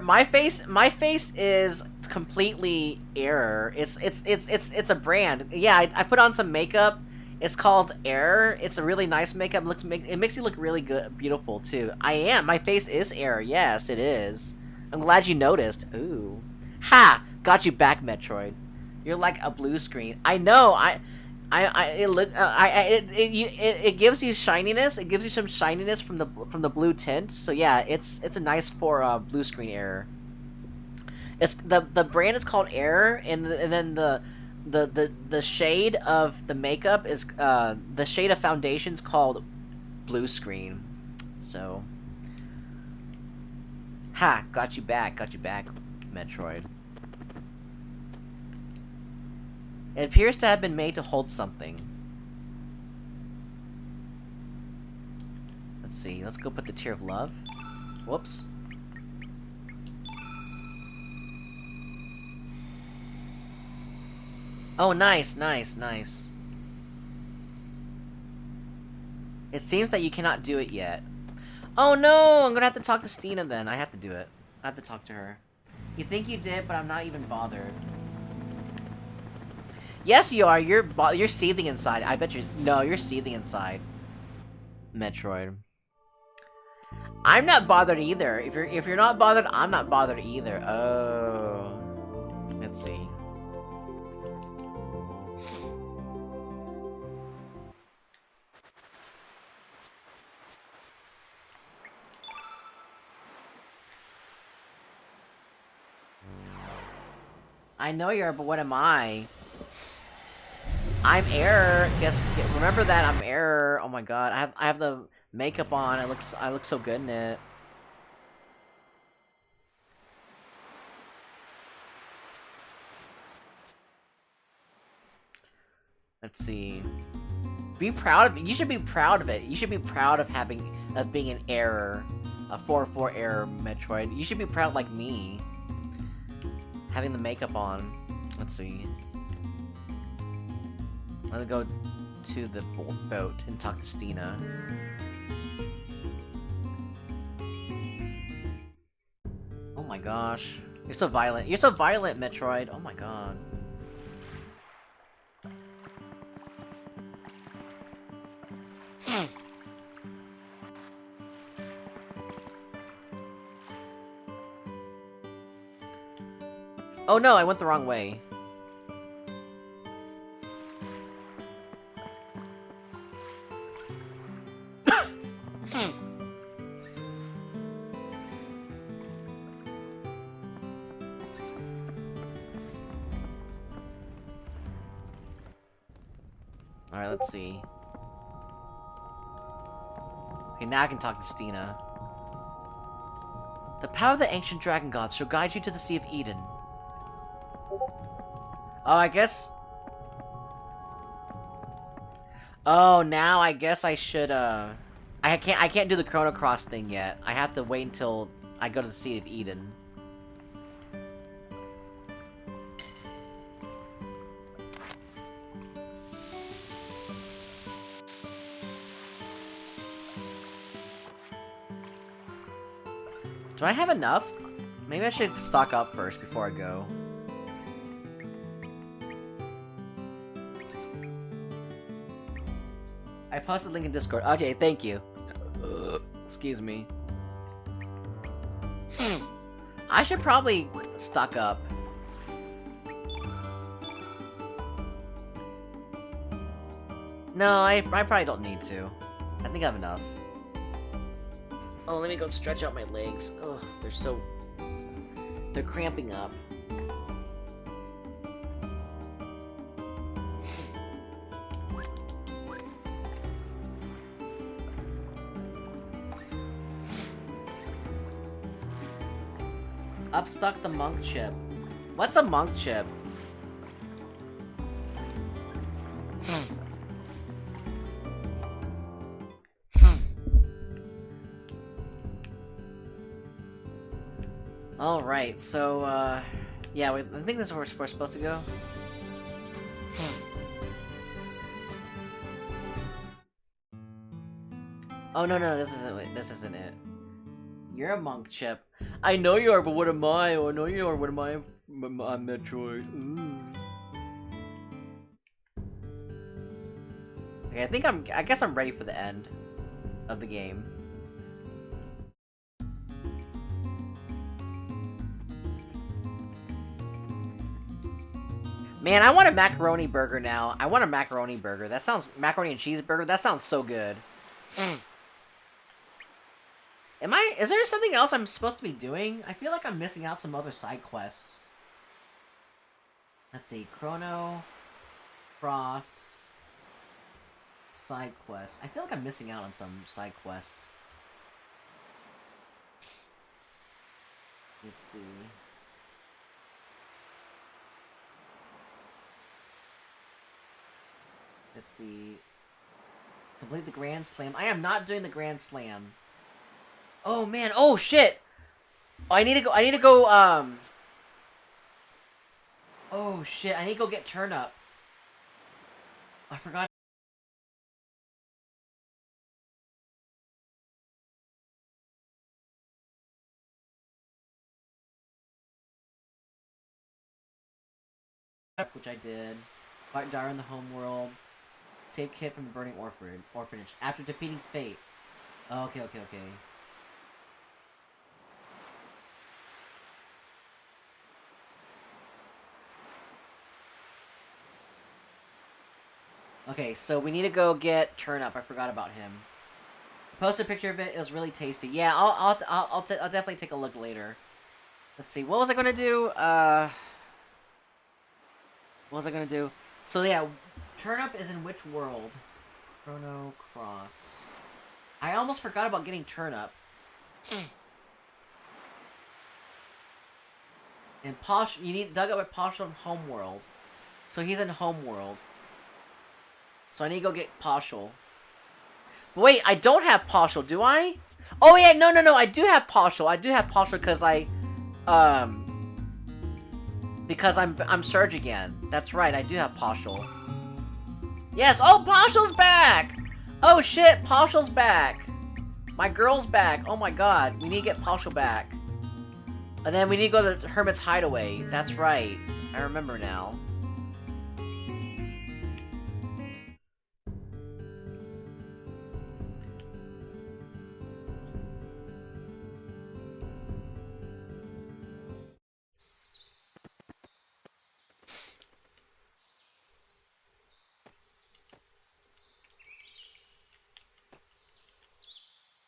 Speaker 1: My face is completely error. It's a brand. Yeah, I put on some makeup. It's called Error. It's a really nice makeup. It makes you look really good, beautiful too. I am. My face is error. Yes, it is. I'm glad you noticed. Ooh, ha! Got you back, Metroid. You're like a blue screen. I know. It gives you shininess. It gives you some shininess from the blue tint. So yeah, it's a nice for blue screen error. It's the brand is called Error, and then the shade of the makeup is the shade of foundation's called blue screen. So ha, got you back, Metroid. It appears to have been made to hold something. Let's see. Let's go put the Tear of Love. Whoops. Oh, nice. It seems that you cannot do it yet. Oh no! I'm gonna have to talk to Stina then. I have to do it. I have to talk to her. You think you did, but I'm not even bothered. Yes, you are. You're seething inside. I bet you. No, you're seething inside. Metroid. I'm not bothered either. If you're not bothered, I'm not bothered either. Oh. Let's see. I know you're, but what am I? I'm Error. Remember that I'm Error. Oh my god, I have the makeup on. I look so good in it. Let's see. Be proud of it. You should be proud of it. You should be proud of being an error. A 4-4 error Metroid. You should be proud like me. Having the makeup on. Let's see. Let me go to the boat and talk to Stina. Oh my gosh. You're so violent. You're so violent, Metroid. Oh my god. Oh no, I went the wrong way. Alright, let's see. Okay, now I can talk to Stina. The power of the ancient dragon gods shall guide you to the Sea of Eden. Oh, I guess... Oh, now I guess I should, I can't do the Chrono Cross thing yet. I have to wait until I go to the Sea of Eden. Do I have enough? Maybe I should stock up first before I go. I posted the link in Discord. Okay, thank you. Excuse me. I should probably stock up. No, I probably don't need to. I think I have enough. Oh, let me go stretch out my legs. Ugh, they're cramping up. Upstock the monk chip. What's a monk chip? Alright, so, yeah, I think this is where we're supposed to go. Oh, no, this isn't it. You're a monk chip. I know you are, but what am I? Oh, I know you are, what am I? I'm Metroid. Ooh. Okay, I guess I'm ready for the end of the game. Man, I want a macaroni burger now. I want a macaroni burger. That sounds... Macaroni and cheeseburger? That sounds so good. Is there something else I'm supposed to be doing? I feel like I'm missing out some other side quests. Let's see. Chrono Cross side quests. I feel like I'm missing out on some side quests. Let's see. Let's see. Complete the Grand Slam. I am not doing the Grand Slam. Oh man, oh shit! Oh, I need to go, oh shit, I need to go get Turnip. I forgot. Which I did. Fight Dario in the homeworld. Save Kid from the burning orphanage. After defeating Fate. Oh, okay. Okay, so we need to go get Turnip. I forgot about him. Posted a picture of it. It was really tasty. Yeah, I'll definitely take a look later. Let's see. What was I gonna do? What was I gonna do? So yeah, Turnip is in which world? Chrono Cross. I almost forgot about getting Turnip. And Posh, you need dug up at Posh Homeworld. So he's in Homeworld. So I need to go get partial. Wait, I don't have partial, do I? Oh yeah, no, I do have partial. I do have partial because because I'm Serge again. That's right, I do have partial. Yes, oh, partial's back! Oh shit, partial's back. My girl's back. Oh my god, we need to get partial back. And then we need to go to Hermit's Hideaway. That's right. I remember now.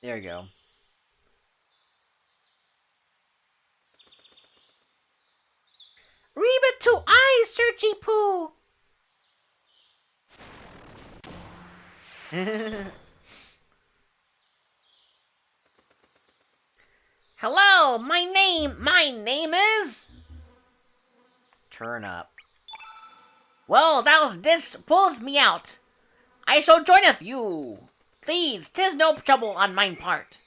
Speaker 1: There you go. Read it to eyes, Searchy Poo! Hello, my name is... Turnip. Well, this pulls me out. I shall joineth you. Please, 'tis no trouble on mine part.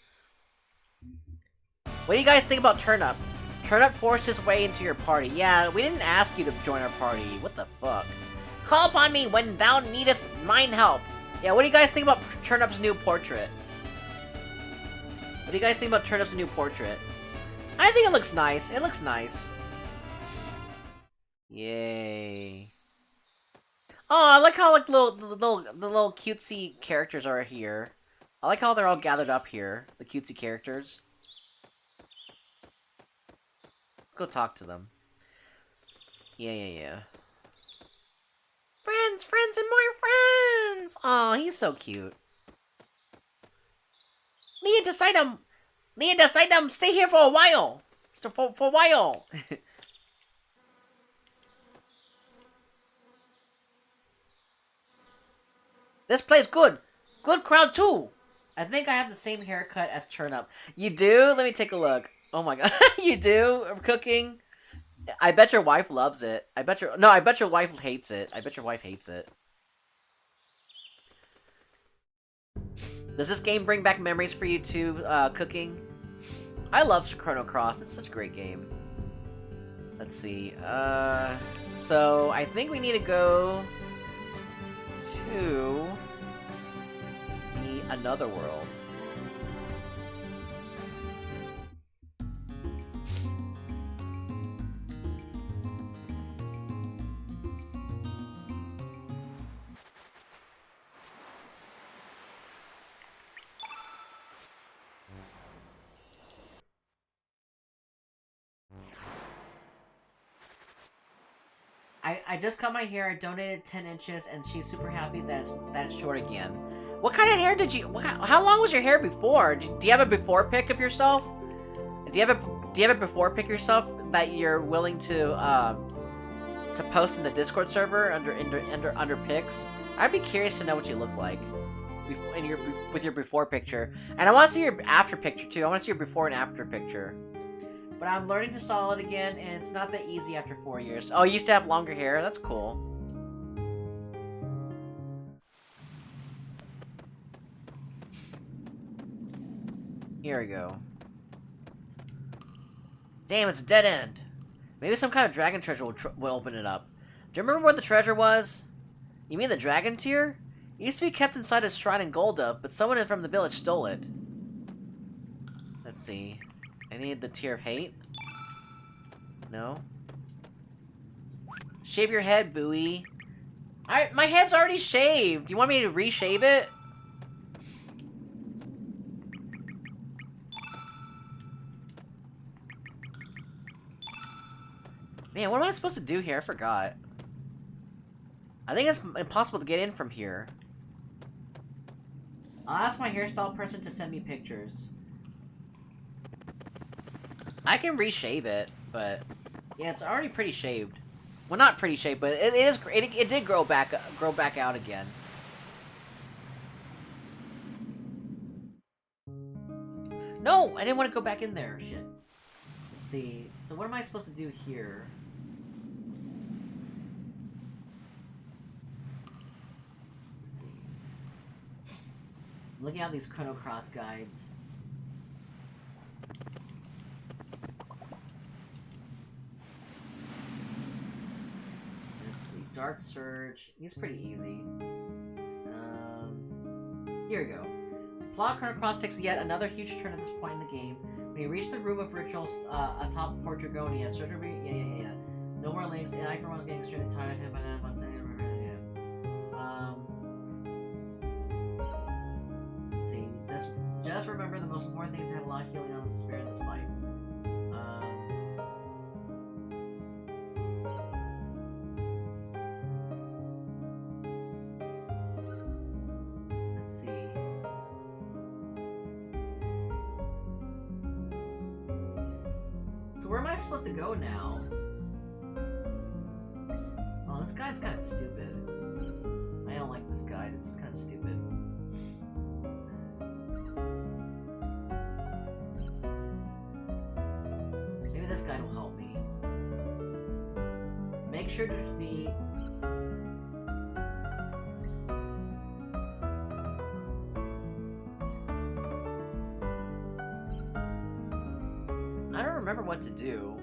Speaker 1: What do you guys think about Turnip? Turnip forced his way into your party. Yeah, we didn't ask you to join our party. What the fuck? Call upon me when thou needeth mine help. Yeah, what do you guys think about Turnip's new portrait? What do you guys think about Turnip's new portrait? I think it looks nice. It looks nice. Yay. Oh, I like how like the little cutesy characters are here. I like how they're all gathered up here. The cutesy characters. Let's go talk to them. Yeah. Friends, and more friends! Aw, he's so cute. Leah decided stay here for a while. For a while. This plays good. Good crowd too. I think I have the same haircut as Turnip. You do? Let me take a look. Oh my god. You do? I'm cooking. I bet your wife loves it. I bet your wife hates it. I bet your wife hates it. Does this game bring back memories for you too, cooking? I love Chrono Cross. It's such a great game. Let's see. So I think we need to go to another world. I just cut my hair, I donated 10 inches, and she's super happy that it's short again. What kind of hair did you... how long was your hair before? Do you have a before pic of yourself? Do you have a before pic yourself that you're willing to post in the Discord server under pics? I'd be curious to know what you look like with your before picture. And I want to see your after picture too. I want to see your before and after picture. But I'm learning to solid again, and it's not that easy after 4 years. Oh, you used to have longer hair? That's cool. Here we go. Damn, it's a dead end. Maybe some kind of dragon treasure will open it up. Do you remember where the treasure was? You mean the dragon tier? It used to be kept inside a shrine in Golda, but someone from the village stole it. Let's see. I need the tier of hate. No. Shave your head, Bowie. My head's already shaved. Do you want me to reshave it? Man, what am I supposed to do here? I forgot. I think it's impossible to get in from here. I'll ask my hairstyle person to send me pictures. I can reshave it, but yeah, it's already pretty shaved. Well, not pretty shaved, but it did grow back out again. No, I didn't want to go back in there. Shit. Let's see. So what am I supposed to do here? Let's looking at these Chrono Cross guides. Let's see, Dark Surge. He's pretty easy. Here we go. Plot Chrono Cross takes yet another huge turn at this point in the game. When you reach the room of rituals atop Fort Dragonia, yeah. No more links, and I for one was getting extremely tired of him by now. Let's see. Just remember the most important thing is to have a lot of healing on the spirit in this fight. Let's see. So where am I supposed to go now? Oh, this guide's kind of stupid. I don't like this guide. It's kind of stupid. Maybe this guide will help me. Make sure to defeat... I don't remember what to do.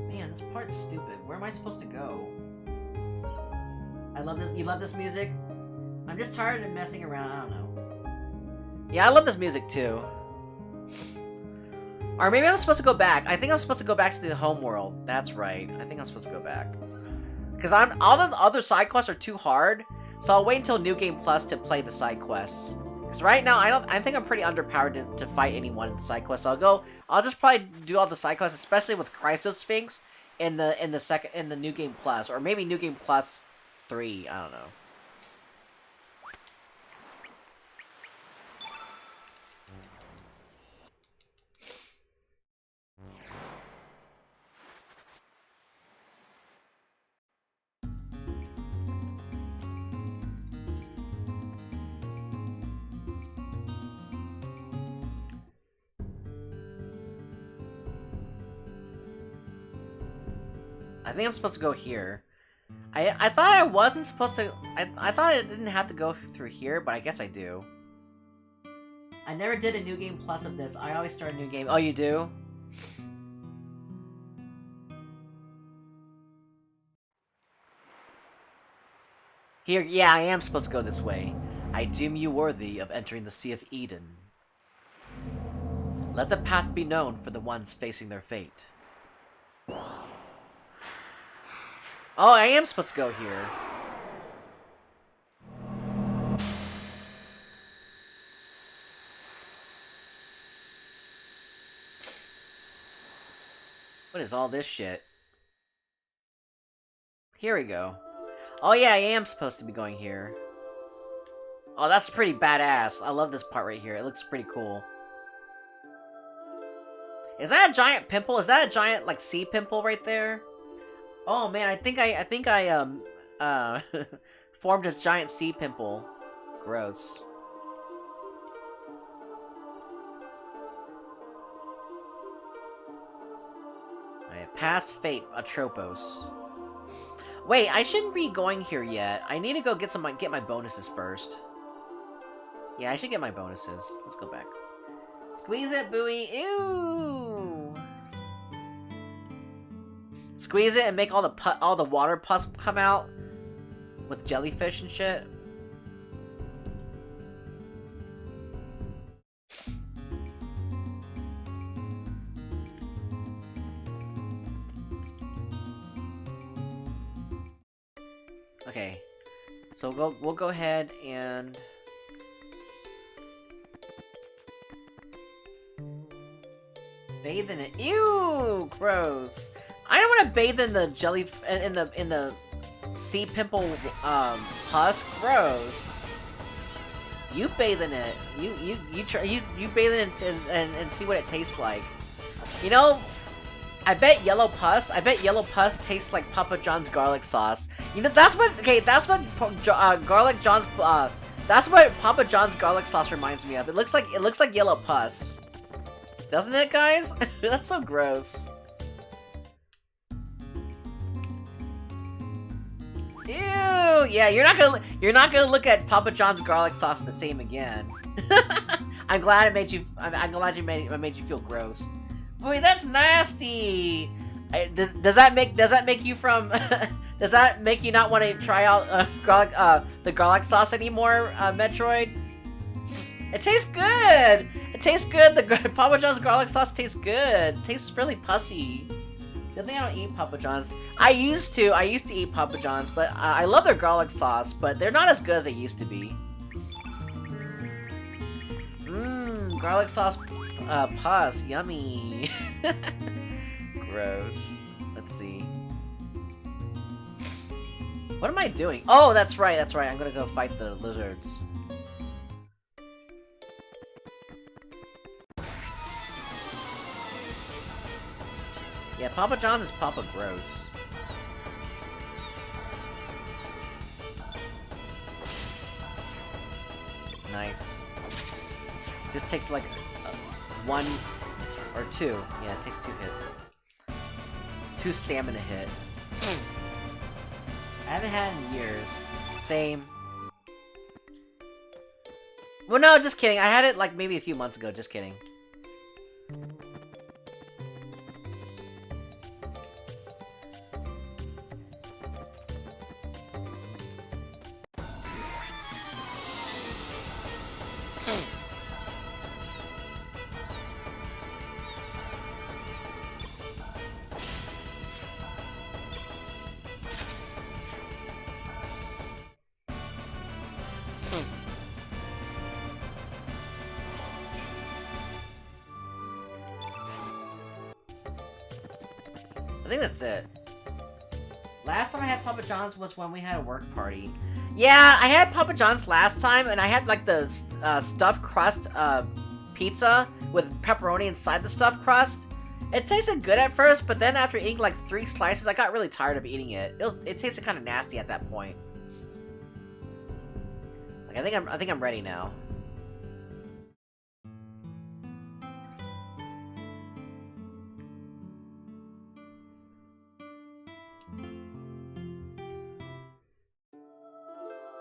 Speaker 1: Man, this part's stupid. Where am I supposed to go? I love this. You love this music? I'm just tired of messing around. I don't know. Yeah, I love this music too. Or maybe I'm supposed to go back. I think I'm supposed to go back to the home world. That's right. I think I'm supposed to go back. Because all the other side quests are too hard. So I'll wait until New Game Plus to play the side quests. Because right now, I think I'm pretty underpowered to fight anyone in the side quests. So I'll just probably do all the side quests, especially with Sphinx in the New Game Plus, or maybe New Game Plus 3. I don't know. I think I'm supposed to go here. I thought I wasn't supposed to... I thought I didn't have to go through here, but I guess I do. I never did a New Game Plus of this. I always start a new game. Oh, you do? Here, yeah, I am supposed to go this way. I deem you worthy of entering the Sea of Eden. Let the path be known for the ones facing their fate. Oh, I am supposed to go here. What is all this shit? Here we go. Oh yeah, I am supposed to be going here. Oh, that's pretty badass. I love this part right here. It looks pretty cool. Is that a giant pimple? Is that a giant, like, sea pimple right there? Oh man, I think I formed this giant sea pimple. Gross. Alright, past fate, Atropos. Wait, I shouldn't be going here yet. I need to go get my bonuses first. Yeah, I should get my bonuses. Let's go back. Squeeze it, buoy. Ew. Squeeze it and make all the water pus come out with jellyfish and shit. Okay, so we'll go ahead and bathe in it. Ew, gross. I don't want to bathe in the in the sea pimple pus. Gross. You bathe in it. You bathe in it and see what it tastes like. You know, I bet yellow pus tastes like Papa John's garlic sauce. You know, that's what that's what Papa John's garlic sauce reminds me of. It looks like yellow pus. Doesn't it, guys? That's so gross. Ew! Yeah, you're not gonna look at Papa John's garlic sauce the same again. I'm glad it made you. I'm glad it made you feel gross. Boy, that's nasty. Does that make you from? Does that make you not want to try out the garlic sauce anymore, Metroid? It tastes good. It tastes good. The Papa John's garlic sauce tastes good. It tastes really pussy. Good thing I don't eat Papa John's. I used to eat Papa John's, but I love their garlic sauce, but they're not as good as they used to be. Mmm, garlic sauce pus, yummy. Gross. Let's see. What am I doing? Oh, that's right. I'm gonna go fight the lizards. Yeah, Papa John's is Papa Gross. Nice. Just takes like one or two. Yeah, it takes 2 hits. 2 stamina hit. I haven't had it in years. Same. Well, no, just kidding. I had it like maybe a few months ago. Just kidding. I think that's it. Last time I had Papa John's was when we had a work party. Yeah, I had Papa John's last time, and I had like the stuffed crust pizza with pepperoni inside the stuffed crust. It tasted good at first, but then after eating like 3 slices, I got really tired of eating it. It tasted kind of nasty at that point. Like I think I'm ready now.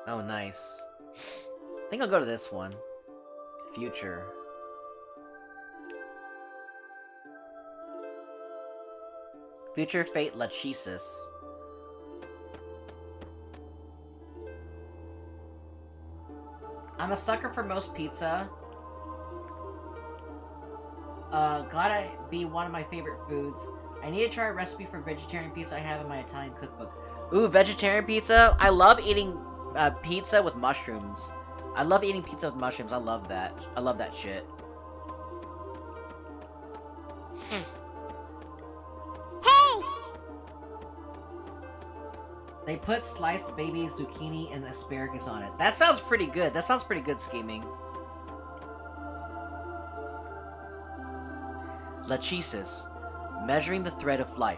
Speaker 1: Oh, nice. I think I'll go to this one. Future. Future Fate Lachesis. I'm a sucker for most pizza. Gotta be one of my favorite foods. I need to try a recipe for vegetarian pizza I have in my Italian cookbook. Ooh, vegetarian pizza? I love eating pizza with mushrooms. I love eating pizza with mushrooms. I love that. I love that shit.
Speaker 2: Hey!
Speaker 1: They put sliced baby zucchini and asparagus on it. That sounds pretty good. That sounds pretty good scheming. Lachesis. Measuring the thread of life.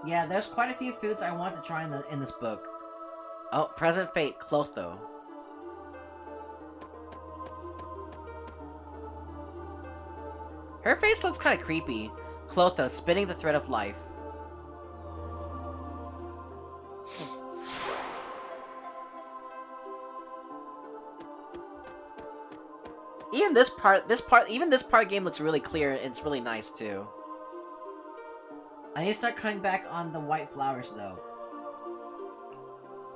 Speaker 1: Yeah, there's quite a few foods I want to try in this book. Oh, Present Fate, Clotho. Her face looks kind of creepy. Clotho, spinning the thread of life. Even this part game looks really clear, and it's really nice too. I need to start cutting back on the white flowers though.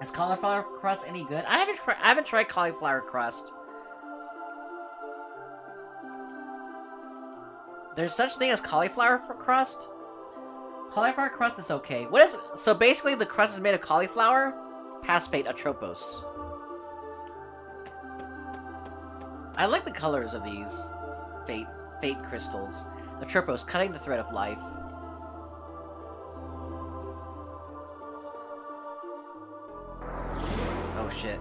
Speaker 1: Is cauliflower crust any good? I haven't tried cauliflower crust. There's such thing as cauliflower crust? Cauliflower crust is okay. What is... So basically the crust is made of cauliflower? Pass Fate Atropos. I like the colors of these Fate crystals. Atropos, cutting the thread of life. Oh shit.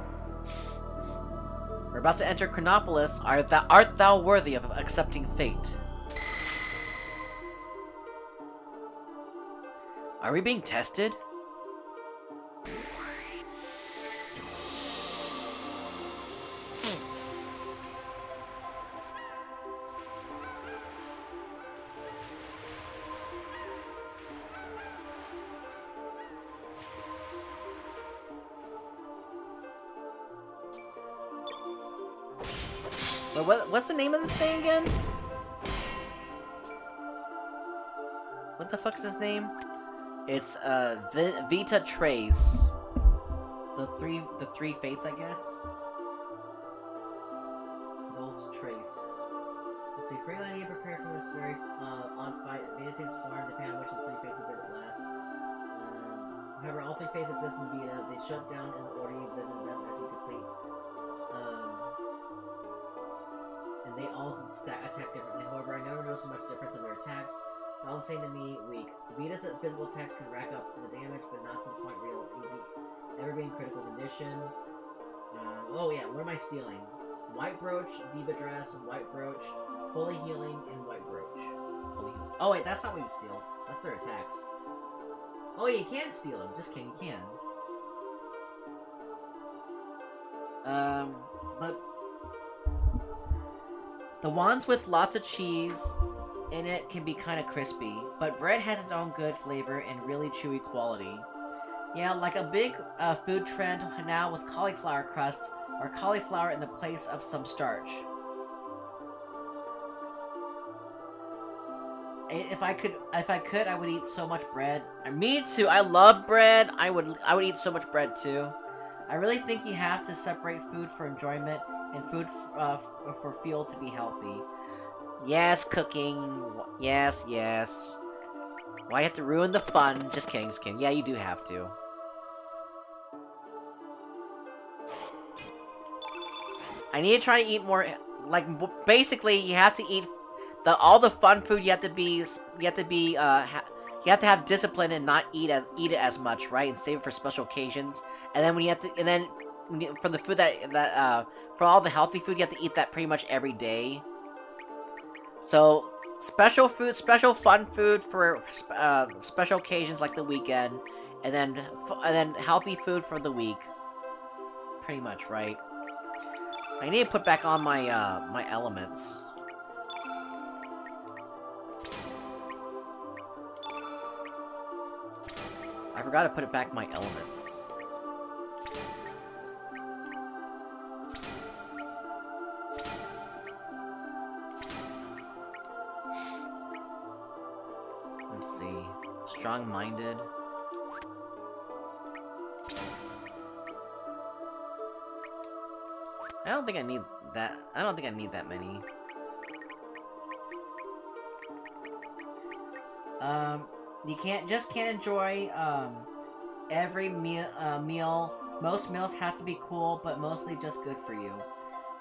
Speaker 1: We're about to enter Chronopolis. Art thou worthy of accepting fate? Are we being tested? But what's the name of this thing again? What the fuck's his name? It's Vita Trace. The three fates, I guess. Those trace. Let's see. Freely I need to prepare for this very on fight. Vita takes form depending on which of the three fates will be at last. However, all three fates exist in Vita. They shut down in the order you visit them as you complete. And they all attack differently. However, I never noticed much difference in their attacks. They're all the same to me, weak. Vita's physical attacks can rack up the damage, but not to the point where you'll ever be in critical condition. Oh yeah, what am I stealing? White Brooch, Diva Dress, White Brooch, Holy Healing, and White Brooch. Oh wait, that's not what you steal. That's their attacks. Oh yeah, you can steal them. Just kidding, you can. But the ones with lots of cheese in it can be kind of crispy, but bread has its own good flavor and really chewy quality. Yeah, like a big food trend now with cauliflower crust, or cauliflower in the place of some starch. If I could, I would eat so much bread. Me too. I love bread. I would eat so much bread too. I really think you have to separate food for enjoyment and food for fuel to be healthy. Yes, cooking. Yes, yes. Why you have to ruin the fun? Just kidding, just kidding. Yeah, you do have to. I need to try to eat more. Like, basically, you have to eat all the fun food. You have to have discipline and not eat it as much, right? And save it for special occasions. And then for the food for all the healthy food, you have to eat that pretty much every day. So special food, special fun food for special occasions like the weekend, and then healthy food for the week. Pretty much, right? I need to put back on my my elements. I forgot to put it back my elements. Let's see. Strong-minded. I don't think I need that. I don't think I need that many. You can't enjoy every meal. Most meals have to be cool, but mostly just good for you.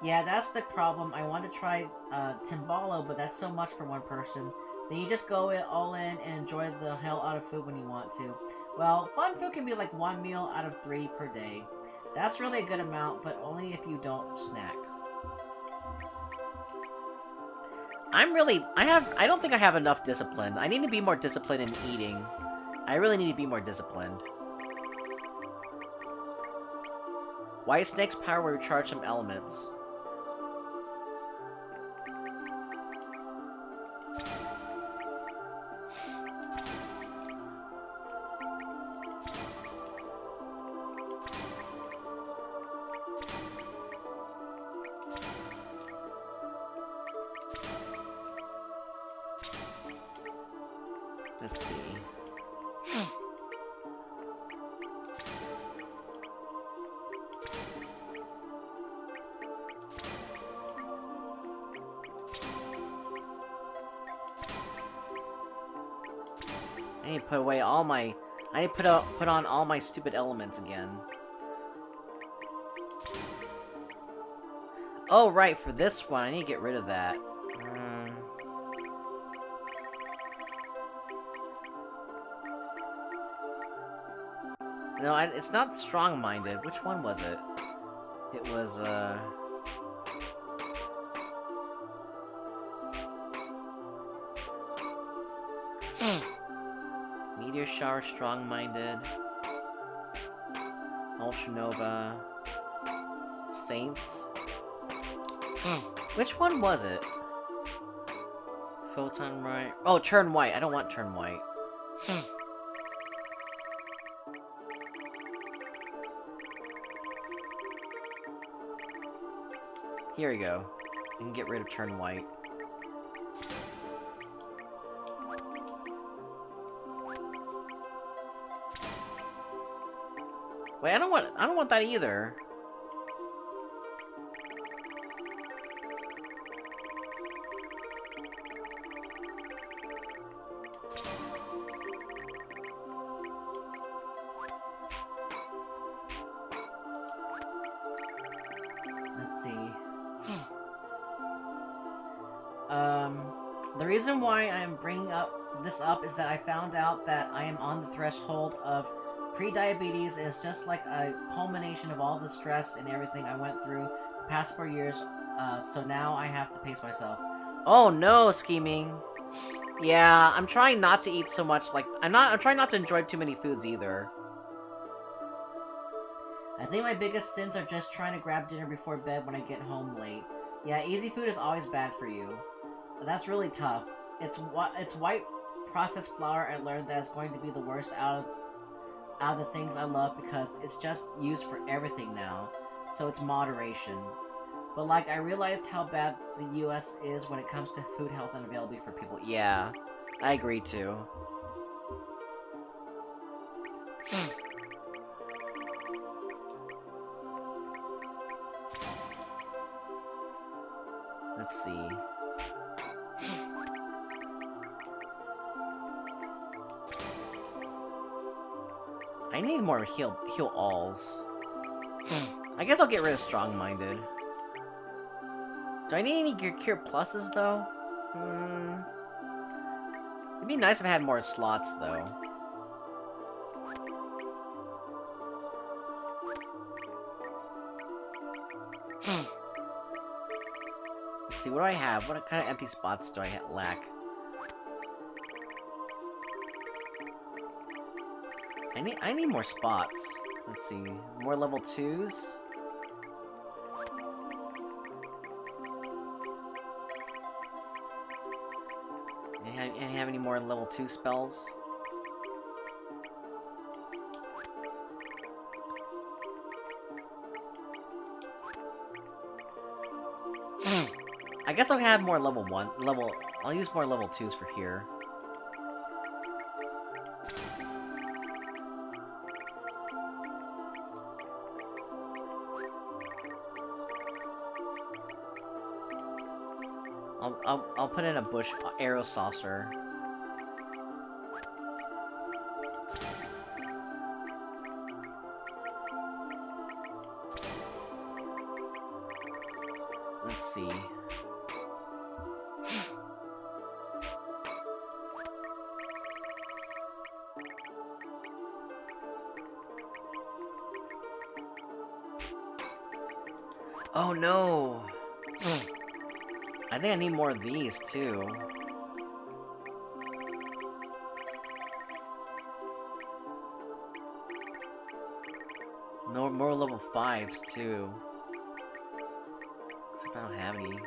Speaker 1: Yeah, that's the problem. I want to try Timbalo, but that's so much for one person. Then you just go all in and enjoy the hell out of food when you want to. Well, fun food can be like 1 meal out of 3 per day. That's really a good amount, but only if you don't snack. I don't think I have enough discipline. I need to be more disciplined in eating. I really need to be more disciplined. White Snake's power will recharge some elements. Let's see. I need to put away all my... I need to put on all my stupid elements again. Oh, right, for this one, I need to get rid of that. No, it's not strong-minded. Which one was it? It was, Meteor Shower, Strong-Minded, Ultranova, Saints. Which one was it? Photon Right. Oh, Turn White. I don't want Turn White. Here we go. I can get rid of Turn White. Wait, I don't want that either. Let's see. The reason why I'm bringing this up is that I found out that I am on the threshold of pre-diabetes. Is just like a culmination of all the stress and everything I went through the past 4 years, so now I have to pace myself. Oh no, scheming. Yeah, I'm trying not to eat so much, like, I'm trying not to enjoy too many foods either. I think my biggest sins are just trying to grab dinner before bed when I get home late. Yeah, easy food is always bad for you. That's really tough. It's white processed flour. I learned that it's going to be the worst out of the things I love because it's just used for everything now. So it's moderation. But like, I realized how bad the US is when it comes to food health and availability for people. Yeah, I agree too. Let's see. I need more heal alls. I guess I'll get rid of strong-minded. Do I need any Gear Cure pluses though? It'd be nice if I had more slots though. Let's see, what do I have? What kind of empty spots do I lack? I need more spots. Let's see, more level 2s? And have any more level 2 spells? I guess I'll have more level 1. I'll use more level 2s for here. I'll put in a bush arrow saucer. Let's see. Oh no! I think I need more of these, too. No, more level 5s, too. Except I don't have any.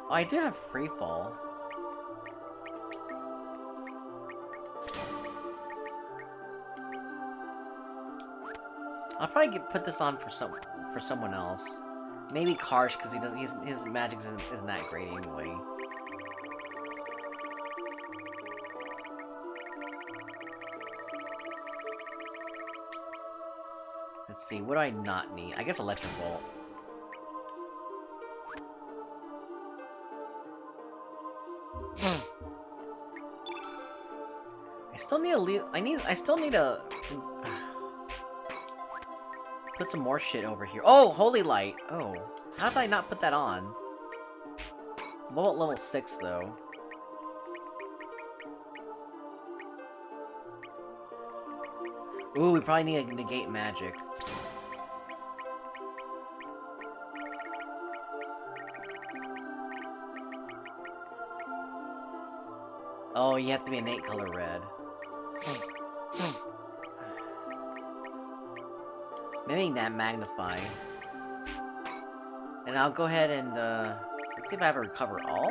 Speaker 1: Oh, I do have free fall. I'll probably put this on for someone else. Maybe Karsh, because his magic isn't that great anyway. Let's see, what do I not need? I guess Electric Bolt. I still need a put some more shit over here. Oh, Holy Light. Oh, how did I not put that on? What about level 6 though? Ooh, we probably need to negate magic. Oh, you have to be innate color red. Maybe that magnify. And I'll go ahead and, let's see if I have a recover all.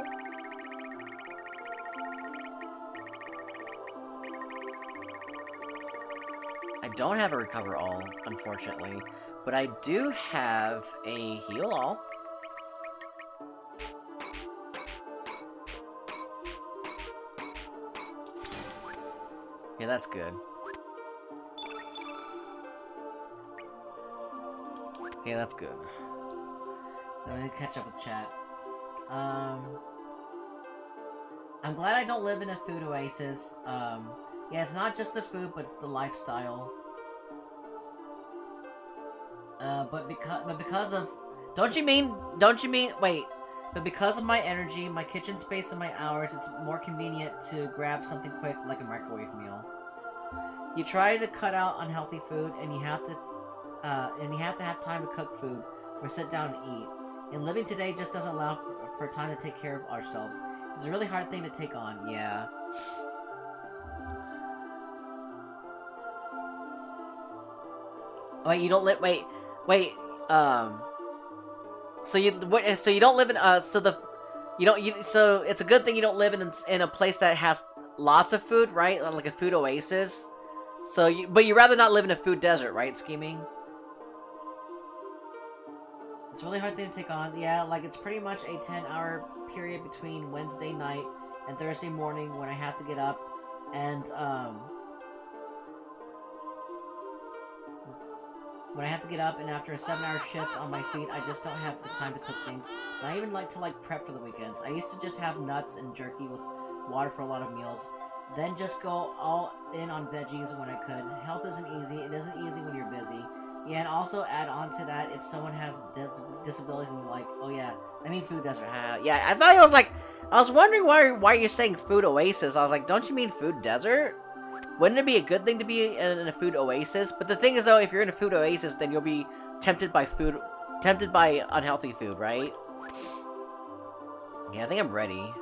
Speaker 1: I don't have a recover all, unfortunately. But I do have a heal all. Yeah, that's good. Yeah, that's good. Let me catch up with chat. I'm glad I don't live in a food oasis. Yeah, it's not just the food, but it's the lifestyle. But because of... Don't you mean... Wait. But because of my energy, my kitchen space, and my hours, it's more convenient to grab something quick like a microwave meal. You try to cut out unhealthy food, and you have to have time to cook food, or sit down and eat. And living today just doesn't allow for time to take care of ourselves. It's a really hard thing to take on, yeah. Wait, you don't live... Wait, so you don't live in, so it's a good thing you don't live in a place that has lots of food, right? Like a food oasis. But you'd rather not live in a food desert, right, Scheming? It's a really hard thing to take on. Yeah, like, it's pretty much a 10-hour period between Wednesday night and Thursday morning when I have to get up, and, when I have to get up, and after a 7-hour shift on my feet, I just don't have the time to cook things. And I even like to, prep for the weekends. I used to just have nuts and jerky with water for a lot of meals, then just go all in on veggies when I could. Health isn't easy. It isn't easy when you're busy. Yeah, and also add on to that, if someone has disabilities and you're like, oh yeah, I mean food desert. Yeah, I thought I was wondering why you're saying food oasis. I was like, don't you mean food desert? Wouldn't it be a good thing to be in a food oasis? But the thing is, though, if you're in a food oasis, then you'll be tempted by unhealthy food, right? Yeah, I think I'm ready.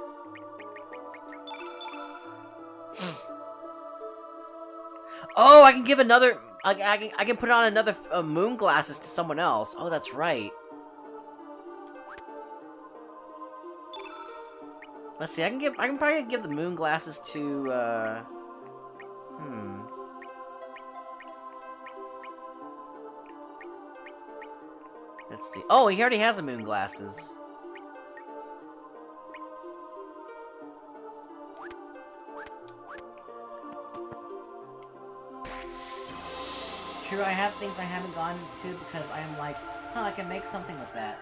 Speaker 1: Oh, I can give another... I can put on another moon glasses to someone else. Oh, that's right. Let's see, I can probably give the moon glasses to, Let's see. Oh, he already has the moon glasses. True, I have things I haven't gone to because I am like, I can make something with that.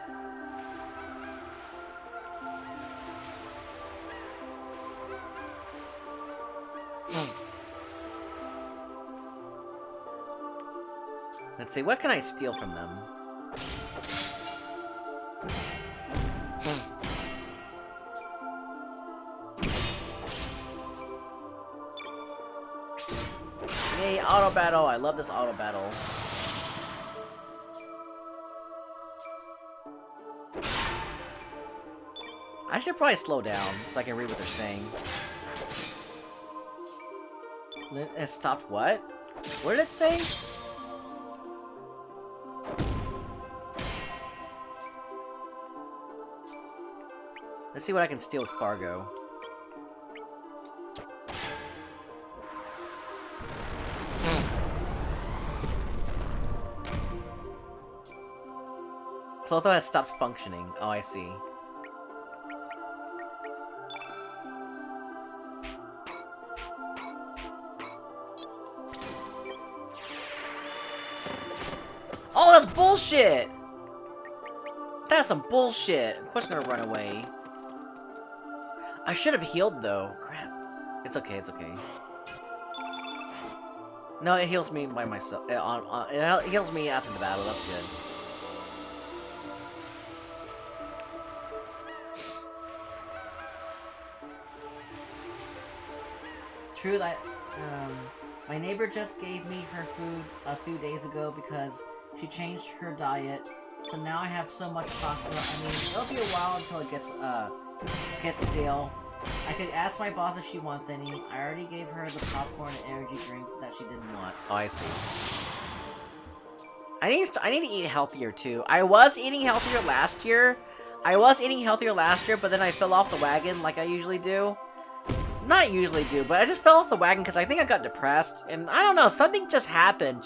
Speaker 1: Let's see, what can I steal from them? Yay, auto battle! I love this auto battle. I should probably slow down so I can read what they're saying. It stopped what? What did it say? Let's see what I can steal with Fargo. Clotho has stopped functioning. Oh, I see. Oh, that's bullshit! That's some bullshit. Of course I'm gonna run away. I should have healed, though. Crap. It's okay, it's okay. No, it heals me by myself. It heals me after the battle, that's good. True that, My neighbor just gave me her food a few days ago because she changed her diet, so now I have so much pasta. I mean, it'll be a while until it gets stale. I could ask my boss if she wants any. I already gave her the popcorn and energy drinks that she didn't want. Oh, I see. I need to eat healthier too. I was eating healthier last year. But then I fell off the wagon like I usually do. Not usually do, but I just fell off the wagon because I think I got depressed. And I don't know, something just happened.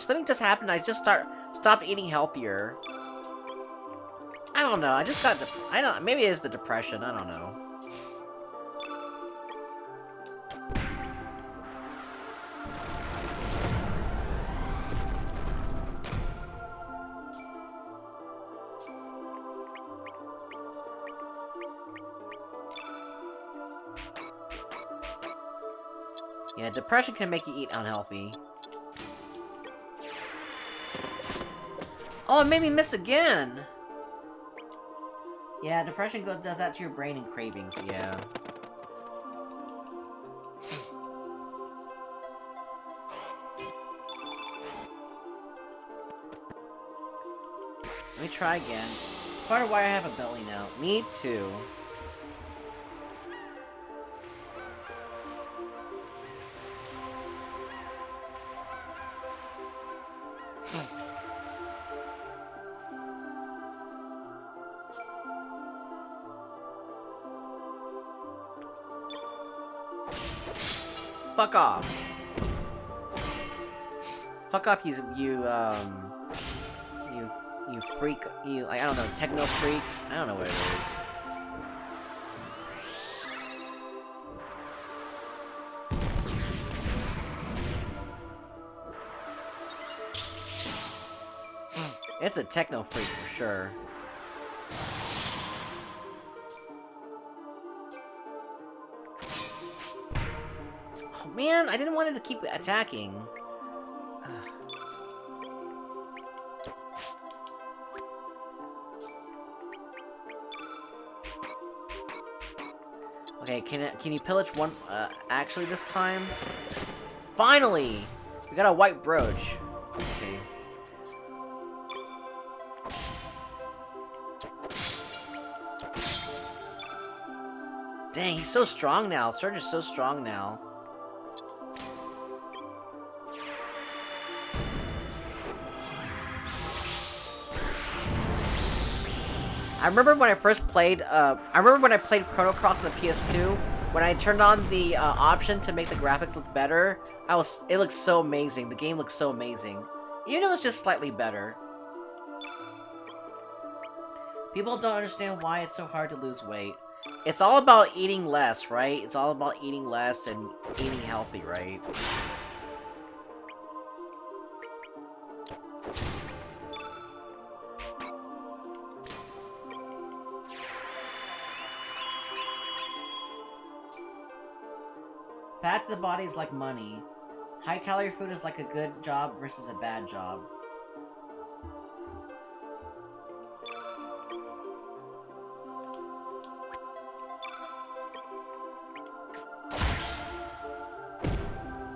Speaker 1: I just stopped eating healthier. I don't know, I just got maybe it's the depression, I don't know. Yeah, depression can make you eat unhealthy. Oh, it made me miss again! Yeah, depression does that to your brain and cravings, yeah. Let me try again. It's part of why I have a belly now. Me too. Fuck off. Fuck off, you freak, I don't know, techno freak? I don't know what it is. It's a techno freak for sure. Oh man, I didn't want it to keep attacking. Okay, can you pillage one, actually this time? Finally! We got a white brooch. Okay. Dang, he's so strong now. Serge is so strong now. I remember when I first played, Chrono Cross on the PS2, when I turned on the option to make the graphics look better, it looked so amazing. The game looked so amazing. Even though it's just slightly better. People don't understand why it's so hard to lose weight. It's all about eating less, right? It's all about eating less and eating healthy, right? Fat to the body is like money. High-calorie food is like a good job versus a bad job.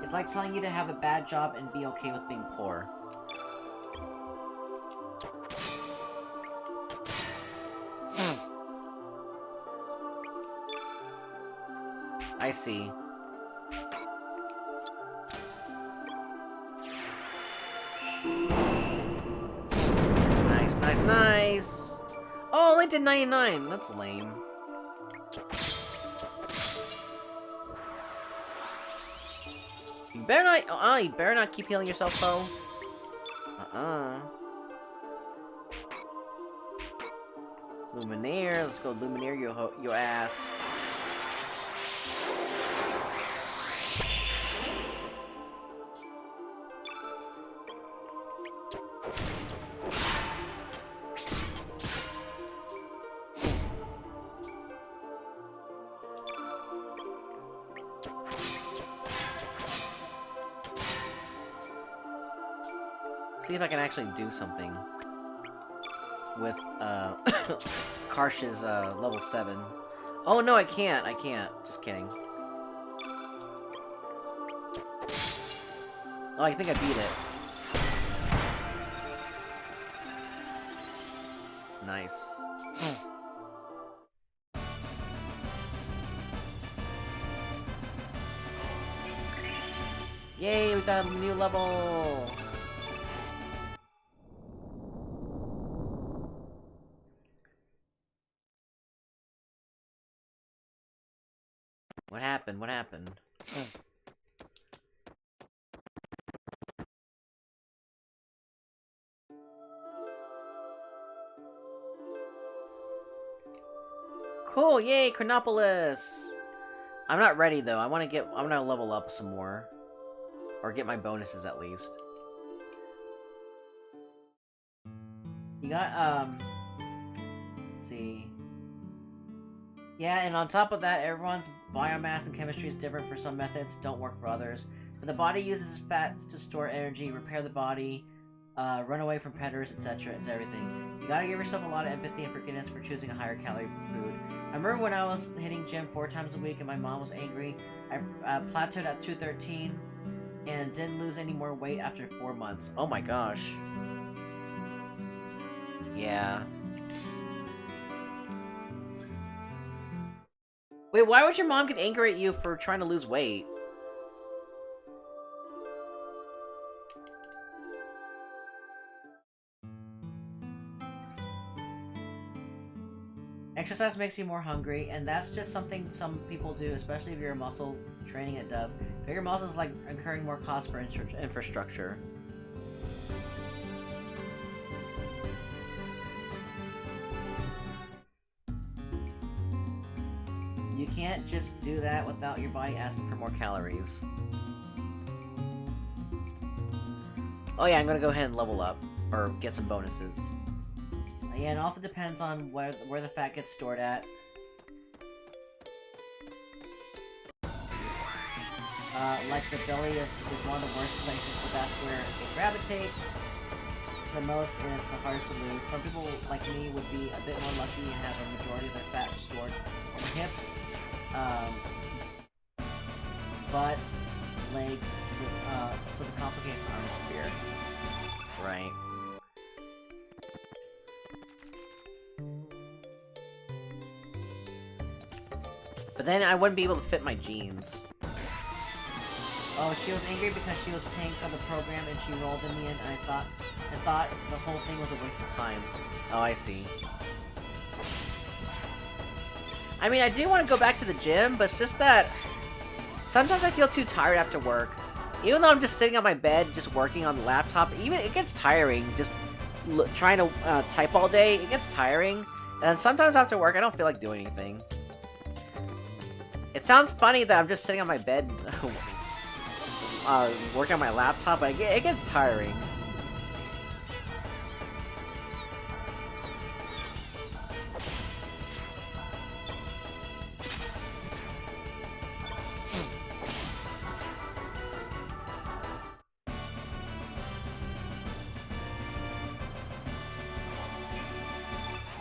Speaker 1: It's like telling you to have a bad job and be okay with being poor. I see. Nice, nice, nice! Oh, only did 99! That's lame. You better not keep healing yourself, Poe. Luminaire, let's go Luminaire your ass. See if I can actually do something with Karsh's level 7. Oh no, I can't. Just kidding. Oh, I think I beat it. Nice. Yay, we got a new level! What happened? What happened? Cool, yay, Chronopolis! I'm not ready though, I'm gonna level up some more. Or get my bonuses at least. You got, let's see. Yeah, and on top of that, everyone's biomass and chemistry is different for some methods, don't work for others. But the body uses fats to store energy, repair the body, run away from predators, etc. It's everything. You gotta give yourself a lot of empathy and forgiveness for choosing a higher calorie food. I remember when I was hitting gym 4 times a week and my mom was angry. I plateaued at 213 and didn't lose any more weight after 4 months. Oh my gosh. Yeah. Wait, why would your mom get angry at you for trying to lose weight? Exercise makes you more hungry, and that's just something some people do, especially if you're a muscle training, it does. Bigger muscles like incurring more costs for infrastructure. You can't just do that without your body asking for more calories. Oh yeah, I'm gonna go ahead and level up, or get some bonuses. Yeah, it also depends on where the fat gets stored at. Like the belly is one of the worst places, but that's where it gravitates to the most and it's the hardest to lose. Some people, like me, would be a bit more lucky and have a majority of their fat stored in the hips, butt, legs, so the complications aren't as severe. Right. But then I wouldn't be able to fit my jeans. Oh, she was angry because she was paying for the program and she rolled in me and I thought the whole thing was a waste of time. Oh, I see. I mean, I do want to go back to the gym, but it's just that sometimes I feel too tired after work. Even though I'm just sitting on my bed, just working on the laptop, even it gets tiring. Just trying to type all day, it gets tiring. And sometimes after work, I don't feel like doing anything. It sounds funny that I'm just sitting on my bed, working on my laptop, but it gets tiring.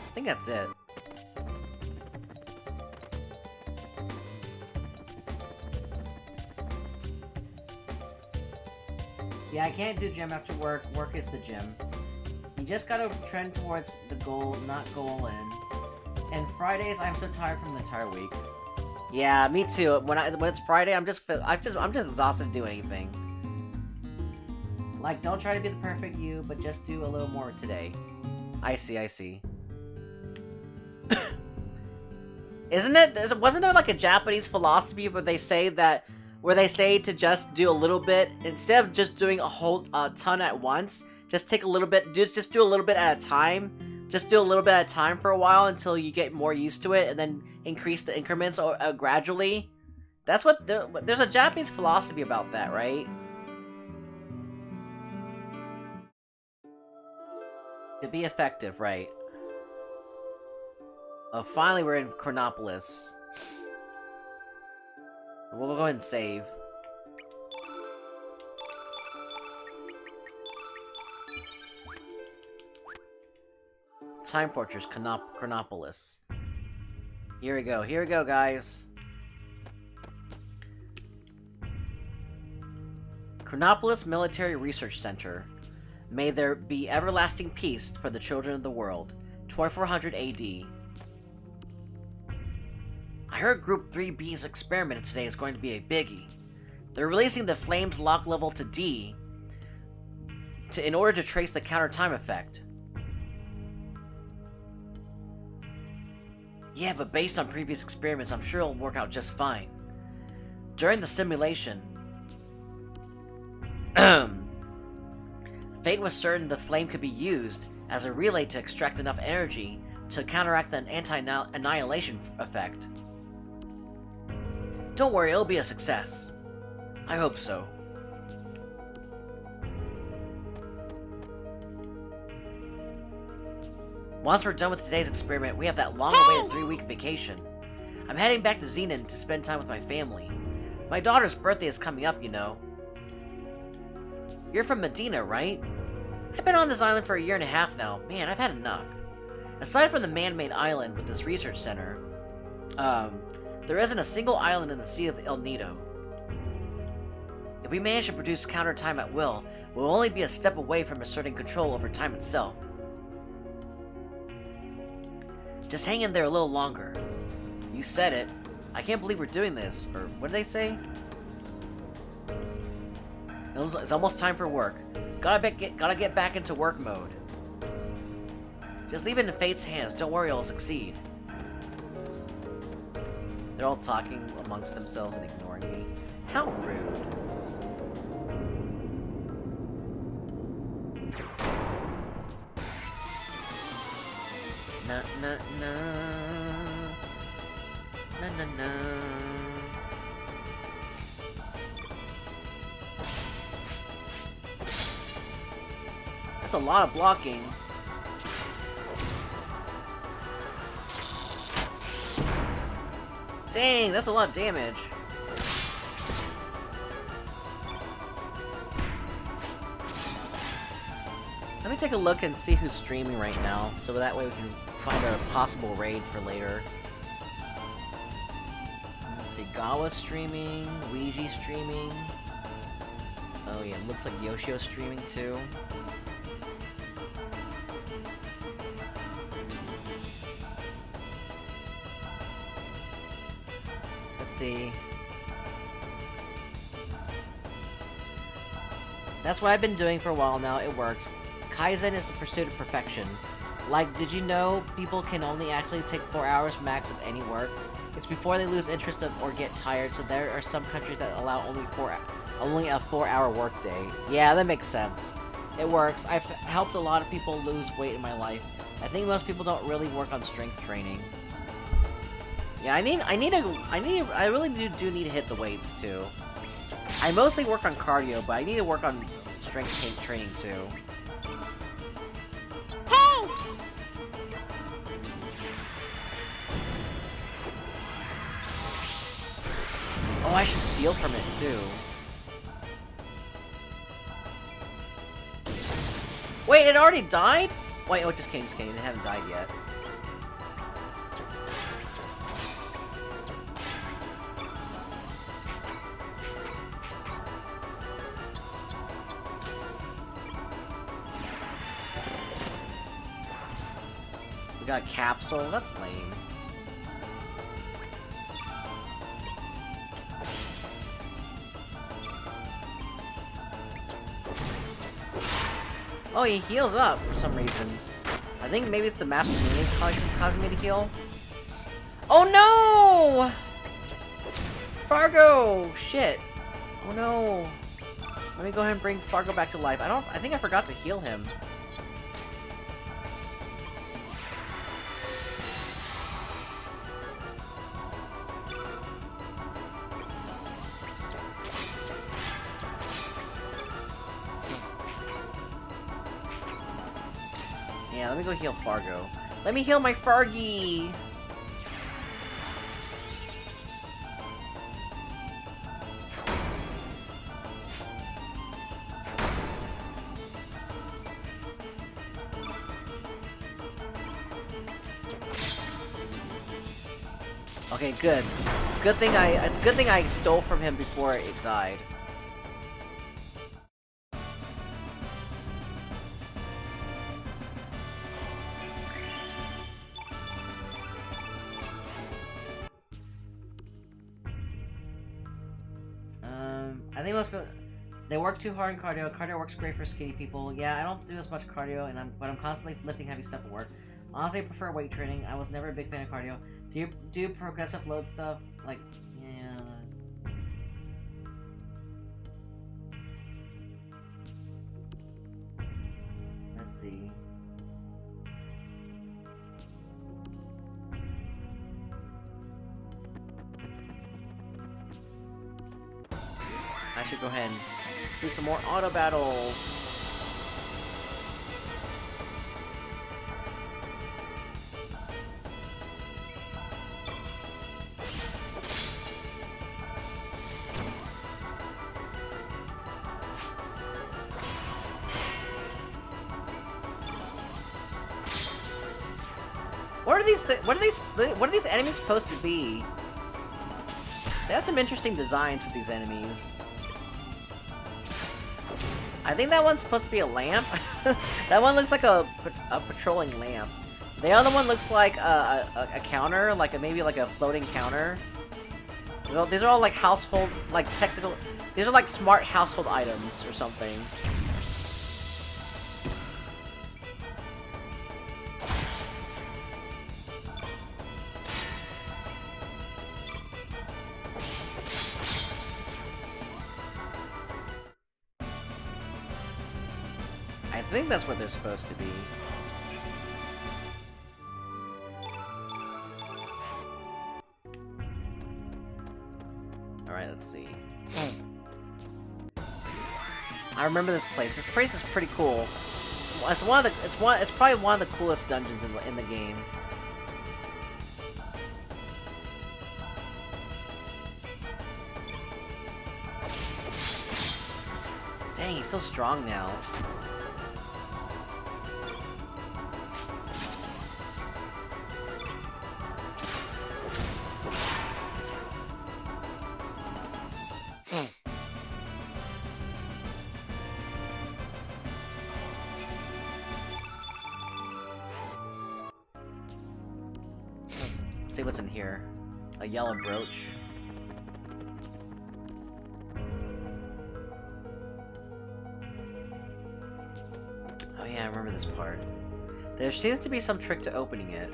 Speaker 1: I think that's it. Yeah, I can't do gym after work. Work is the gym. You just gotta trend towards the goal, not goal in. And Fridays, I'm so tired from the entire week. Yeah, me too. When it's Friday, I'm just exhausted to do anything. Like, don't try to be the perfect you, but just do a little more today. I see, I see. Wasn't there like a Japanese philosophy where they say to just do a little bit instead of just doing a whole ton at once? Just take a little bit, just do a little bit at a time. Just do a little bit at a time for a while until you get more used to it, and then increase the increments gradually. That's what there's a Japanese philosophy about that, right? To be effective, right? Oh, finally we're in Chronopolis. We'll go ahead and save. Time Fortress, Chronopolis. Here we go, guys. Chronopolis Military Research Center. May there be everlasting peace for the children of the world. 2400 AD. I heard Group 3B's experiment today is going to be a biggie. They're releasing the Flames lock level to D in order to trace the counter time effect. Yeah, but based on previous experiments, I'm sure it'll work out just fine. During the simulation, Fate was certain the flame could be used as a relay to extract enough energy to counteract the anti-annihilation effect. Don't worry, it'll be a success. I hope so. Once we're done with today's experiment, we have that long-awaited 3-week vacation. I'm heading back to Xenon to spend time with my family. My daughter's birthday is coming up, you know. You're from Medina, right? I've been on this island for 1.5 years now. Man, I've had enough. Aside from the man-made island with this research center, there isn't a single island in the Sea of El Nido. If we manage to produce counter time at will, we'll only be a step away from asserting control over time itself. Just hang in there a little longer. You said it. I can't believe we're doing this. Or what did they say? It's almost time for work. Gotta get back into work mode. Just leave it in Fate's hands. Don't worry, it'll succeed. They're all talking amongst themselves and ignoring me. How rude. Na na na. Na na na. That's a lot of blocking. Dang, that's a lot of damage. Let me take a look and see who's streaming right now, so that way we can find a possible raid for later. Let's see, Gawa's streaming, Luigi's streaming. Oh yeah, looks like Yoshio's streaming too. Let's see. That's what I've been doing for a while now, it works. Kaizen is the pursuit of perfection. Like, did you know people can only actually take 4 hours max of any work? It's before they lose interest or get tired, so there are some countries that allow only a 4-hour workday. Yeah, that makes sense. It works. I've helped a lot of people lose weight in my life. I think most people don't really work on strength training. Yeah, I really do need to hit the weights too. I mostly work on cardio, but I need to work on strength training too.
Speaker 2: Hey!
Speaker 1: Oh, I should steal from it too. Wait, it already died? Wait, oh, just kidding, It hasn't died yet. We got a capsule, that's lame. Oh, he heals up for some reason. I think maybe it's the Master Meanings causing me to heal. Oh no! Fargo! Shit. Oh no. Let me go ahead and bring Fargo back to life. I think I forgot to heal him. Yeah, let me go heal Fargo. Let me heal my Fargy! Okay, good. It's a good thing I stole from him before it died. I think most people, they work too hard in cardio. Cardio works great for skinny people. Yeah, I don't do as much cardio, but I'm constantly lifting heavy stuff at work. Honestly, I prefer weight training. I was never a big fan of cardio. Do you do progressive load stuff? Like, yeah. Let's see. I should go ahead and do some more auto battles. What are these enemies supposed to be? They have some interesting designs with these enemies. I think that one's supposed to be a lamp. That one looks like a patrolling lamp. The other one looks like a counter, maybe like a floating counter. You know, these are all like household, like technical. These are like smart household items or something. I think that's what they're supposed to be. Alright, let's see. I remember this place. This place is pretty cool. It's probably one of the coolest dungeons in the game. Dang, he's so strong now. See what's in here. A yellow brooch. Oh yeah, I remember this part. There seems to be some trick to opening it.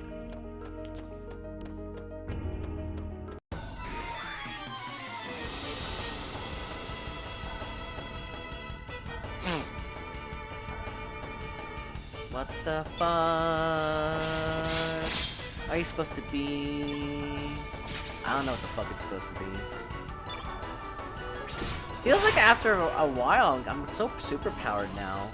Speaker 1: What the fuck? Are you supposed to be? I don't know what the fuck it's supposed to be. Feels like after a while, I'm so super powered now.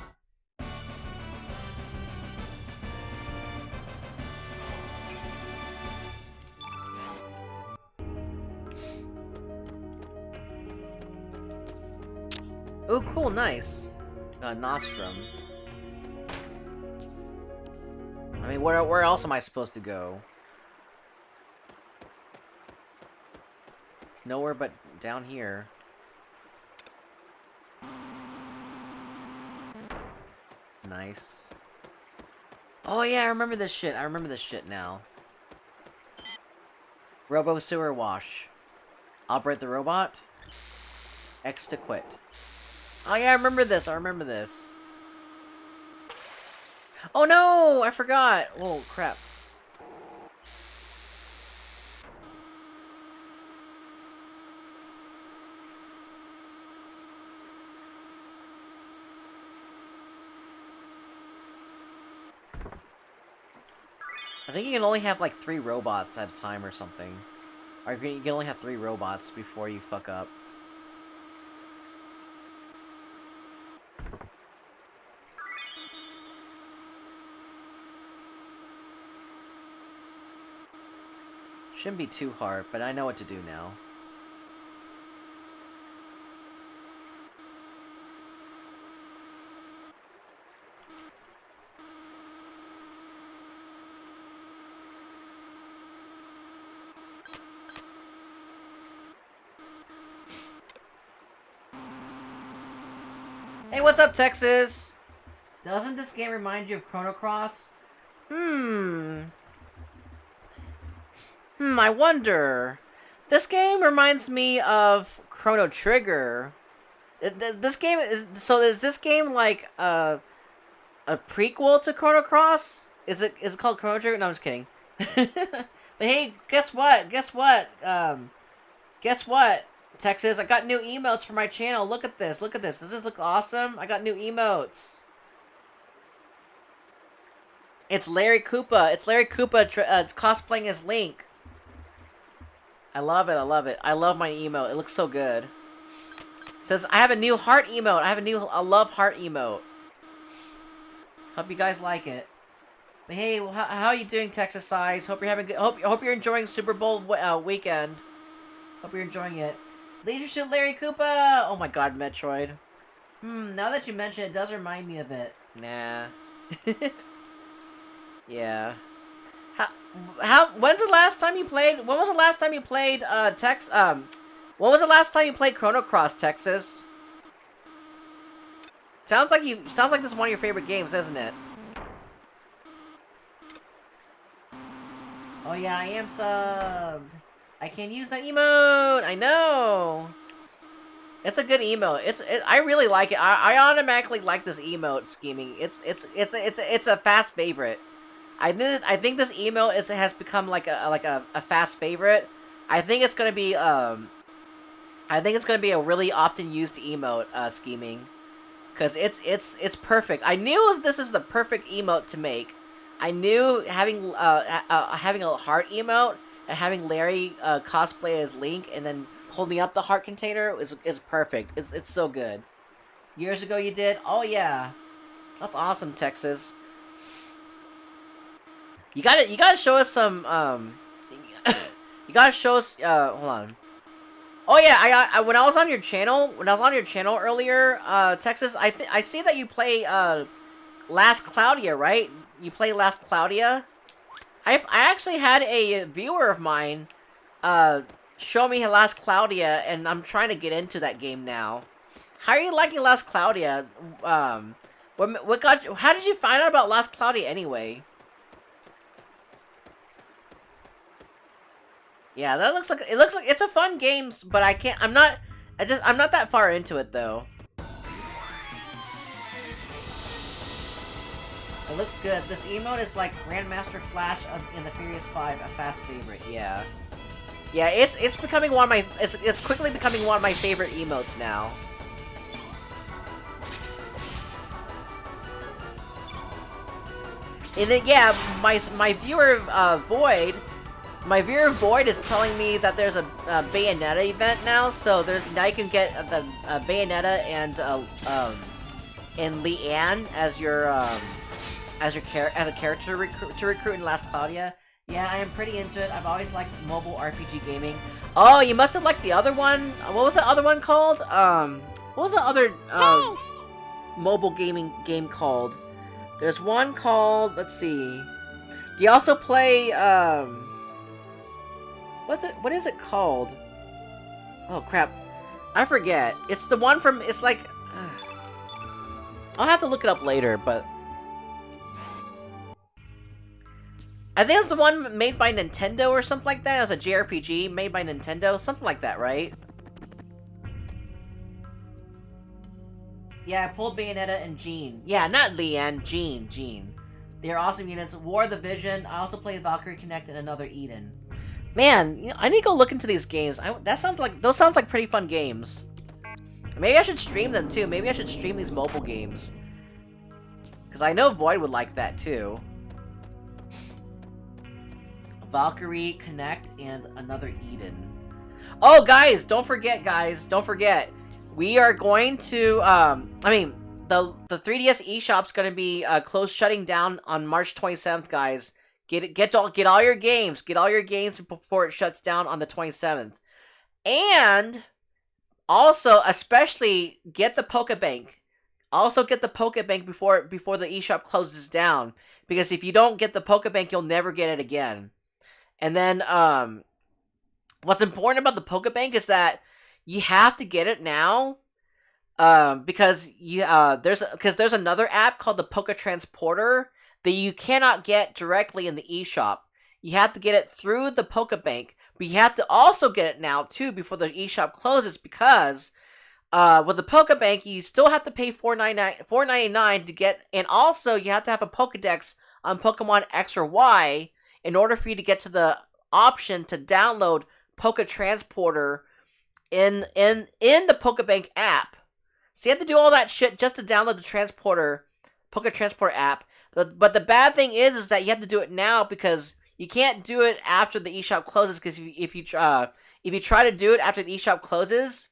Speaker 1: Oh, cool, nice. Nostrum. I mean, where else am I supposed to go? It's nowhere but down here. Nice. Oh yeah, I remember this shit. I remember this shit now. Robo sewer wash. Operate the robot. X to quit. Oh yeah, I remember this. I remember this. Oh no! I forgot! Oh crap. I think you can only have like 3 robots at a time or something. Or you can only have 3 robots before you fuck up. Shouldn't be too hard, but I know what to do now. Hey, what's up, Texas? Doesn't this game remind you of Chrono Cross? I wonder. This game reminds me of Chrono Trigger, This game is so. Is this game like a prequel to Chrono Cross? Is it called Chrono Trigger? No, I'm just kidding. But hey, guess what? Guess what? Texas, I got new emotes for my channel. Look at this. Look at this. Does this look awesome? I got new emotes. It's Larry Koopa. It's Larry Koopa cosplaying as Link. I love it. I love it. I love my emote. It looks so good. It says, I have a new heart emote. I have a love heart emote. Hope you guys like it. But hey, how are you doing, Texas Size? Hope you're having good. Hope you're enjoying Super Bowl weekend. Hope you're enjoying it. Leisure Suit Larry Koopa. Oh my God, Metroid. Now that you mention it, it does remind me of it. Nah. Yeah. When's the last time you played? When was the last time you played when was the last time you played Chrono Cross, Texas? Sounds like this is one of your favorite games, isn't it? Oh yeah, I am subbed. I can't use that emote. I know. It's a good emote. I really like it. I automatically like this emote scheming. It's a fast favorite. I think this emote has become like a fast favorite. I think it's gonna be a really often used emote scheming, cause it's perfect. I knew this is the perfect emote to make. I knew having a heart emote and having Larry cosplay as Link and then holding up the heart container is perfect. It's so good. Years ago you did? Oh yeah, that's awesome, Texas. You gotta show us some you gotta show us hold on. Oh yeah, I when I was on your channel earlier, Texas, I see that you play Last Claudia, right? You play Last Claudia? I actually had a viewer of mine show me Last Claudia, and I'm trying to get into that game now. How are you liking Last Claudia? What got you, how did you find out about Last Claudia anyway? Yeah, it looks like it's a fun game, but I'm not that far into it though. It looks good. This emote is like Grandmaster Flash in the Furious 5, a fast favorite. Yeah. Yeah, it's becoming one of my it's quickly becoming one of my favorite emotes now. And then yeah, my viewer Void. My viewer Void is telling me that there's a Bayonetta event now, so now you can get the Bayonetta and Leanne as a character to recruit in Last Claudia. Yeah, I am pretty into it. I've always liked mobile RPG gaming. Oh, you must have liked the other one. What was the other one called? What was the other mobile gaming game called? There's one called. Let's see. Do you also play What is it called? Oh crap, I forget. It's the one from. It's like. I'll have to look it up later, but I think it's the one made by Nintendo or something like that. It was a JRPG made by Nintendo, something like that, right? Yeah, I pulled Bayonetta and Jean. Yeah, not Leanne, Jean. They are awesome units. War the Vision. I also played Valkyrie Connect and Another Eden. Man, you know, I need to go look into those games. Those sounds like pretty fun games. Maybe I should stream them too. Maybe I should stream these mobile games. Because I know Void would like that too. Valkyrie Connect and Another Eden. Oh, guys, don't forget, we are going to, the 3DS eShop's going to be shutting down on March 27th, guys. Get all your games. Get all your games before it shuts down on the 27th. And also, especially, get the Pokebank. Also get the Pokebank before the eShop closes down. Because if you don't get the Pokebank, you'll never get it again. And then, what's important about the Pokebank is that you have to get it now. Because there's another app called the Poke Transporter that you cannot get directly in the eShop. You have to get it through the Pokebank, but you have to also get it now too before the eShop closes, because with the Pokebank, you still have to pay $4.99 to get, and also you have to have a Pokedex on Pokemon X or Y in order for you to get to the option to download Poke Transporter in the Pokebank app. So you have to do all that shit just to download the Poke Transporter app. But the bad thing is that you have to do it now because you can't do it after the eShop closes. Because if you try to do it after the eShop closes,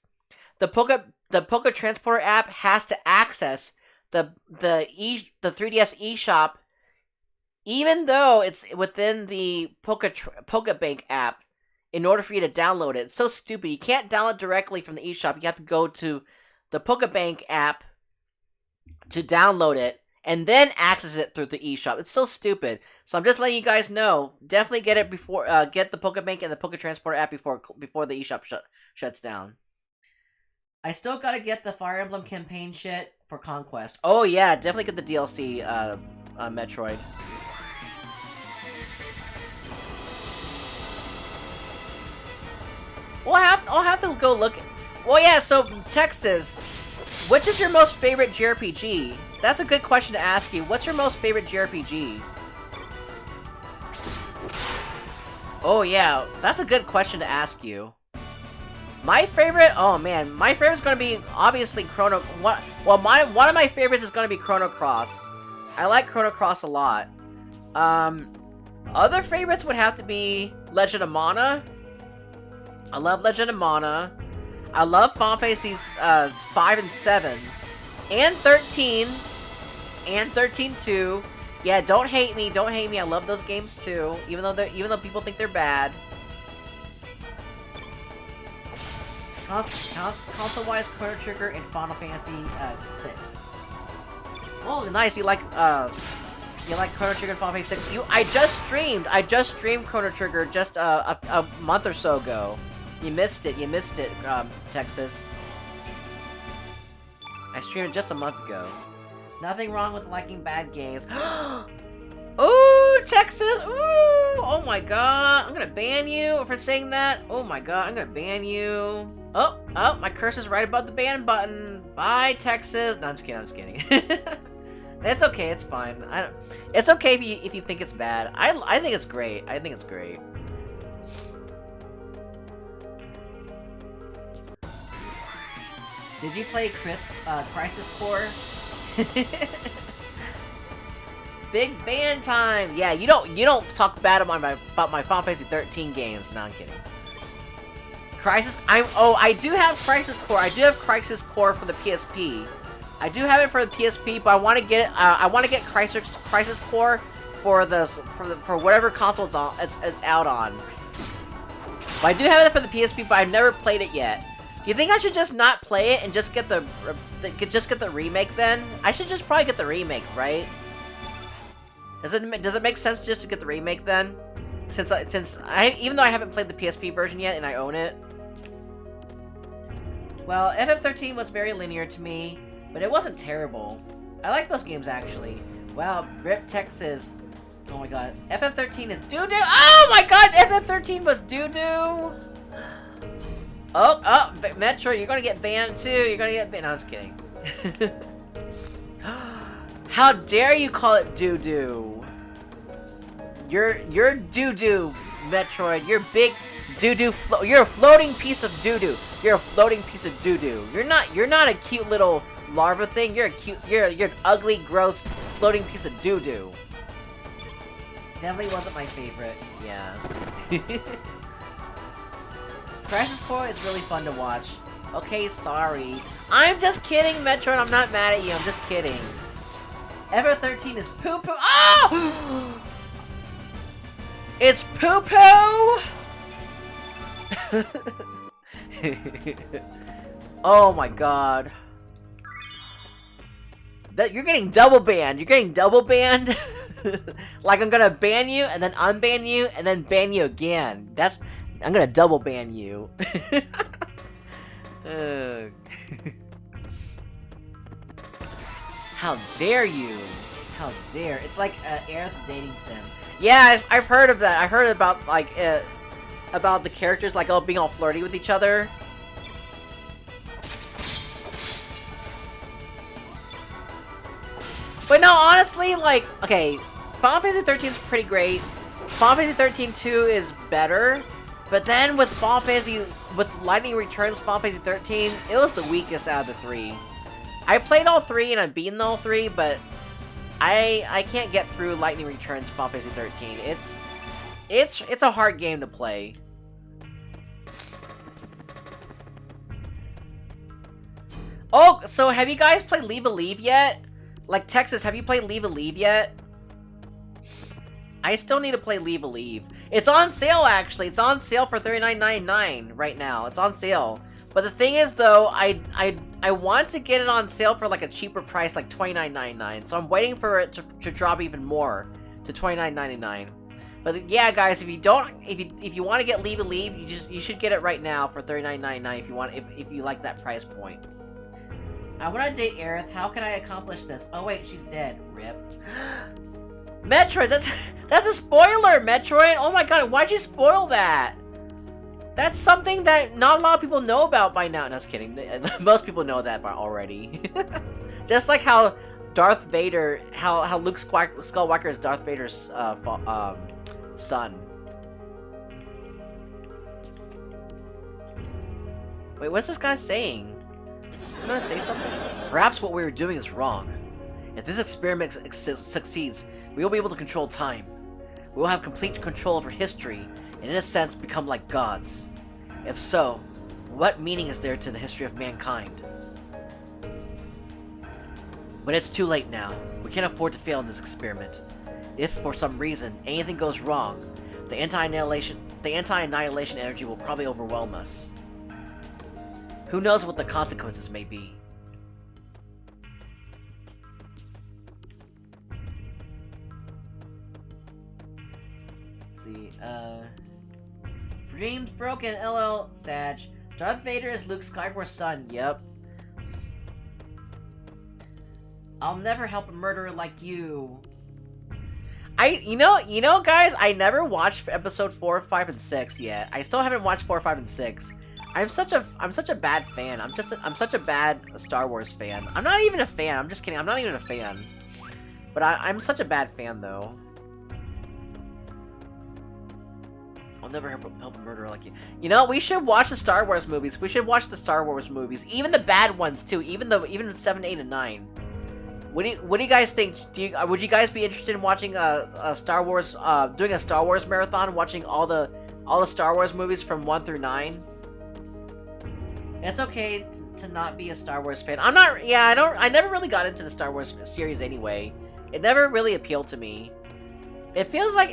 Speaker 1: the Poke Transporter app has to access the 3DS eShop, even though it's within the Pokebank app, in order for you to download it. It's so stupid. You can't download directly from the eShop. You have to go to the Pokebank app to download it and then access it through the eShop. It's so stupid. So I'm just letting you guys know. Definitely get it before get the Pokebank and the Poke Transporter app before the eShop shuts down. I still gotta get the Fire Emblem campaign shit for Conquest. Oh yeah, definitely get the DLC Metroid. I'll have to go look. Well, yeah. So Texas, which is your most favorite JRPG? That's a good question to ask you. What's your most favorite JRPG? Oh yeah, that's a good question to ask you. My favorite? Oh man, my favorite's gonna be obviously Chrono. One of my favorites is gonna be Chrono Cross. I like Chrono Cross a lot. Other favorites would have to be Legend of Mana. I love Legend of Mana. I love Final Fantasies 5 and 7. And 13. And 13 too. Yeah, don't hate me. Don't hate me. I love those games too. Even though people think they're bad. Console-wise, Chrono Trigger and Final Fantasy 6. Oh, nice. You like Chrono Trigger and Final Fantasy 6. I just streamed Chrono Trigger just a month or so ago. You missed it, Texas. I streamed it just a month ago. Nothing wrong with liking bad games. Ooh, Texas! Ooh! Oh my god, I'm gonna ban you for saying that. Oh my god, I'm gonna ban you. Oh, my cursor's right above the ban button. Bye, Texas. No, I'm just kidding. It's okay, it's fine. It's okay if you think it's bad. I think it's great. Did you play Crisis Core? Big ban time! Yeah, you don't talk bad about my Final Fantasy 13 games. No, I'm kidding. I do have Crisis Core. I do have Crisis Core for the PSP. I do have it for the PSP, but I want to get Crisis Core for whatever console it's out on. But I do have it for the PSP, but I've never played it yet. Do you think I should just not play it and just get the remake then? I should just probably get the remake, right? Does it make sense just to get the remake then? Even though I haven't played the PSP version yet and I own it. Well, FF13 was very linear to me, but it wasn't terrible. I like those games actually. Wow, Rip Texas. Oh my god, FF13 is doo-doo. Oh my god, FF13 was doo-doo. Oh, Metro, you're gonna get banned too. You're gonna get banned. No, I'm just kidding. How dare you call it doo-doo? You're doo-doo, Metroid. You're big doo-doo. You're a floating piece of doo-doo. You're a floating piece of doo-doo. You're not a cute little larva thing. You're an ugly, gross, floating piece of doo-doo. Definitely wasn't my favorite. Yeah. Crisis Core is really fun to watch. Okay, sorry. I'm just kidding, Metroid. I'm not mad at you. I'm just kidding. FF13 is poo-poo. Oh! It's poo-poo! Oh my god. You're getting double banned. You're getting double banned? Like I'm gonna ban you, and then unban you, and then ban you again. I'm gonna double ban you. How dare you? How dare? It's like Aerith dating sim. Yeah, I've heard of that. I heard about about the characters like being all flirty with each other. But no, honestly, like, okay, Final Fantasy 13 is pretty great. Final Fantasy 13 2 is better. But then with with Lightning Returns Final Fantasy 13, it was the weakest out of the three. I played all three and I've beaten all three, but I can't get through Lightning Returns Final Fantasy 13. It's a hard game to play. Oh, so have you guys played Leave a Leave yet? Like, Texas, have you played Leave a Leave yet? I still need to play Leave a Leave. It's on sale, actually. It's on sale for $39.99 right now. It's on sale. But the thing is, though, I want to get it on sale for, like, a cheaper price, like $29.99. So I'm waiting for it to drop even more to $29.99. But yeah, guys, if you want to get Leave a Leave, you should get it right now for $39.99 if you like that price point. I want to date Aerith. How can I accomplish this? Oh wait, she's dead. Rip. Metroid. That's a spoiler, Metroid. Oh my god, why'd you spoil that? That's something that not a lot of people know about by now. No, just kidding. Most people know that already. Just like how Darth Vader, how Luke Skywalker is Darth Vader's son. Wait, what's this guy saying? Is he gonna say something? Perhaps what we are doing is wrong. If this experiment succeeds, we will be able to control time. We will have complete control over history, and in a sense become like gods. If so, what meaning is there to the history of mankind? But it's too late now. We can't afford to fail in this experiment. If, for some reason, anything goes wrong, the anti-annihilation energy will probably overwhelm us. Who knows what the consequences may be? Let's see, Dreams broken, LL, Sag. Darth Vader is Luke Skywalker's son, yep. I'll never help a murderer like you. You know, guys, I never watched episode 4, 5, and 6 yet. I still haven't watched 4, 5, and 6. I'm such a bad fan. I'm such a bad Star Wars fan. I'm not even a fan. I'm just kidding. I'm not even a fan. But I'm such a bad fan, though. I'll never help a murderer like you. You know, we should watch the Star Wars movies. We should watch the Star Wars movies, even the bad ones too. Even 7, 8, and 9. What do you guys think? Would you guys be interested in watching a Star Wars, doing a Star Wars marathon, watching all the Star Wars movies from 1 through 9? It's okay to not be a Star Wars fan. I'm not. Yeah, I never really got into the Star Wars series anyway. It never really appealed to me. It feels like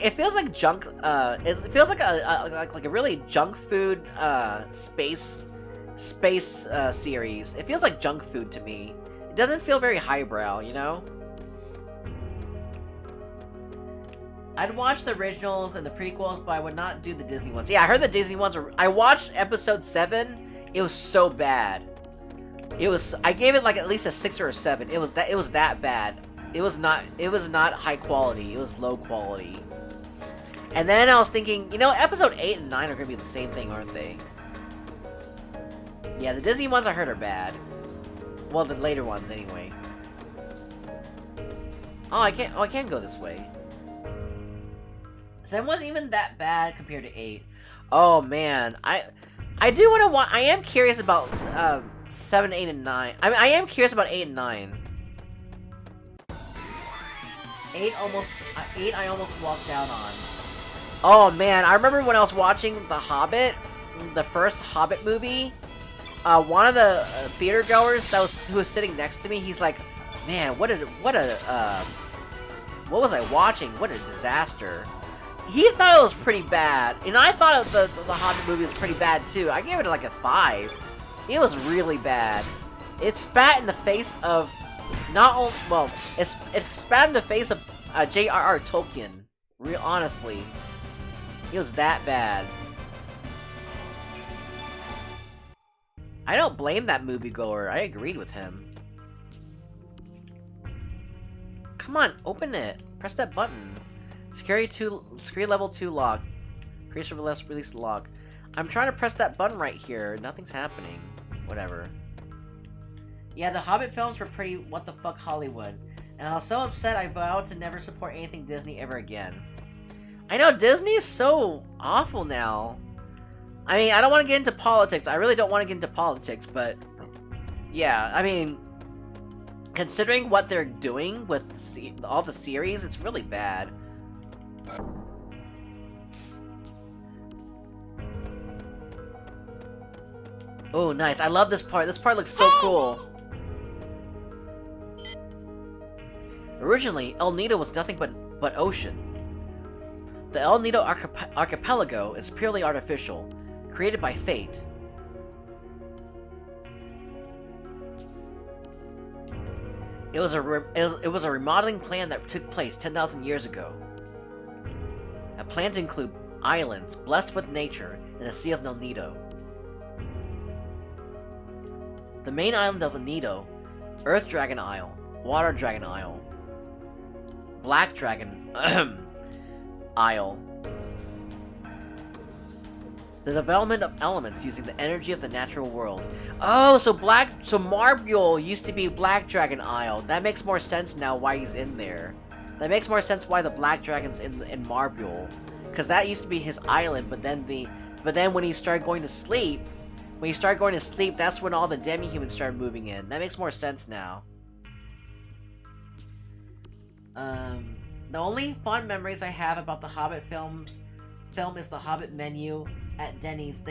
Speaker 1: junk. It feels like a really junk food space series. It feels like junk food to me. It doesn't feel very highbrow, you know? I'd watch the originals and the prequels, but I would not do the Disney ones. Yeah, I heard the Disney ones were... I watched episode 7. It was so bad. I gave it like at least a 6 or a 7. It was that bad. It was not high quality. It was low quality. And then I was thinking, you know, episode 8 and 9 are gonna be the same thing, aren't they? Yeah, the Disney ones I heard are bad. Well, the later ones, anyway. Oh, I can't go this way. 7 wasn't even that bad compared to 8. Oh, man. I am curious about 7, 8, and 9. I mean, I am curious about 8 and 9. 8 I almost walked out on. Oh, man. I remember when I was watching The Hobbit, the first Hobbit movie. One of the theater goers who was sitting next to me, he's like, "Man, what was I watching? What a disaster!" He thought it was pretty bad, and I thought the Hobbit movie was pretty bad too. I gave it like a 5. It was really bad. It spat in the face of it spat in the face of JRR Tolkien. Honestly, it was that bad. I don't blame that moviegoer. I agreed with him. Come on, open it. Press that button. Security level 2 lock. Increase or release the lock. I'm trying to press that button right here. Nothing's happening. Whatever. Yeah, the Hobbit films were pretty what the fuck Hollywood. And I was so upset I vowed to never support anything Disney ever again. I know, Disney is so awful now. I mean, I don't want to get into politics. I really don't want to get into politics, but... yeah, I mean... considering what they're doing with all the series, it's really bad. Oh, nice. I love this part. This part looks so cool. Originally, El Nido was nothing but ocean. The El Nido archipelago is purely artificial, created by fate. It was a remodeling plan that took place 10,000 years ago. A plan to include islands blessed with nature in the Sea of El Nido. The main island of El Nido, Earth Dragon Isle, Water Dragon Isle, Black Dragon Isle. The development of elements using the energy of the natural world. Oh, so Marle used to be Black Dragon Isle. That makes more sense now why he's in there. That makes more sense why the Black Dragon's in Marle. Because that used to be his island, but then when he started going to sleep, that's when all the demi-humans started moving in. That makes more sense now. The only fond memories I have about the Hobbit film is the Hobbit menu at Denny's.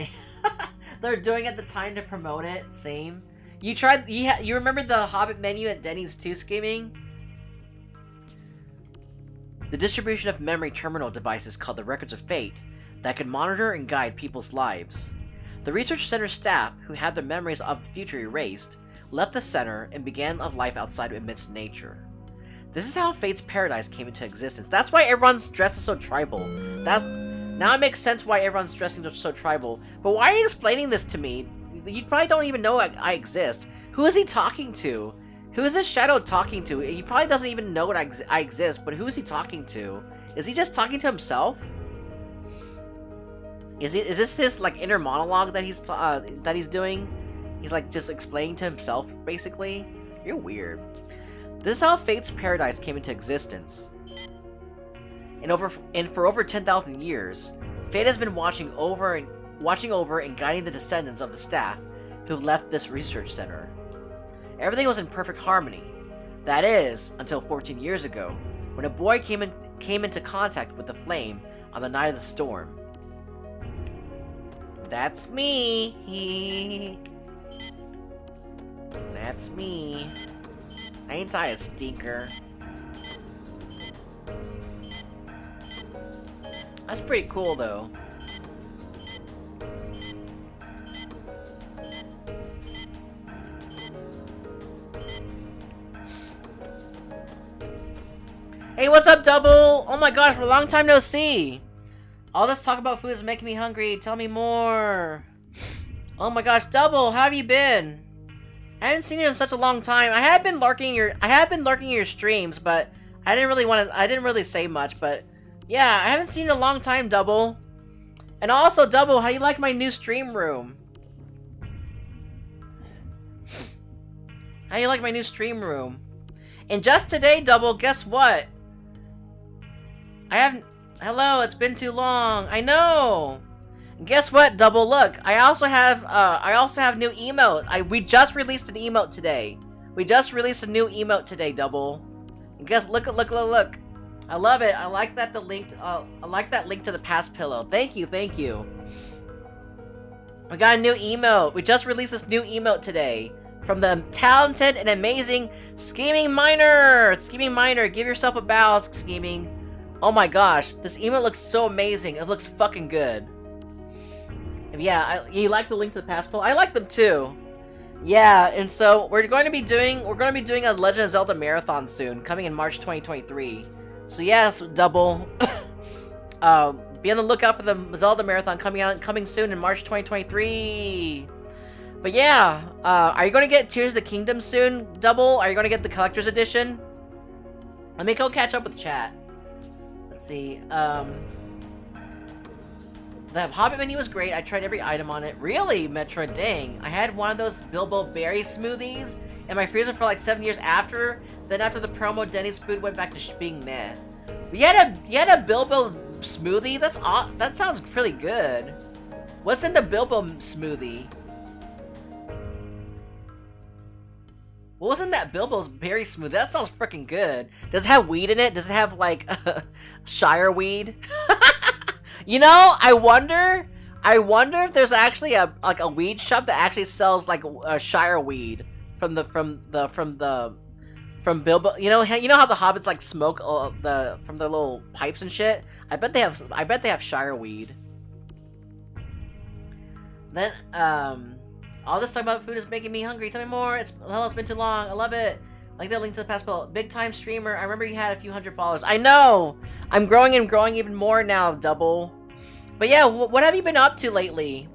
Speaker 1: They're doing at the time to promote it. Same. You remember the Hobbit menu at Denny's too, Scheming? The distribution of memory terminal devices called the Records of Fate that could monitor and guide people's lives. The research center staff, who had their memories of the future erased, left the center and began a life outside amidst nature. This is how Fate's paradise came into existence. That's why everyone's dressed so tribal. Now it makes sense why everyone's dressing so tribal. But why are you explaining this to me? You probably don't even know I exist. Who is he talking to? Who is this shadow talking to? He probably doesn't even know I exist, but who is he talking to? Is he just talking to himself? Is this his like inner monologue that he's doing? He's like just explaining to himself, basically? You're weird. This is how Fate's paradise came into existence. And for over 10,000 years, Fate has been watching over and guiding the descendants of the staff who left this research center. Everything was in perfect harmony. That is, until 14 years ago, when a boy came into contact with the flame on the night of the storm. That's me. That's me. Ain't I a stinker? That's pretty cool, though. Hey, what's up, Double? Oh my gosh, for a long time no see. All this talk about food is making me hungry. Tell me more. Oh my gosh, Double, how have you been? I haven't seen you in such a long time. I have been lurking your streams, but I didn't really say much, but yeah, I haven't seen you in a long time, Double. And also, Double, how do you like my new stream room? How do you like my new stream room? And just today, Double, guess what? Hello, it's been too long. I know. And guess what, Double? Look, I also have new emote. We just released an emote today. We just released a new emote today, Double. And guess, look. I love it. I like that I like that link to the past pillow. Thank you. We got a new emote. We just released this new emote today from the talented and amazing Scheming Miner. Scheming Miner, give yourself a bow, Scheming. Oh my gosh, this emote looks so amazing. It looks fucking good. And yeah, you like the link to the past pillow? I like them too. Yeah, and so we're going to be doing a Legend of Zelda marathon soon, coming in March 2023. So yes, Double. Be on the lookout for the Zelda marathon coming soon in March 2023. But yeah, are you going to get Tears of the Kingdom soon, Double? Are you going to get the collector's edition? Let me go catch up with chat. Let's see. The Hobbit menu was great. I tried every item on it. Really, Metroid? Dang. I had one of those Bilbo Berry smoothies in my freezer for like 7 years after Then after the promo, Denny's food went back to being meh. You had a Bilbo smoothie? That sounds pretty good. What's in the Bilbo smoothie? What was in that Bilbo's berry smoothie? That sounds freaking good. Does it have weed in it? Does it have like Shire weed? You know, I wonder if there's actually a weed shop that actually sells like Shire weed from Bilbo. You know how the hobbits like smoke from their little pipes and shit. I bet they have Shire weed. Then all this talk about food is making me hungry. Tell me more. It's been too long. I love it. Like the link to the past bill. Big time streamer. I remember you had a few hundred followers. I know. I'm growing and growing even more now, Double. But yeah, what have you been up to lately?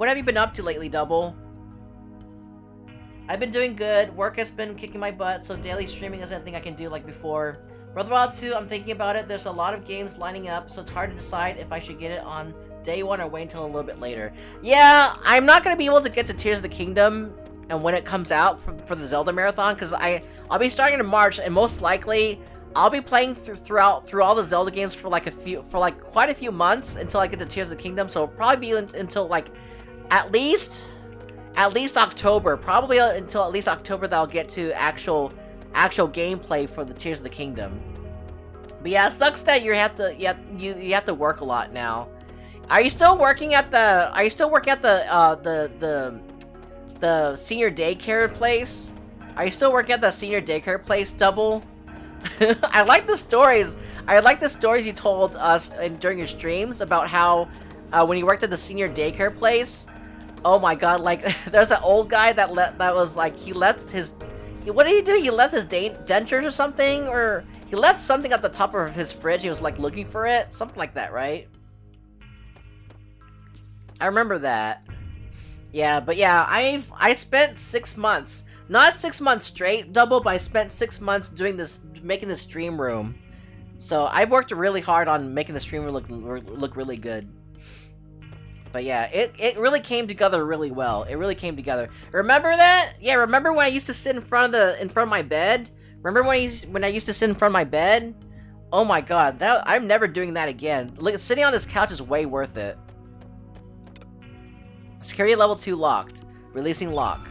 Speaker 1: Double? I've been doing good. Work has been kicking my butt, so daily streaming isn't anything I can do like before. Breath of the Wild 2, I'm thinking about it. There's a lot of games lining up, so it's hard to decide if I should get it on day one or wait until a little bit later. Yeah, I'm not gonna be able to get to Tears of the Kingdom and when it comes out for the Zelda marathon, because I'll be starting in March, and most likely I'll be playing through all the Zelda games for quite a few months until I get to Tears of the Kingdom. So it'll probably be until like at least October, probably until at least October that I'll get to actual gameplay for the Tears of the Kingdom. But yeah, it sucks that you have to work a lot now. Are you still working at the senior daycare place? Are you still working at the senior daycare place, Double? I like the stories. You told us during your streams about how when you worked at the senior daycare place. Oh my god! Like there's an old guy that was like he left his. What did he do? He left his dentures or something, or he left something at the top of his fridge. He was like looking for it, something like that, right? I remember that. Yeah, but yeah, I spent 6 months. Not 6 months straight, Double, but I spent 6 months making the stream room. So I've worked really hard on making the stream room look really good. But yeah, it really came together really well. It really came together. Remember that? Yeah, remember when I used to sit in front of my bed? Remember when I used to sit in front of my bed? Oh my god, I'm never doing that again. Look, sitting on this couch is way worth it. Security level 2 locked. Releasing lock.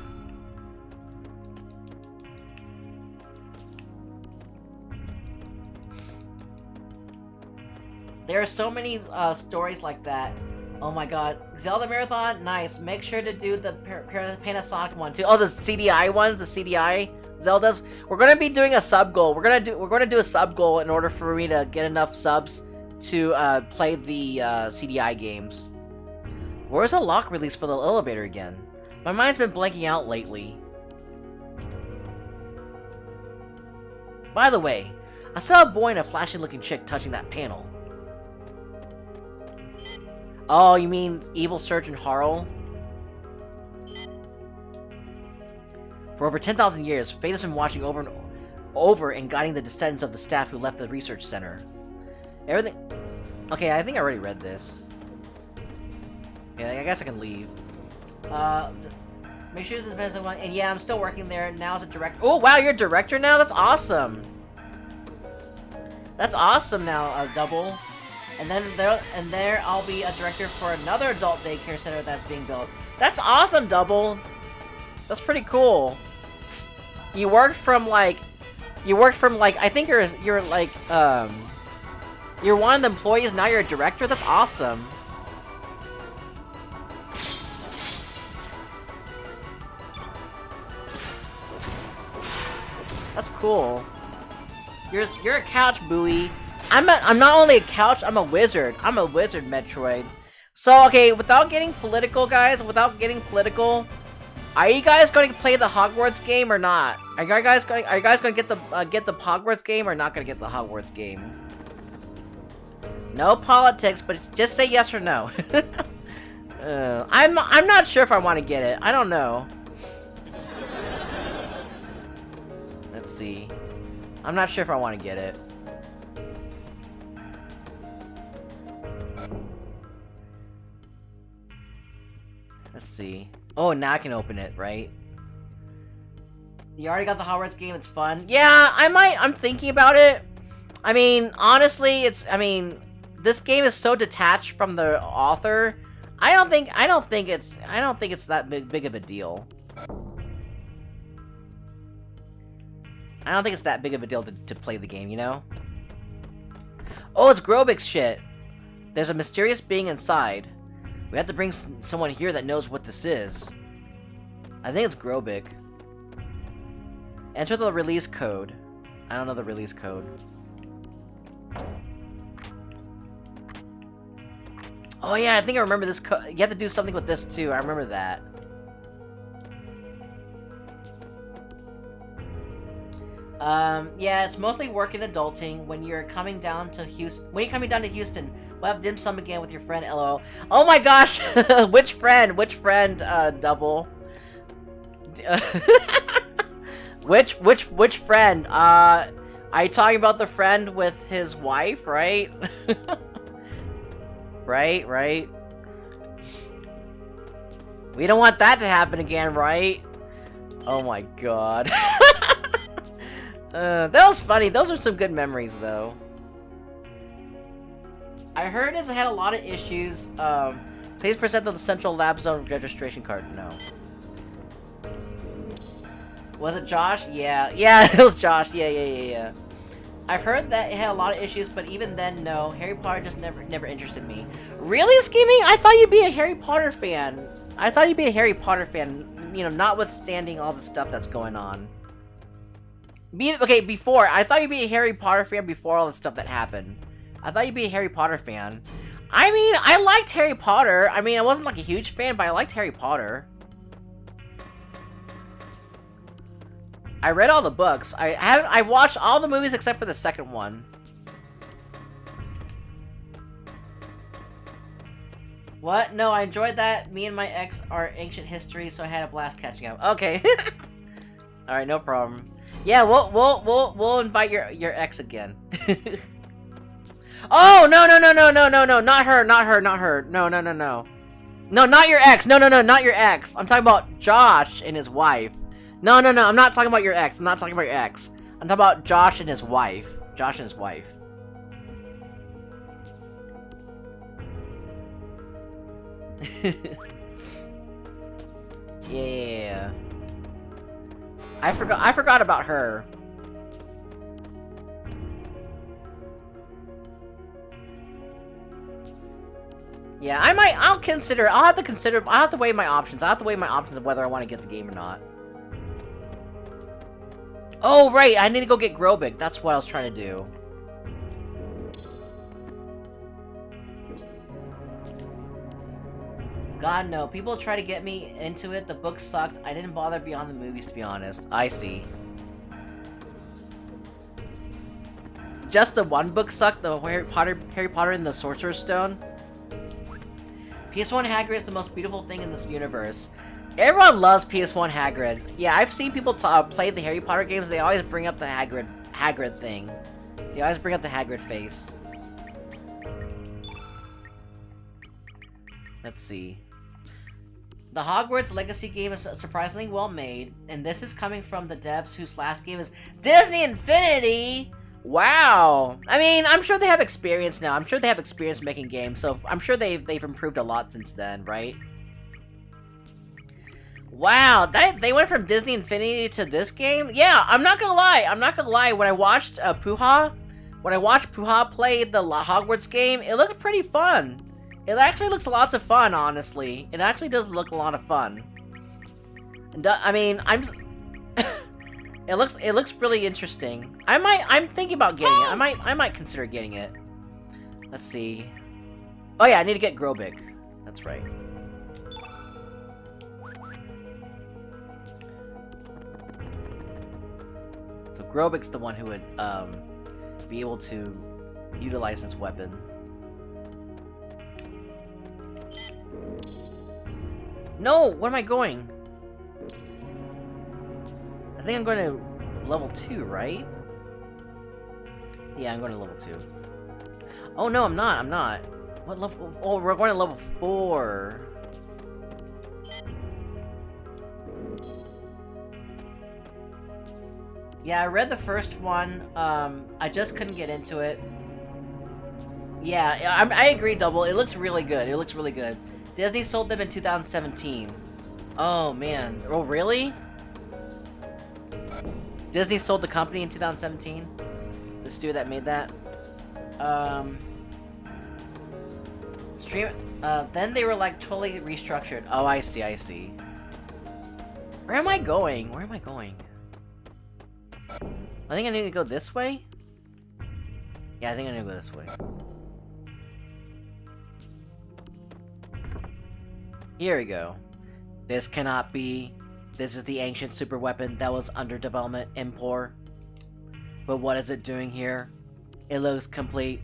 Speaker 1: There are so many stories like that. Oh my god. Zelda Marathon? Nice. Make sure to do the Panasonic one too. Oh, the CDI ones? The CDI Zeldas? We're gonna be doing a sub goal. We're gonna do a sub goal in order for me to get enough subs to play the CDI games. Where's a lock release for the elevator again? My mind's been blanking out lately. By the way, I saw a boy and a flashy looking chick touching that panel. Oh, you mean evil Serge and Harl? For over 10,000 years, fate has been watching over and guiding the descendants of the staff who left the research center. Everything... Okay, I think I already read this. Yeah, I guess I can leave. Make sure this depends on one. And yeah, I'm still working there now as a director. Oh wow, you're a director now? That's awesome. That's awesome now, Double. And then there I'll be a director for another adult daycare center that's being built. That's awesome, Double. That's pretty cool. You worked from like I think you're like you're one of the employees, now you're a director. That's awesome. That's cool. You're a couch buoy. I'm not only a couch, I'm a wizard. I'm a wizard, Metroid. So okay, without getting political, guys, are you guys going to play the Hogwarts game or not? Are you guys going to get the Hogwarts game or not going to get the Hogwarts game? No politics, but just say yes or no. I'm not sure if I want to get it. I don't know. Let's see. I'm not sure if I want to get it. Let's see. Oh, now I can open it, right? You already got the Hogwarts game, it's fun. Yeah, I'm thinking about it. I mean, honestly, this game is so detached from the author. I don't think it's that big of a deal. I don't think it's that big of a deal to play the game, you know? Oh, it's Grobik's shit. There's a mysterious being inside. We have to bring someone here that knows what this is. I think it's Grobik. Enter the release code. I don't know the release code. Oh yeah, I think I remember this code. You have to do something with this too. I remember that. Yeah, it's mostly work and adulting. When you're coming down to Houston, we'll have dim sum again with your friend LO. Oh my gosh, which friend? Double. which friend? Are you talking about the friend with his wife, right? Right. We don't want that to happen again, right? Oh my god. That was funny. Those are some good memories, though. I heard it's had a lot of issues. Please present the Central Lab Zone registration card. No. Was it Josh? Yeah, it was Josh. Yeah. I've heard that it had a lot of issues, but even then, no. Harry Potter just never interested me. Really, Scheming? I thought you'd be a Harry Potter fan. You know, notwithstanding all the stuff that's going on. Before. I thought you'd be a Harry Potter fan before all the stuff that happened. I thought you'd be a Harry Potter fan. I mean, I liked Harry Potter. I mean, I wasn't like a huge fan, but I liked Harry Potter. I read all the books. I watched all the movies except for the second one. What? No, I enjoyed that. Me and my ex are ancient history, so I had a blast catching up. Okay. All right, no problem. Yeah, we'll invite your ex again. Oh, no, not her. No. No, not your ex. No, not your ex. I'm talking about Josh and his wife. No, I'm not talking about your ex. I'm talking about Josh and his wife. Yeah. I forgot about her. Yeah, I'll have to weigh my options. I'll have to weigh my options of whether I want to get the game or not. Oh, right, I need to go get Grobik. That's what I was trying to do. God, no. People try to get me into it. The book sucked. I didn't bother beyond the movies, to be honest. I see. Just the one book sucked? The Harry Potter and the Sorcerer's Stone? PS1 Hagrid is the most beautiful thing in this universe. Everyone loves PS1 Hagrid. Yeah, I've seen people play the Harry Potter games. They always bring up the Hagrid thing. They always bring up the Hagrid face. Let's see. The Hogwarts Legacy game is surprisingly well made, and this is coming from the devs whose last game is Disney Infinity! Wow! I mean, I'm sure they have experience now. I'm sure they have experience making games, so I'm sure they've improved a lot since then, right? Wow, they went from Disney Infinity to this game? Yeah, I'm not gonna lie. When I watched Puha play the Hogwarts game, it looked pretty fun. It actually looks lots of fun, honestly. It actually does look a lot of fun. And I mean, it looks really interesting. I'm thinking about getting it. I might consider getting it. Let's see. Oh yeah, I need to get Grobik. That's right. So Grobik's the one who would be able to utilize this weapon. No, where am I going? I think I'm going to level 2, right? Yeah, I'm going to level 2. Oh no, I'm not. What level? Oh, we're going to level 4. Yeah, I read the first one. I just couldn't get into it. Yeah, I agree, Double. It looks really good. It looks really good. Disney sold them in 2017. Oh, man. Oh, really? Disney sold the company in 2017? The studio that made that? Then they were, like, totally restructured. Oh, I see, I see. Where am I going? Where am I going? I think I need to go this way? Yeah, I think I need to go this way. Here we go. This cannot be. This is the ancient super weapon that was under development in Poor. But what is it doing here? It looks complete.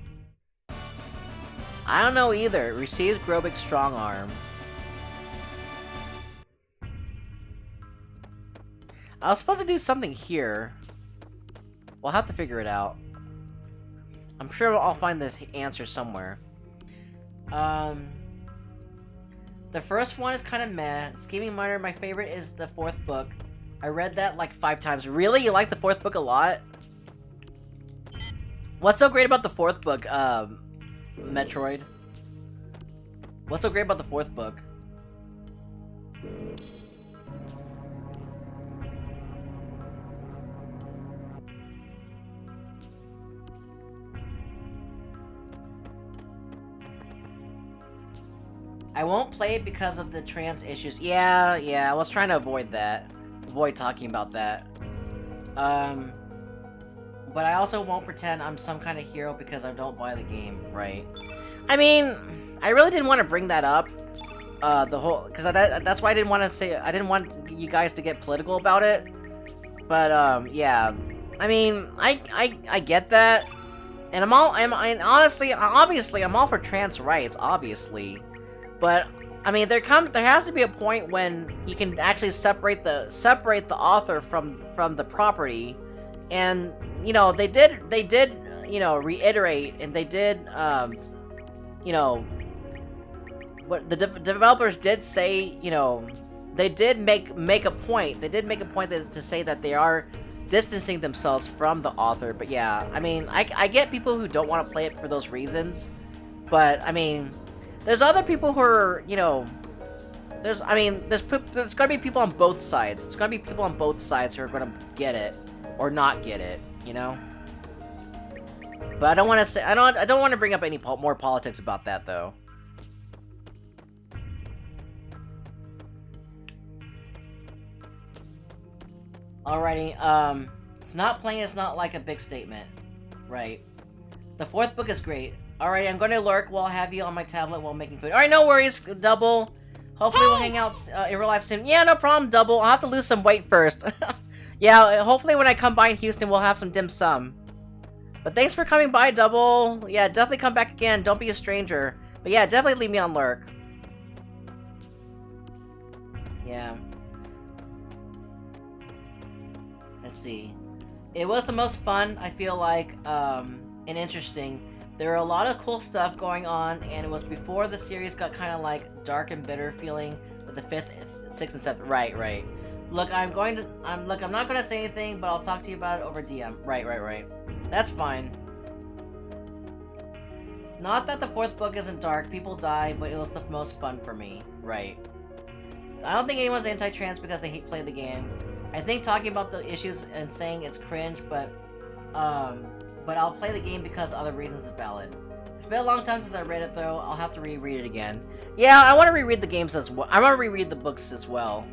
Speaker 1: I don't know either. Received Grobik's strong arm. I was supposed to do something here. We'll have to figure it out. I'm sure I'll find the answer somewhere. The first one is kind of meh. Scheming Miner, my favorite is the fourth book. I read that like 5 times. Really? You like the fourth book a lot? What's so great about the fourth book, Metroid? What's so great about the fourth book? I won't play it because of the trans issues. Yeah, I was trying to avoid that. Avoid talking about that. But I also won't pretend I'm some kind of hero because I don't buy the game, right? I mean, I really didn't want to bring that up. Because that's why I didn't want to say, I didn't want you guys to get political about it. But, yeah. I mean, I get that. And honestly, obviously, I'm all for trans rights, obviously. But I mean, there has to be a point when you can actually separate the author from the property, and you know they did you know reiterate, and they did you know what the developers did say, you know they did make a point to say that they are distancing themselves from the author. But yeah, I mean, I get people who don't want to play it for those reasons, but I mean. There's other people who are, you know, there's gonna be people on both sides. There's gonna be people on both sides who are gonna get it or not get it, you know. But I don't want to say I don't want to bring up any more politics about that though. Alrighty, it's not playing. It's not like a big statement, right? The fourth book is great. Alright, I'm going to lurk while I have you on my tablet while making food. Alright, no worries, Double. Hopefully we'll hang out in real life soon. Yeah, no problem, Double. I'll have to lose some weight first. Yeah, hopefully when I come by in Houston, we'll have some dim sum. But thanks for coming by, Double. Yeah, definitely come back again. Don't be a stranger. But yeah, definitely leave me on lurk. Yeah. Let's see. It was the most fun, I feel like, and interesting. There were a lot of cool stuff going on, and it was before the series got kind of like dark and bitter feeling with the 5th, 6th, and 7th. Right. Look, I'm not gonna say anything, but I'll talk to you about it over DM. Right. That's fine. Not that the 4th book isn't dark, people die, but it was the most fun for me. Right. I don't think anyone's anti-trans because they hate playing the game. I think talking about the issues and saying it's cringe, but I'll play the game because other reasons is valid. It's been a long time since I read it, though. I'll have to reread it again. Yeah, I want to reread the games as well. I want to reread the books as well.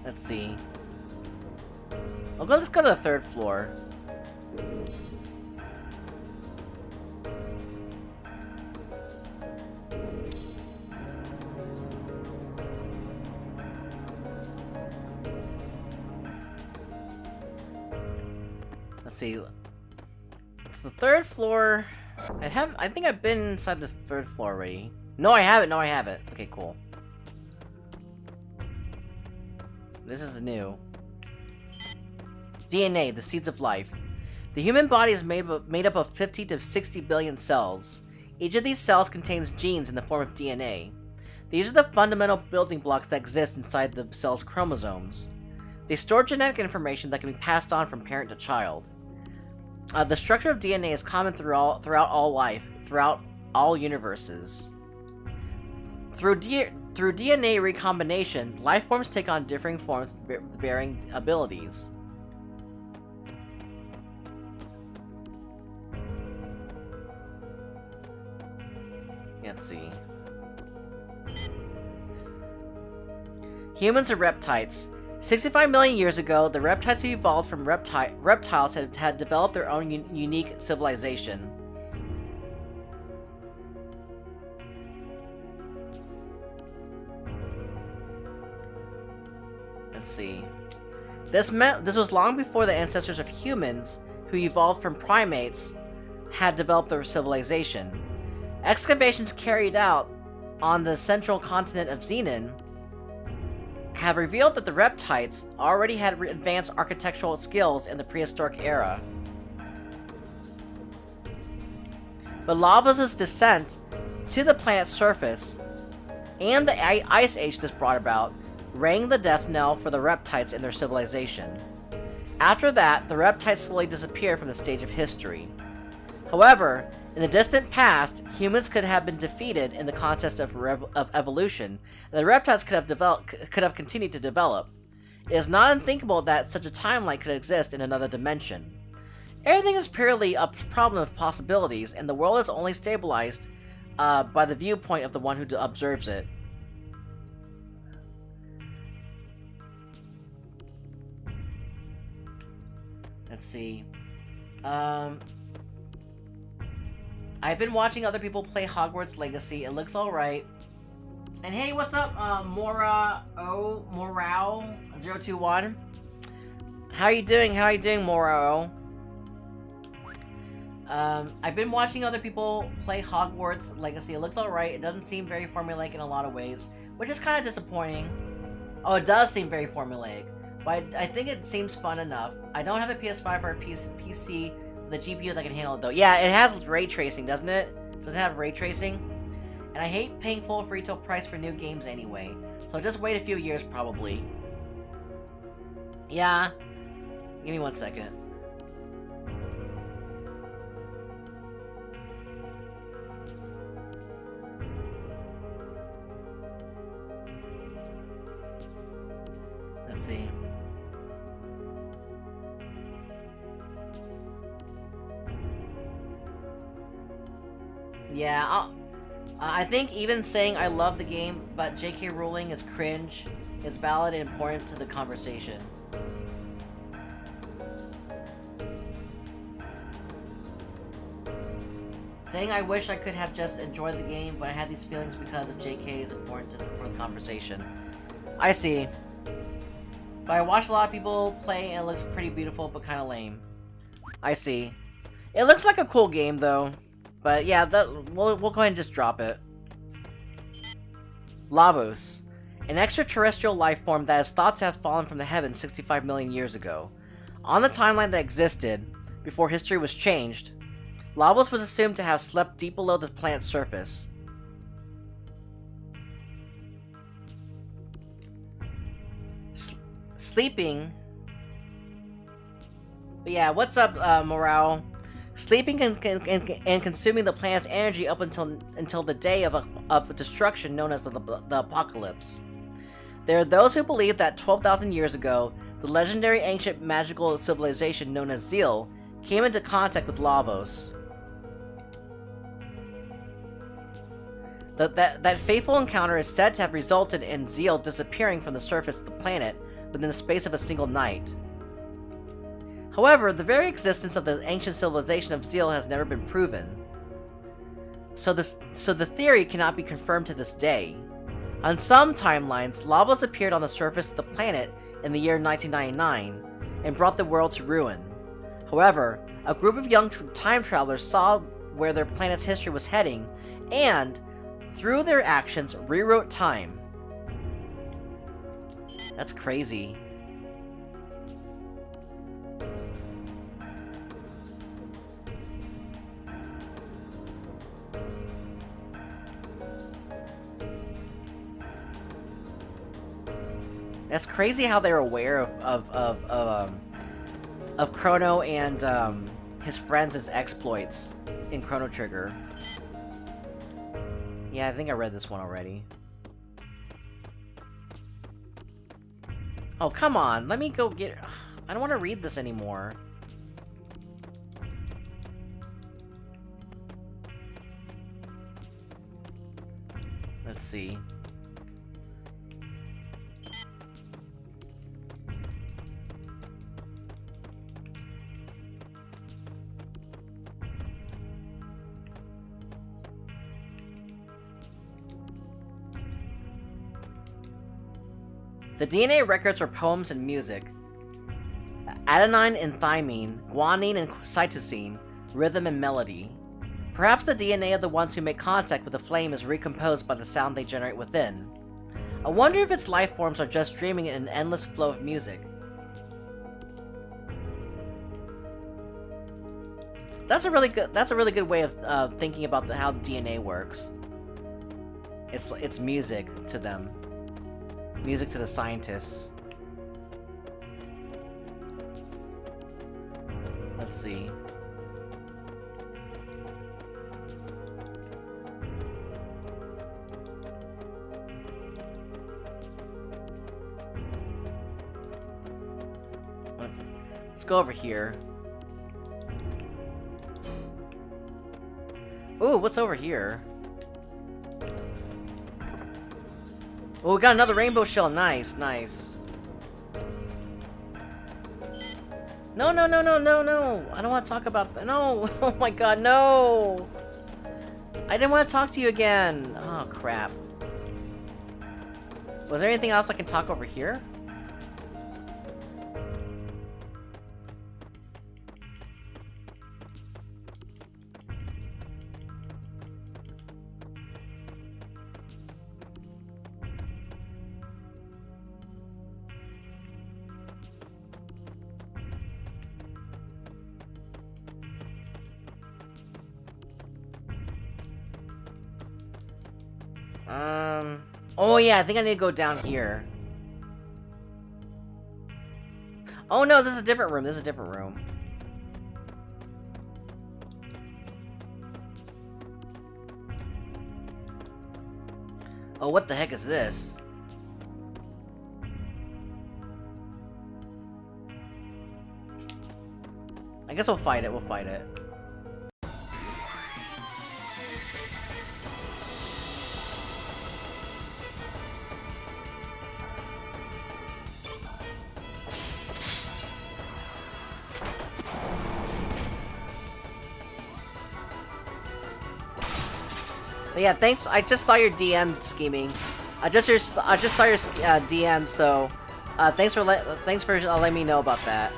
Speaker 1: Let's see. Let's go to the 3rd floor. Let's see. It's the 3rd floor. I think I've been inside the 3rd floor already. No, I haven't. Okay, cool. This is the new. DNA, the seeds of life. The human body is made up of 50 to 60 billion cells. Each of these cells contains genes in the form of DNA. These are the fundamental building blocks that exist inside the cell's chromosomes. They store genetic information that can be passed on from parent to child. The structure of DNA is common throughout all life, throughout all universes. Through DNA recombination, life forms take on differing forms with varying abilities. Let's see. Humans are reptiles. 65 million years ago, the reptiles who evolved from reptiles had developed their own unique civilization. Let's see. This was long before the ancestors of humans, who evolved from primates, had developed their civilization. Excavations carried out on the central continent of Xenon have revealed that the reptiles already had advanced architectural skills in the prehistoric era. But lava's descent to the planet's surface and the ice age this brought about rang the death knell for the reptiles and their civilization. After that, the reptiles slowly disappeared from the stage of history. However, in the distant past, humans could have been defeated in the contest of evolution, and the reptiles could have continued to develop. It is not unthinkable that such a timeline could exist in another dimension. Everything is purely a problem of possibilities, and the world is only stabilized by the viewpoint of the one who observes it. Let's see. I've been watching other people play Hogwarts Legacy. It looks alright. And hey, what's up, Morao021? How you doing? How you doing, Morao? I've been watching other people play Hogwarts Legacy. It looks alright. It doesn't seem very formulaic in a lot of ways, which is kind of disappointing. Oh, it does seem very formulaic, but I think it seems fun enough. I don't have a PS5 or a PC with a GPU that can handle it, though. Yeah, it has ray tracing, doesn't it? Doesn't it have ray tracing? And I hate paying full retail price for new games anyway, so just wait a few years, probably. Yeah. Give me 1 second. Let's see. Yeah, I think even saying I love the game, but JK ruling is cringe, is valid and important to the conversation. Saying I wish I could have just enjoyed the game, but I had these feelings because of JK is important for the conversation. I see. But I watched a lot of people play and it looks pretty beautiful, but kind of lame. I see. It looks like a cool game, though. But yeah, we'll go ahead and just drop it. Lavos. An extraterrestrial life form that is thought to have fallen from the heavens 65 million years ago. On the timeline that existed, before history was changed, Lavos was assumed to have slept deep below the planet's surface. Sleeping... But yeah, what's up, Morale? Sleeping and consuming the planet's energy up until the day of destruction known as the apocalypse. There are those who believe that 12,000 years ago, the legendary ancient magical civilization known as Zeal came into contact with Lavos. That fateful encounter is said to have resulted in Zeal disappearing from the surface of the planet within the space of a single night. However, the very existence of the ancient civilization of Zeal has never been proven. So the theory cannot be confirmed to this day. On some timelines, Lavos appeared on the surface of the planet in the year 1999 and brought the world to ruin. However, a group of young time travelers saw where their planet's history was heading and, through their actions, rewrote time. That's crazy. That's crazy how they're aware of Chrono and his friends' exploits in Chrono Trigger. Yeah, I think I read this one already. Oh, come on. Let me go get... I don't want to read this anymore. Let's see. The DNA records were poems and music. Adenine and thymine, guanine and cytosine, rhythm and melody. Perhaps the DNA of the ones who make contact with the flame is recomposed by the sound they generate within. I wonder if its life forms are just dreaming in an endless flow of music. That's a really good way of thinking about how DNA works. It's music to them. Music to the scientists. Let's see. Let's go over here. Ooh, what's over here? Oh, we got another rainbow shell. Nice, nice. No, no, no, no, no, no. I don't want to talk about that. No. Oh my god, no. I didn't want to talk to you again. Oh, crap. Was there anything else I can talk over here? Oh yeah, I think I need to go down here. Oh no, this is a different room. This is a different room. Oh, what the heck is this? I guess we'll fight it. We'll fight it. But yeah, thanks. I just saw your DM scheming. I just saw your DM. So, thanks for letting me know about that.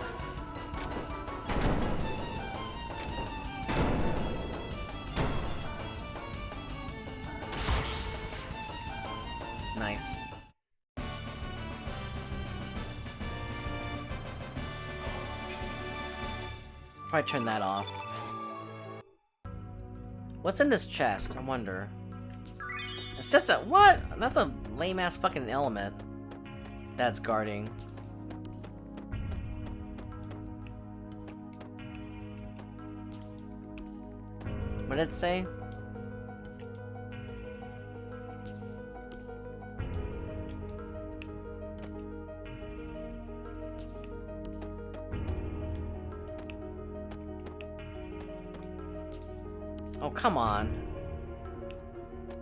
Speaker 1: Nice. Probably turn that off. What's in this chest? I wonder. It's just a... What? That's a lame-ass fucking element that's guarding. What did it say? Oh, come on.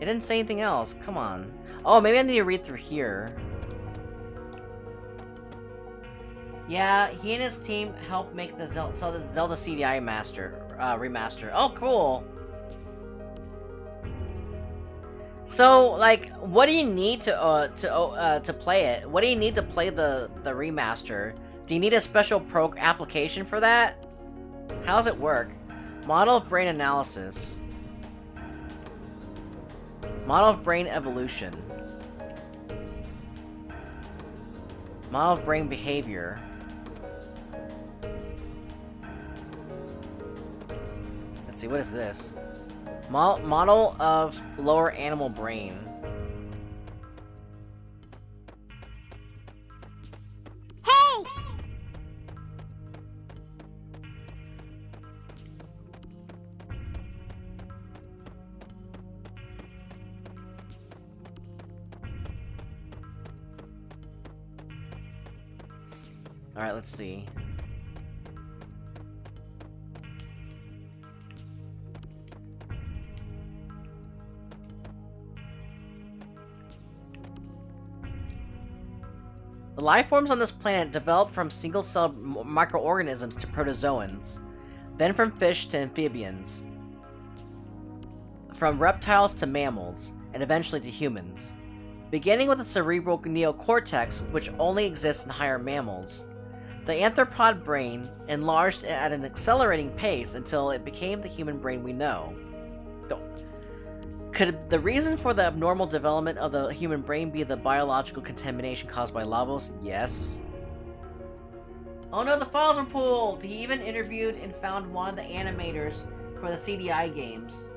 Speaker 1: It didn't say anything else. Come on. Oh, maybe I need to read through here. Yeah, he and his team helped make the Zelda CDI remaster. Oh, cool. So, like, what do you need to play it? What do you need to play the remaster? Do you need a special application for that? How does it work? Model of brain analysis. Model of brain evolution. Model of brain behavior. Let's see, what is this? Model of lower animal brain. Alright, let's see. The life forms on this planet developed from single-celled microorganisms to protozoans, then from fish to amphibians, from reptiles to mammals, and eventually to humans. Beginning with the cerebral neocortex, which only exists in higher mammals. The anthropod brain enlarged at an accelerating pace until it became the human brain we know. Could the reason for the abnormal development of the human brain be the biological contamination caused by Lavos? Yes. Oh no, the files were pulled! He even interviewed and found one of the animators for the CDI games.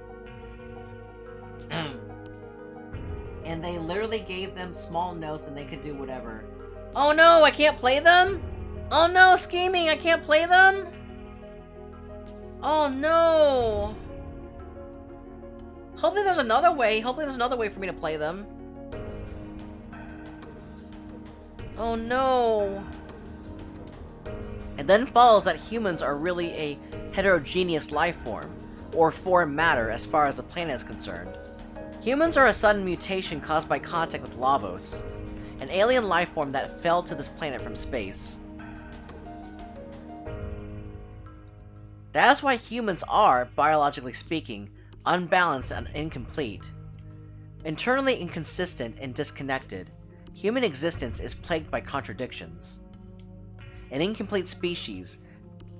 Speaker 1: And they literally gave them small notes and they could do whatever. Oh no, I can't play them? Oh no, scheming, I can't play them? Oh no! Hopefully there's another way. Hopefully there's another way for me to play them. Oh no. And then follows that humans are really a heterogeneous life form, or form matter as far as the planet is concerned. Humans are a sudden mutation caused by contact with Lavos, an alien life form that fell to this planet from space. That's why humans are, biologically speaking, unbalanced and incomplete. Internally inconsistent and disconnected, human existence is plagued by contradictions. An incomplete species,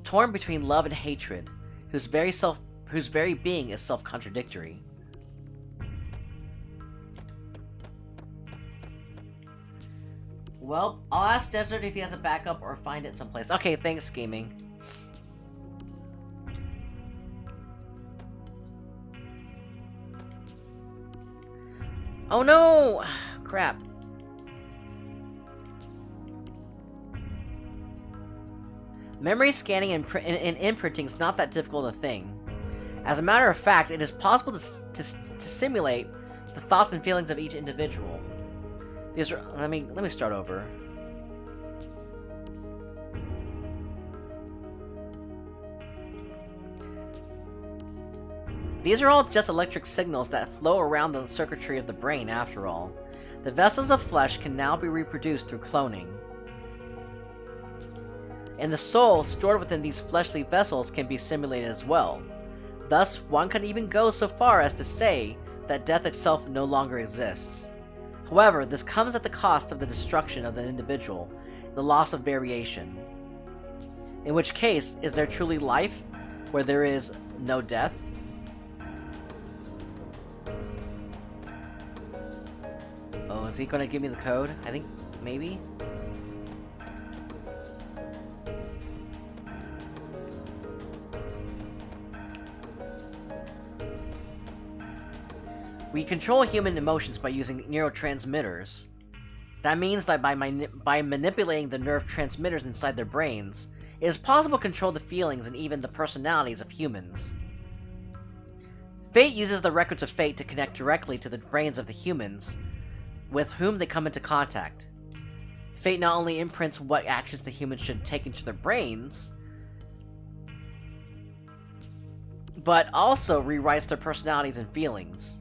Speaker 1: torn between love and hatred, whose very being is self-contradictory. Well, I'll ask Desert if he has a backup or find it someplace. Okay, thanks, Scheming. Oh no! Crap. Memory scanning and imprinting is not that difficult a thing. As a matter of fact, it is possible to simulate the thoughts and feelings of each individual. These are, let me start over. These are all just electric signals that flow around the circuitry of the brain, after all. The vessels of flesh can now be reproduced through cloning. And the soul stored within these fleshly vessels can be simulated as well. Thus, one can even go so far as to say that death itself no longer exists. However, this comes at the cost of the destruction of the individual, the loss of variation. In which case, is there truly life, where there is no death? Oh, is he gonna give me the code? I think, maybe? We control human emotions by using neurotransmitters. That means that by manipulating the nerve transmitters inside their brains, it is possible to control the feelings and even the personalities of humans. Fate uses the records of fate to connect directly to the brains of the humans with whom they come into contact. Fate not only imprints what actions the humans should take into their brains, but also rewrites their personalities and feelings.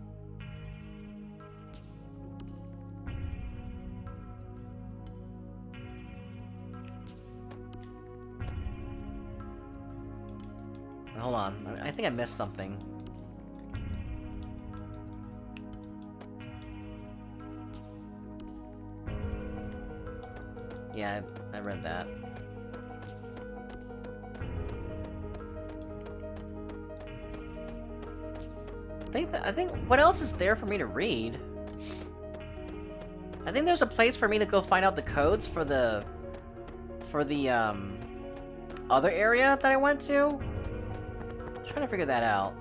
Speaker 1: Hold on, I think I missed something. Yeah, I read that. I think what else is there for me to read? I think there's a place for me to go find out the codes for the other area that I went to. I'm trying to figure that out.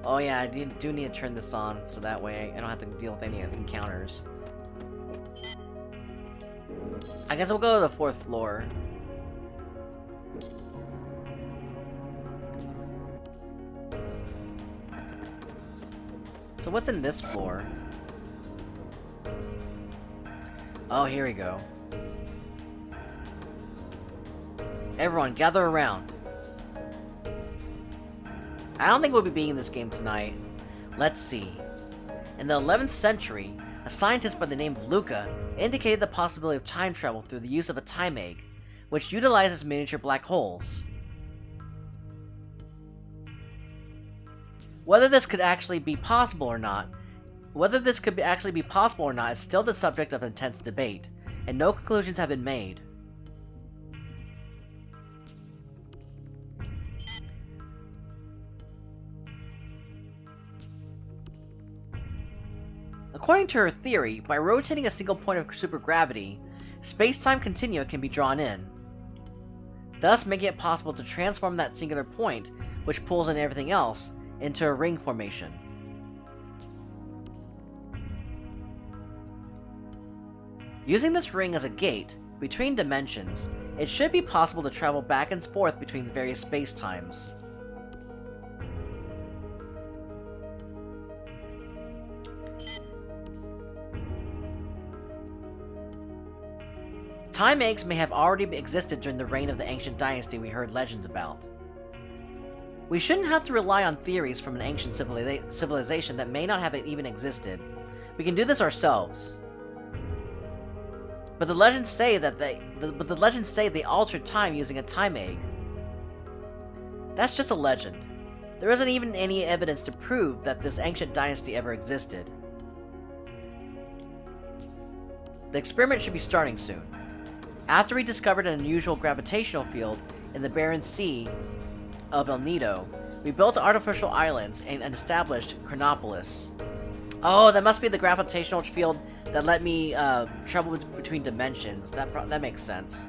Speaker 1: Oh yeah, I do need to turn this on, so that way I don't have to deal with any encounters. I guess we'll go to the 4th floor. So what's in this floor? Oh, here we go. Everyone, gather around. I don't think we'll be beating this game tonight. Let's see. In the 11th century, a scientist by the name of Lucca indicated the possibility of time travel through the use of a time egg, which utilizes miniature black holes. Whether this could actually be possible or not is still the subject of intense debate, and no conclusions have been made. According to her theory, by rotating a single point of supergravity, space-time continua can be drawn in, thus making it possible to transform that singular point, which pulls in everything else, into a ring formation. Using this ring as a gate between dimensions, it should be possible to travel back and forth between various space-times. Time eggs may have already existed during the reign of the ancient dynasty we heard legends about. We shouldn't have to rely on theories from an ancient civilization that may not have even existed. We can do this ourselves. But the legends say that they altered time using a time egg. That's just a legend. There isn't even any evidence to prove that this ancient dynasty ever existed. The experiment should be starting soon. After we discovered an unusual gravitational field in the barren sea of El Nido, we built artificial islands and established Chronopolis. Oh, that must be the gravitational field that let me travel between dimensions. That makes sense.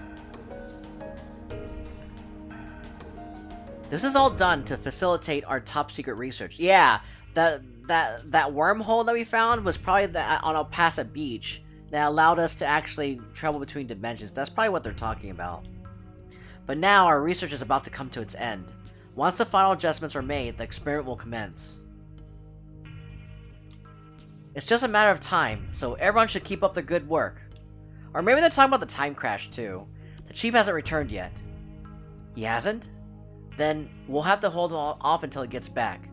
Speaker 1: This is all done to facilitate our top secret research. Yeah, that wormhole that we found was probably on El Paso Beach that allowed us to actually travel between dimensions. That's probably what they're talking about. But now our research is about to come to its end. Once the final adjustments are made, the experiment will commence. It's just a matter of time, so everyone should keep up the good work. Or maybe they're talking about the time crash too. The chief hasn't returned yet. He hasn't? Then we'll have to hold off until he gets back.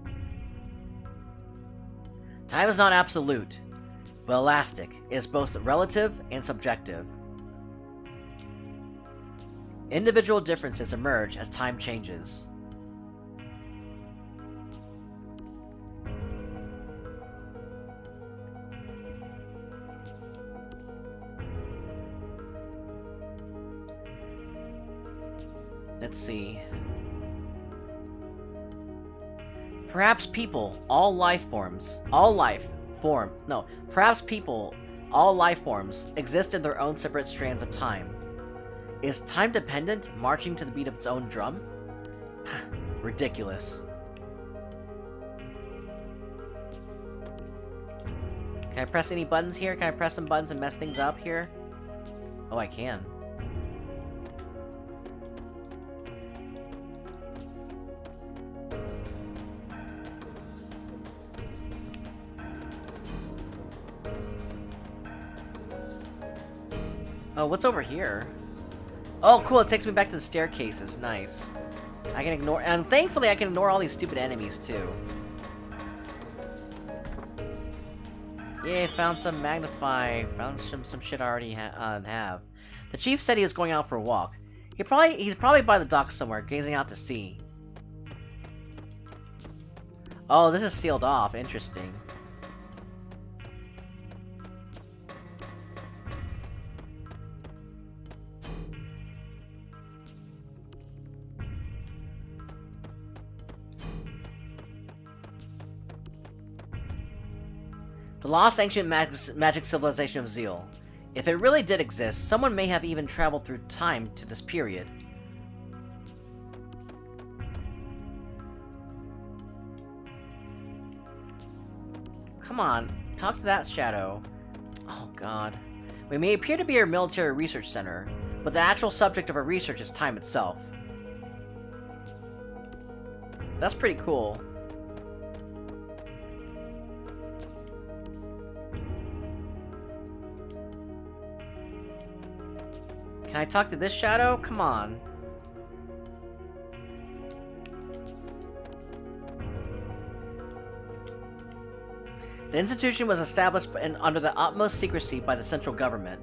Speaker 1: Time is not absolute, but elastic. It is both relative and subjective. Individual differences emerge as time changes. Let's see. Perhaps people, all life forms exist in their own separate strands of time. Is time dependent, marching to the beat of its own drum? Ridiculous. Can I press any buttons here? Can I press some buttons and mess things up here? Oh, I can. Oh, what's over here? Oh, cool, it takes me back to the staircases. Nice. I can ignore, and thankfully I can ignore all these stupid enemies, too. Yay, found some magnify. Found some shit I already have. The chief said he was going out for a walk. He's probably by the dock somewhere, gazing out to sea. Oh, this is sealed off. Interesting. The lost ancient magic civilization of Zeal. If it really did exist, someone may have even traveled through time to this period. Come on, talk to that shadow. Oh god. We may appear to be a military research center, but the actual subject of our research is time itself. That's pretty cool. Can I talk to this shadow? Come on. The institution was established under the utmost secrecy by the central government.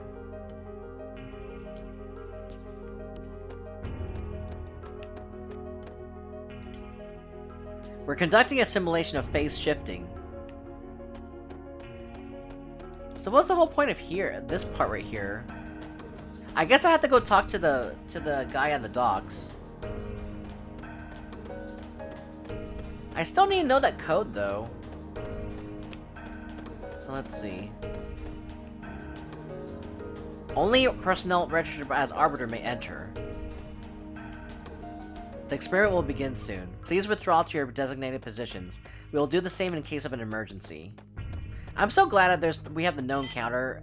Speaker 1: We're conducting a simulation of phase shifting. So what's the whole point of here? This part right here. I guess I have to go talk to the guy on the docks. I still need to know that code though. So let's see. Only personnel registered as Arbiter may enter. The experiment will begin soon. Please withdraw to your designated positions. We will do the same in case of an emergency. I'm so glad that we have the known counter,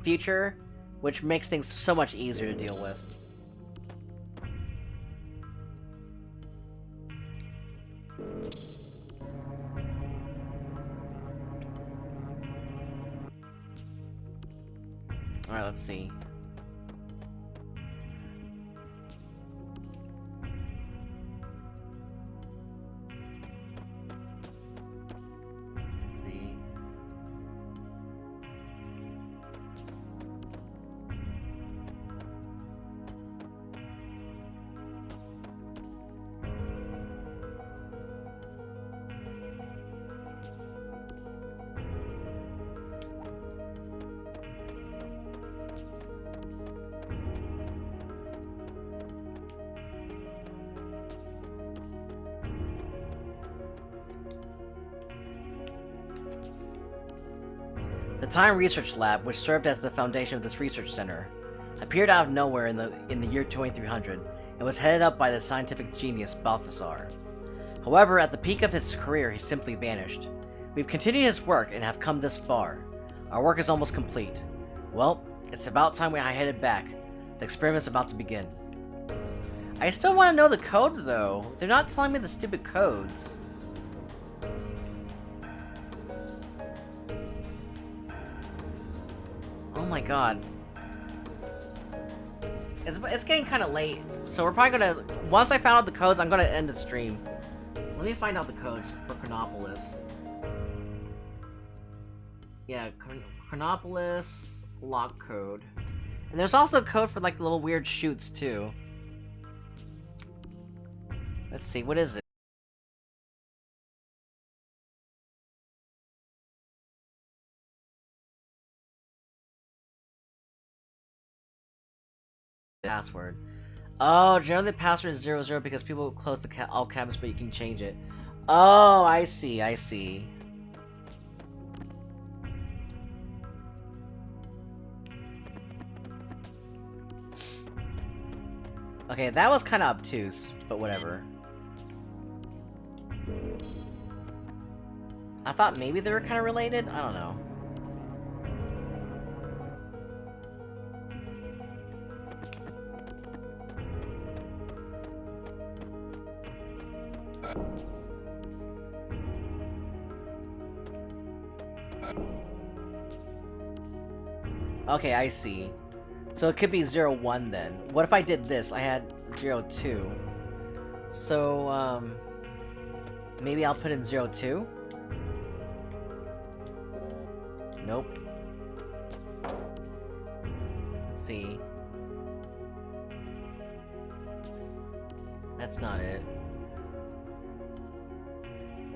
Speaker 1: feature, which makes things so much easier to deal with. Alright, let's see. The Time Research Lab, which served as the foundation of this research center, appeared out of nowhere in the year 2300 and was headed up by the scientific genius Balthasar. However, at the peak of his career, he simply vanished. We've continued his work and have come this far. Our work is almost complete. Well, it's about time I headed back. The experiment's about to begin. I still want to know the code, though. They're not telling me the stupid codes. Oh my god. It's getting kind of late, so we're probably gonna... Once I found out the codes, I'm gonna end the stream. Let me find out the codes for Chronopolis. Yeah, Chronopolis lock code. And there's also a code for like the little weird chutes too. Let's see, what is it? Password. Oh, generally the password is 00 because people close all cabinets, but you can change it. Oh, I see, I see. Okay, that was kind of obtuse, but whatever. I thought maybe they were kind of related? I don't know. Okay, I see. So it could be 01 then. What if I did this? I had 02. So, maybe I'll put in 02? Nope. Let's see. That's not it.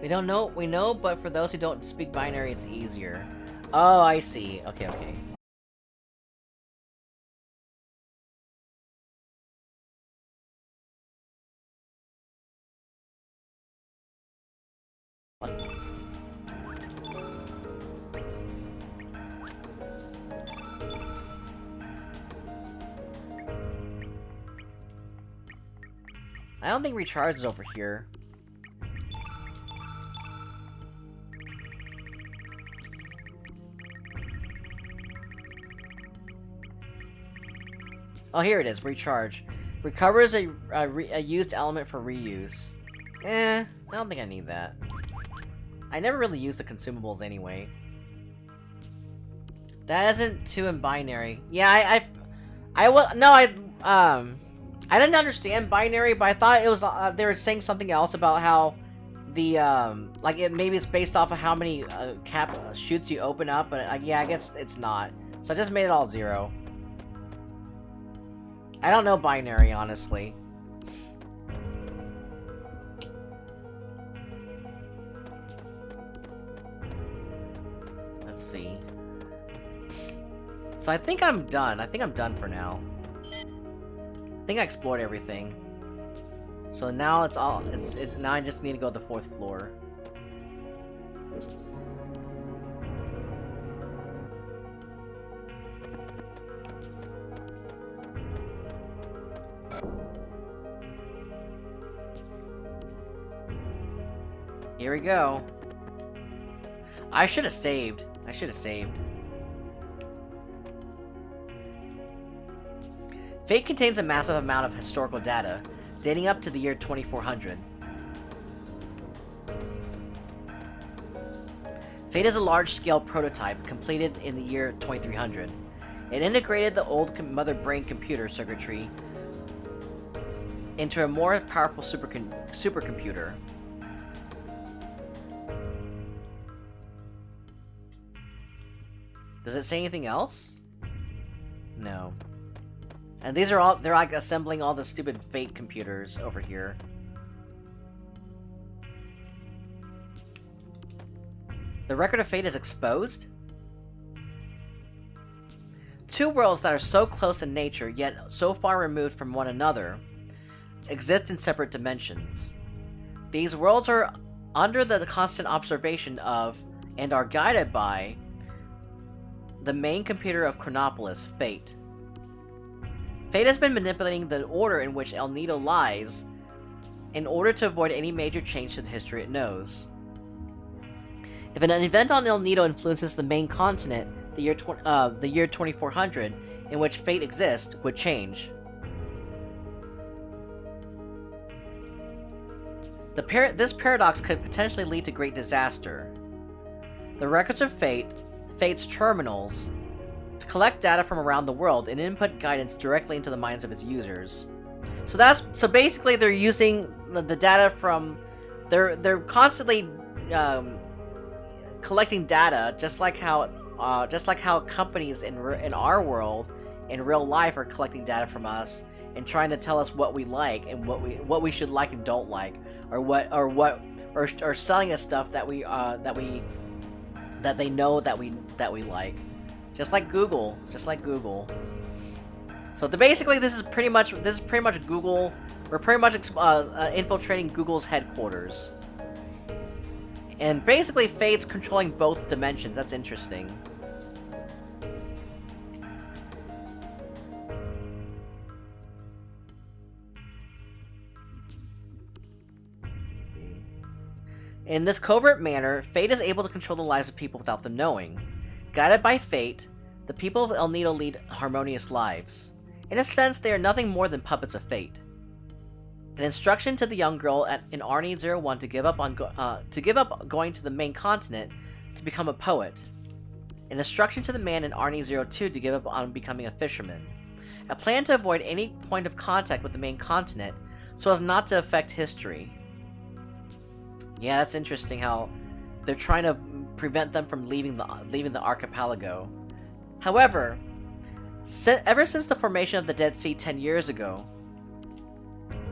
Speaker 1: We don't know, we know, but for those who don't speak binary, it's easier. Oh, I see. Okay, okay. I don't think recharge is over here. Oh, here it is. Recharge. Recovers a used element for reuse. I don't think I need that. I never really use the consumables anyway. That isn't two in binary. Yeah, I didn't understand binary, but I thought it was they were saying something else about how the like maybe it's based off of how many chutes you open up, but yeah, I guess it's not. So I just made it all 0. I don't know binary, honestly. Let's see. So I think I'm done. I think I'm done for now. I think I explored everything. So now now I just need to go to the 4th floor. Here we go. I should have saved. I should have saved. Fate contains a massive amount of historical data, dating up to the year 2400. Fate is a large-scale prototype completed in the year 2300. It integrated the old mother brain computer circuitry into a more powerful supercomputer. Does it say anything else? No. And these are all, they're like assembling all the stupid Fate computers over here. The record of Fate is exposed? 2 worlds that are so close in nature, yet so far removed from one another, exist in separate dimensions. These worlds are under the constant observation of, and are guided by, the main computer of Chronopolis, Fate. Fate has been manipulating the order in which El Nido lies in order to avoid any major change to the history it knows. If an event on El Nido influences the main continent, the year 2400, in which Fate exists, would change. This paradox could potentially lead to great disaster. The records of Fate's terminals, to collect data from around the world and input guidance directly into the minds of its users. So basically they're using the data from, they're constantly collecting data, just like how companies in our world in real life are collecting data from us and trying to tell us what we like and what we should like and don't like, or selling us stuff that they know that we like. Just like Google. So basically, this is pretty much Google. We're pretty much infiltrating Google's headquarters, and basically, Fate's controlling both dimensions. That's interesting. Let's see. In this covert manner, Fate is able to control the lives of people without them knowing. Guided by Fate, the people of El Nido lead harmonious lives. In a sense, they are nothing more than puppets of Fate. An instruction to the young girl in Arnie 01 to give up going to the main continent to become a poet. An instruction to the man in Arnie 02 to give up on becoming a fisherman. A plan to avoid any point of contact with the main continent so as not to affect history. Yeah, that's interesting how they're trying to prevent them from leaving the archipelago. However, ever since the formation of the Dead Sea 10 years ago,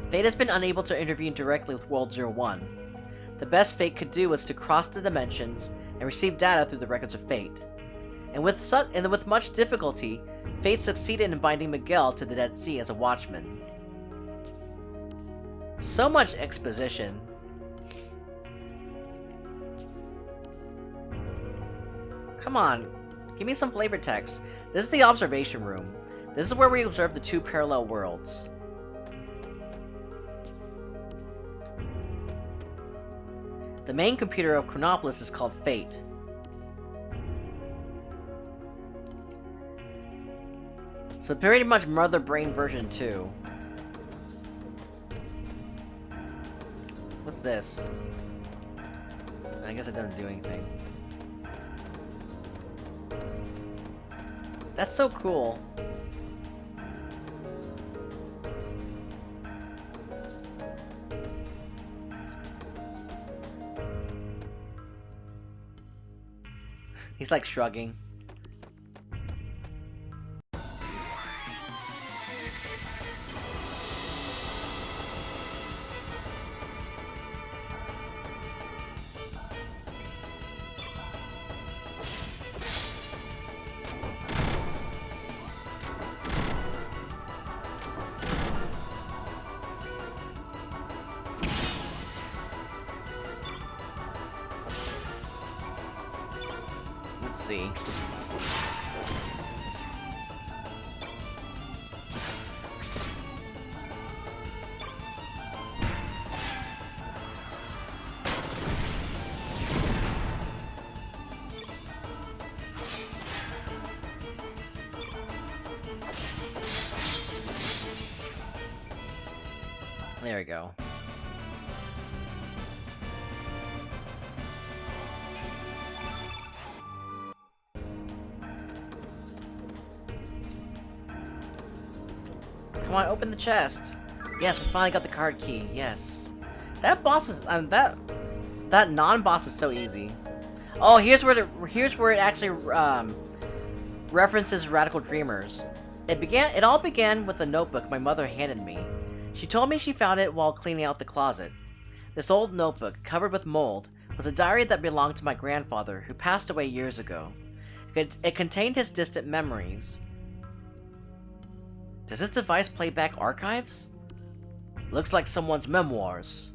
Speaker 1: Fate has been unable to intervene directly with World 01. The best Fate could do was to cross the dimensions and receive data through the records of Fate. And with much difficulty, Fate succeeded in binding Miguel to the Dead Sea as a watchman. So much exposition. Come on, give me some flavor text. This is the observation room. This is where we observe the 2 parallel worlds. The main computer of Chronopolis is called Fate. So pretty much Mother Brain version 2. What's this? I guess it doesn't do anything. That's so cool. He's like shrugging. Let's see. There we go. Come on, open the chest. Yes, we finally got the card key. Yes. That boss was that non-boss is so easy. Oh, here's where it actually references Radical Dreamers. It all began with a notebook my mother handed me. She told me she found it while cleaning out the closet. This old notebook, covered with mold, was a diary that belonged to my grandfather, who passed away years ago. It contained his distant memories. Does this device play back archives? Looks like someone's memoirs.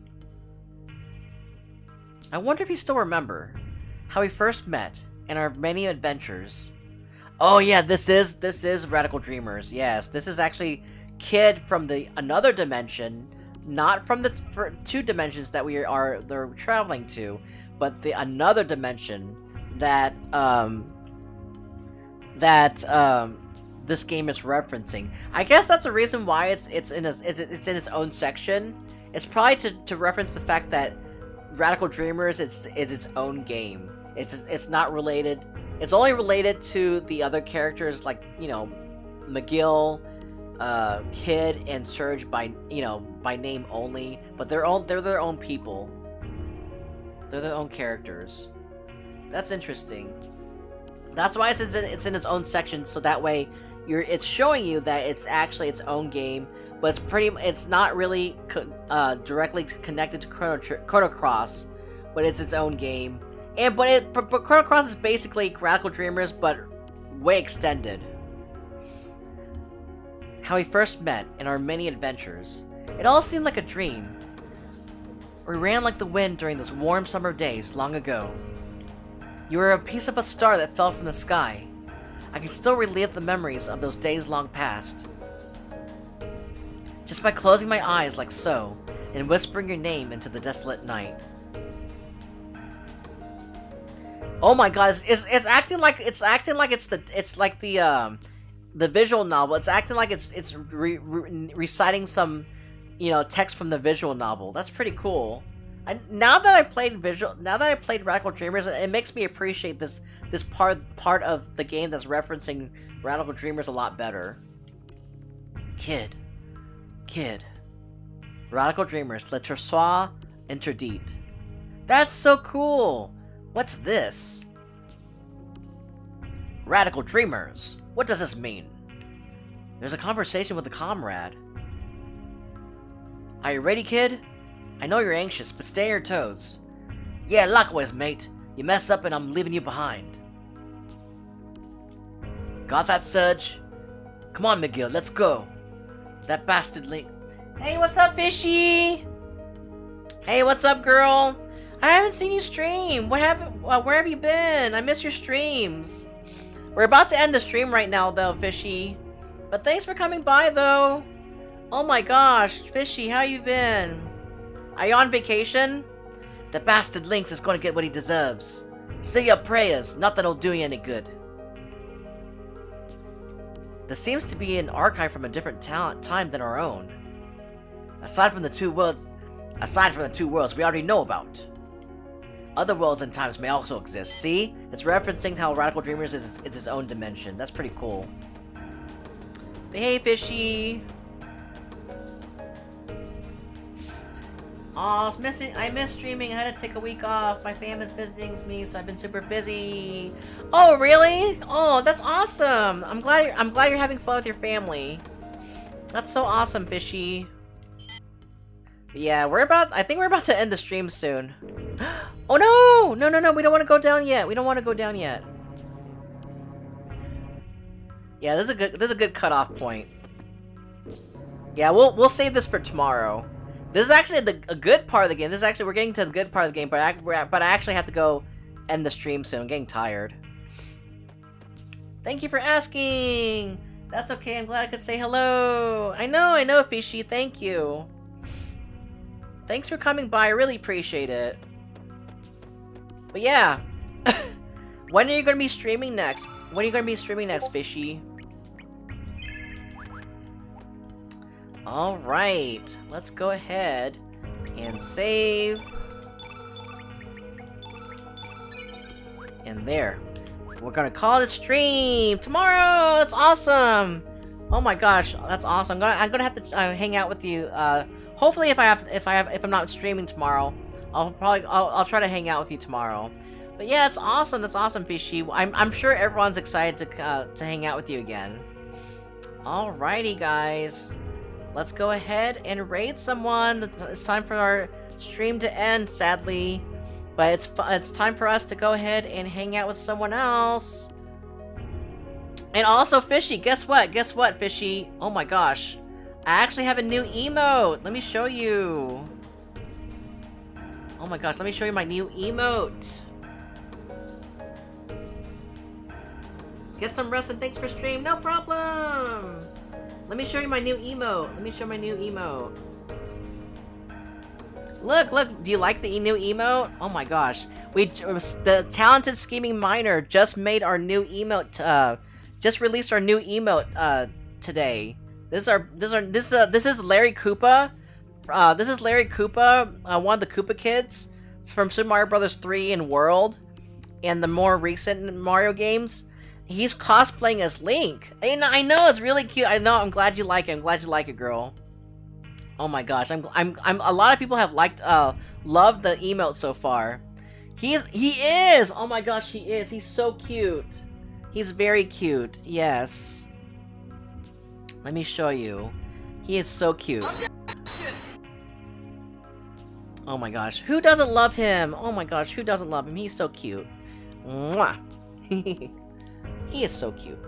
Speaker 1: I wonder if you still remember how we first met and our many adventures. Oh yeah, this is Radical Dreamers. Yes, this is actually Kid from another dimension, not from the two dimensions that they're traveling to, but the another dimension that this game is referencing. I guess that's a reason why it's in its own section. It's probably to reference the fact that Radical Dreamers is its own game. It's not related. It's only related to the other characters, like, you know, McGill, Kid, and Serge by name only. But they're their own people. They're their own characters. That's interesting. That's why it's in its own section, so that way it's showing you that it's actually its own game, but it's not really directly connected to Chrono Cross, but it's its own game. But Chrono Cross is basically Radical Dreamers, but way extended. How we first met and our many adventures. It all seemed like a dream. We ran like the wind during those warm summer days long ago. You were a piece of a star that fell from the sky. I can still relive the memories of those days long past. Just by closing my eyes like so, and whispering your name into the desolate night. Oh my god, it's acting like it's like the visual novel. It's acting like it's reciting some, you know, text from the visual novel. That's pretty cool. Now that I played Radical Dreamers, it makes me appreciate this part of the game that's referencing Radical Dreamers a lot better. Kid. Radical Dreamers, le Tersoir interdit. That's so cool. What's this? Radical Dreamers. What does this mean? There's a conversation with a comrade. Are you ready, kid? I know you're anxious, but stay on your toes. Yeah, likewise, mate. You mess up and I'm leaving you behind. Got that, Serge? Come on, McGill, let's go. That bastard Link. Hey, what's up, Fishy? Hey, what's up, girl? I haven't seen you stream. What happened? Where have you been? I miss your streams. We're about to end the stream right now, though, Fishy. But thanks for coming by, though. Oh my gosh, Fishy, how you been? Are you on vacation? The bastard Lynx is going to get what he deserves. Say your prayers, not that it'll do you any good. This seems to be an archive from a different time than our own. Aside from the two worlds we already know about. Other worlds and times may also exist. See? It's referencing how Radical Dreamers is its own dimension. That's pretty cool. But hey, Fishy! Aw, I miss streaming. I had to take a week off. My fam is visiting me, so I've been super busy. Oh, really? Oh, that's awesome. I'm glad you're having fun with your family. That's so awesome, Fishy. But yeah, I think we're about to end the stream soon. Oh no! No, we don't want to go down yet. We don't want to go down yet. Yeah, this is a good cutoff point. Yeah, we'll save this for tomorrow. This is actually a good part of the game. We're getting to the good part of the game, but I actually have to go end the stream soon. I'm getting tired. Thank you for asking. That's okay. I'm glad I could say hello. I know, Fishy. Thank you. Thanks for coming by. I really appreciate it. But yeah, when are you gonna be streaming next? When are you gonna be streaming next, Fishy? Alright, let's go ahead and save. And there. We're gonna call it stream tomorrow! That's awesome! Oh my gosh, that's awesome. I'm gonna have to hang out with you. Hopefully if I'm not streaming tomorrow, I'll try to hang out with you tomorrow. But yeah, it's awesome. That's awesome, Fishy. I'm sure everyone's excited to hang out with you again. Alrighty, guys. Let's go ahead and raid someone. It's time for our stream to end, sadly. But it's time for us to go ahead and hang out with someone else. And also, Fishy, guess what? Guess what, Fishy? Oh my gosh. I actually have a new emote. Let me show you. Oh my gosh, let me show you my new emote. Get some rest and thanks for stream. No problem. Let me show you my new emote. Let me show my new emote. Look, do you like the new emote? Oh my gosh. The talented scheming miner just made our new emote, just released our new emote, today. This is Larry Koopa. This is Larry Koopa, one of the Koopa kids from Super Mario Bros. 3 and World, and the more recent Mario games. He's cosplaying as Link. And I know, it's really cute. I know, I'm glad you like it. I'm glad you like it, girl. Oh my gosh, a lot of people have loved the emote so far. He is! Oh my gosh, he is. He's so cute. He's very cute. Yes. Let me show you. He is so cute. Oh my gosh, who doesn't love him? Oh my gosh, who doesn't love him? He's so cute. Mwah. He is so cute.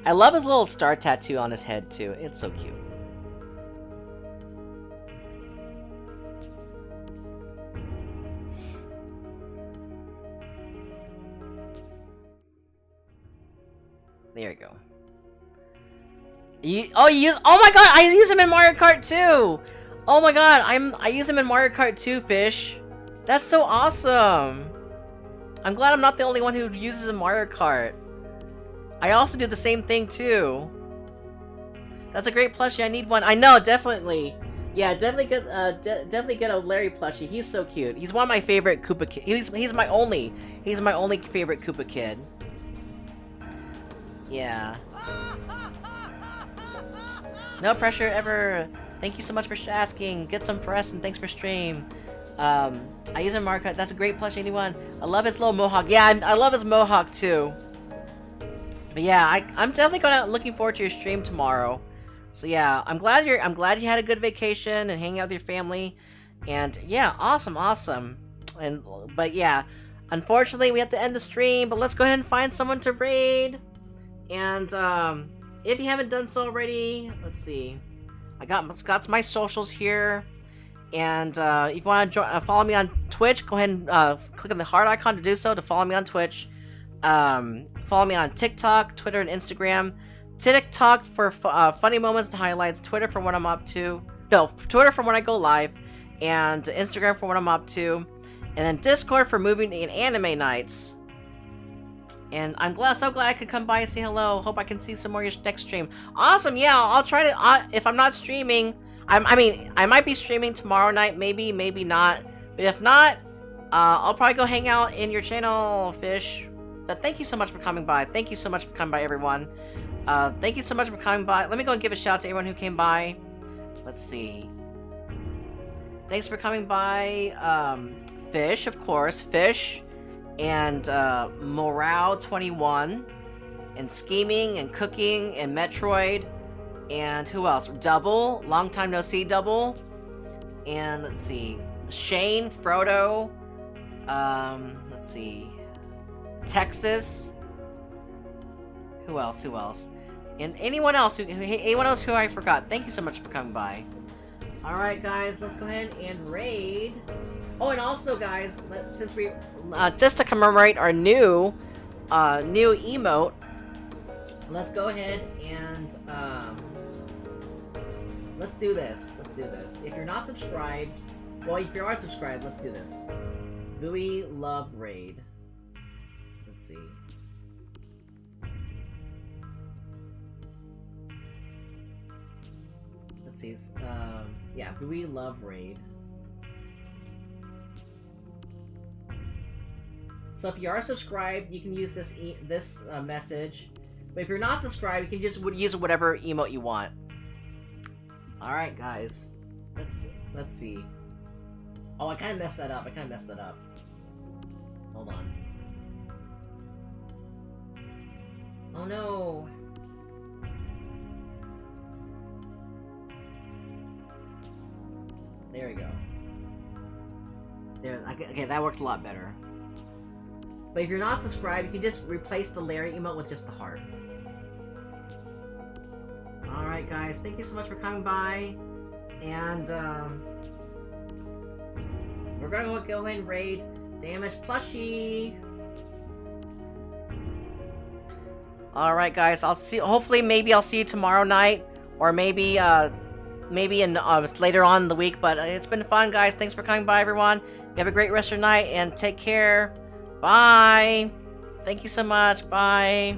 Speaker 1: I love his little star tattoo on his head too. It's so cute. There you go. Oh my god, I use him in Mario Kart too! Oh my god, I use him in Mario Kart 2, Fish. That's so awesome. I'm glad I'm not the only one who uses a Mario Kart. I also do the same thing too. That's a great plushie. I need one. I know, definitely. Yeah, definitely get a Larry plushie. He's so cute. He's one of my favorite Koopa kids. He's my only favorite Koopa kid. Yeah. No pressure ever. Thank you so much for asking. Get some press and thanks for stream. I use a Mario Kart. That's a great plushie, anyone. I love his little mohawk. Yeah, I love his mohawk too. But yeah, I'm definitely looking forward to your stream tomorrow. So yeah, I'm glad you had a good vacation and hang out with your family. And yeah, awesome. But yeah, unfortunately we have to end the stream, but let's go ahead and find someone to raid. And if you haven't done so already, let's see. I got my socials here. And if you want to follow me on Twitch, go ahead and click on the heart icon to do so, to follow me on Twitch. Follow me on TikTok, Twitter, and Instagram. TikTok for funny moments and highlights. Twitter for what I'm up to. No, Twitter for when I go live. And Instagram for what I'm up to. And then Discord for movie and anime nights. And I'm so glad I could come by and say hello. Hope I can see some more of your next stream. Awesome, yeah, I'll try to, if I'm not streaming, I might be streaming tomorrow night, maybe not. But if not, I'll probably go hang out in your channel, Fish. But thank you so much for coming by. Thank you so much for coming by, everyone. Thank you so much for coming by. Let me go and give a shout out to everyone who came by. Let's see. Thanks for coming by, Fish, of course. Fish, and, Morale21, and Scheming, and Cooking, and Metroid, and who else? Double, long time no see, Double. And, let's see, Shane, Frodo, let's see, Texas. Who else? And anyone else who I forgot. Thank you so much for coming by. Alright, guys, let's go ahead and raid. Oh, and also, guys, since we, just to commemorate our new emote, let's go ahead and, let's do this. If you're not subscribed, well, if you are subscribed, let's do this. Buoy Love Raid. Let's see. Yeah, Buoy Love Raid. So if you are subscribed, you can use this message. But if you're not subscribed, you can just use whatever emote you want. All right, guys. Let's see. Oh, I kind of messed that up. Hold on. Oh no. There we go. There. Okay, that works a lot better. But if you're not subscribed, you can just replace the Larry emote with just the heart. Alright, guys. Thank you so much for coming by. And, we're gonna go ahead and raid Damage Plushie. Alright, guys. I'll see. Hopefully, maybe I'll see you tomorrow night. Or maybe in later on in the week, but it's been fun, guys. Thanks for coming by, everyone. You have a great rest of your night, and take care. Bye. Thank you so much. Bye.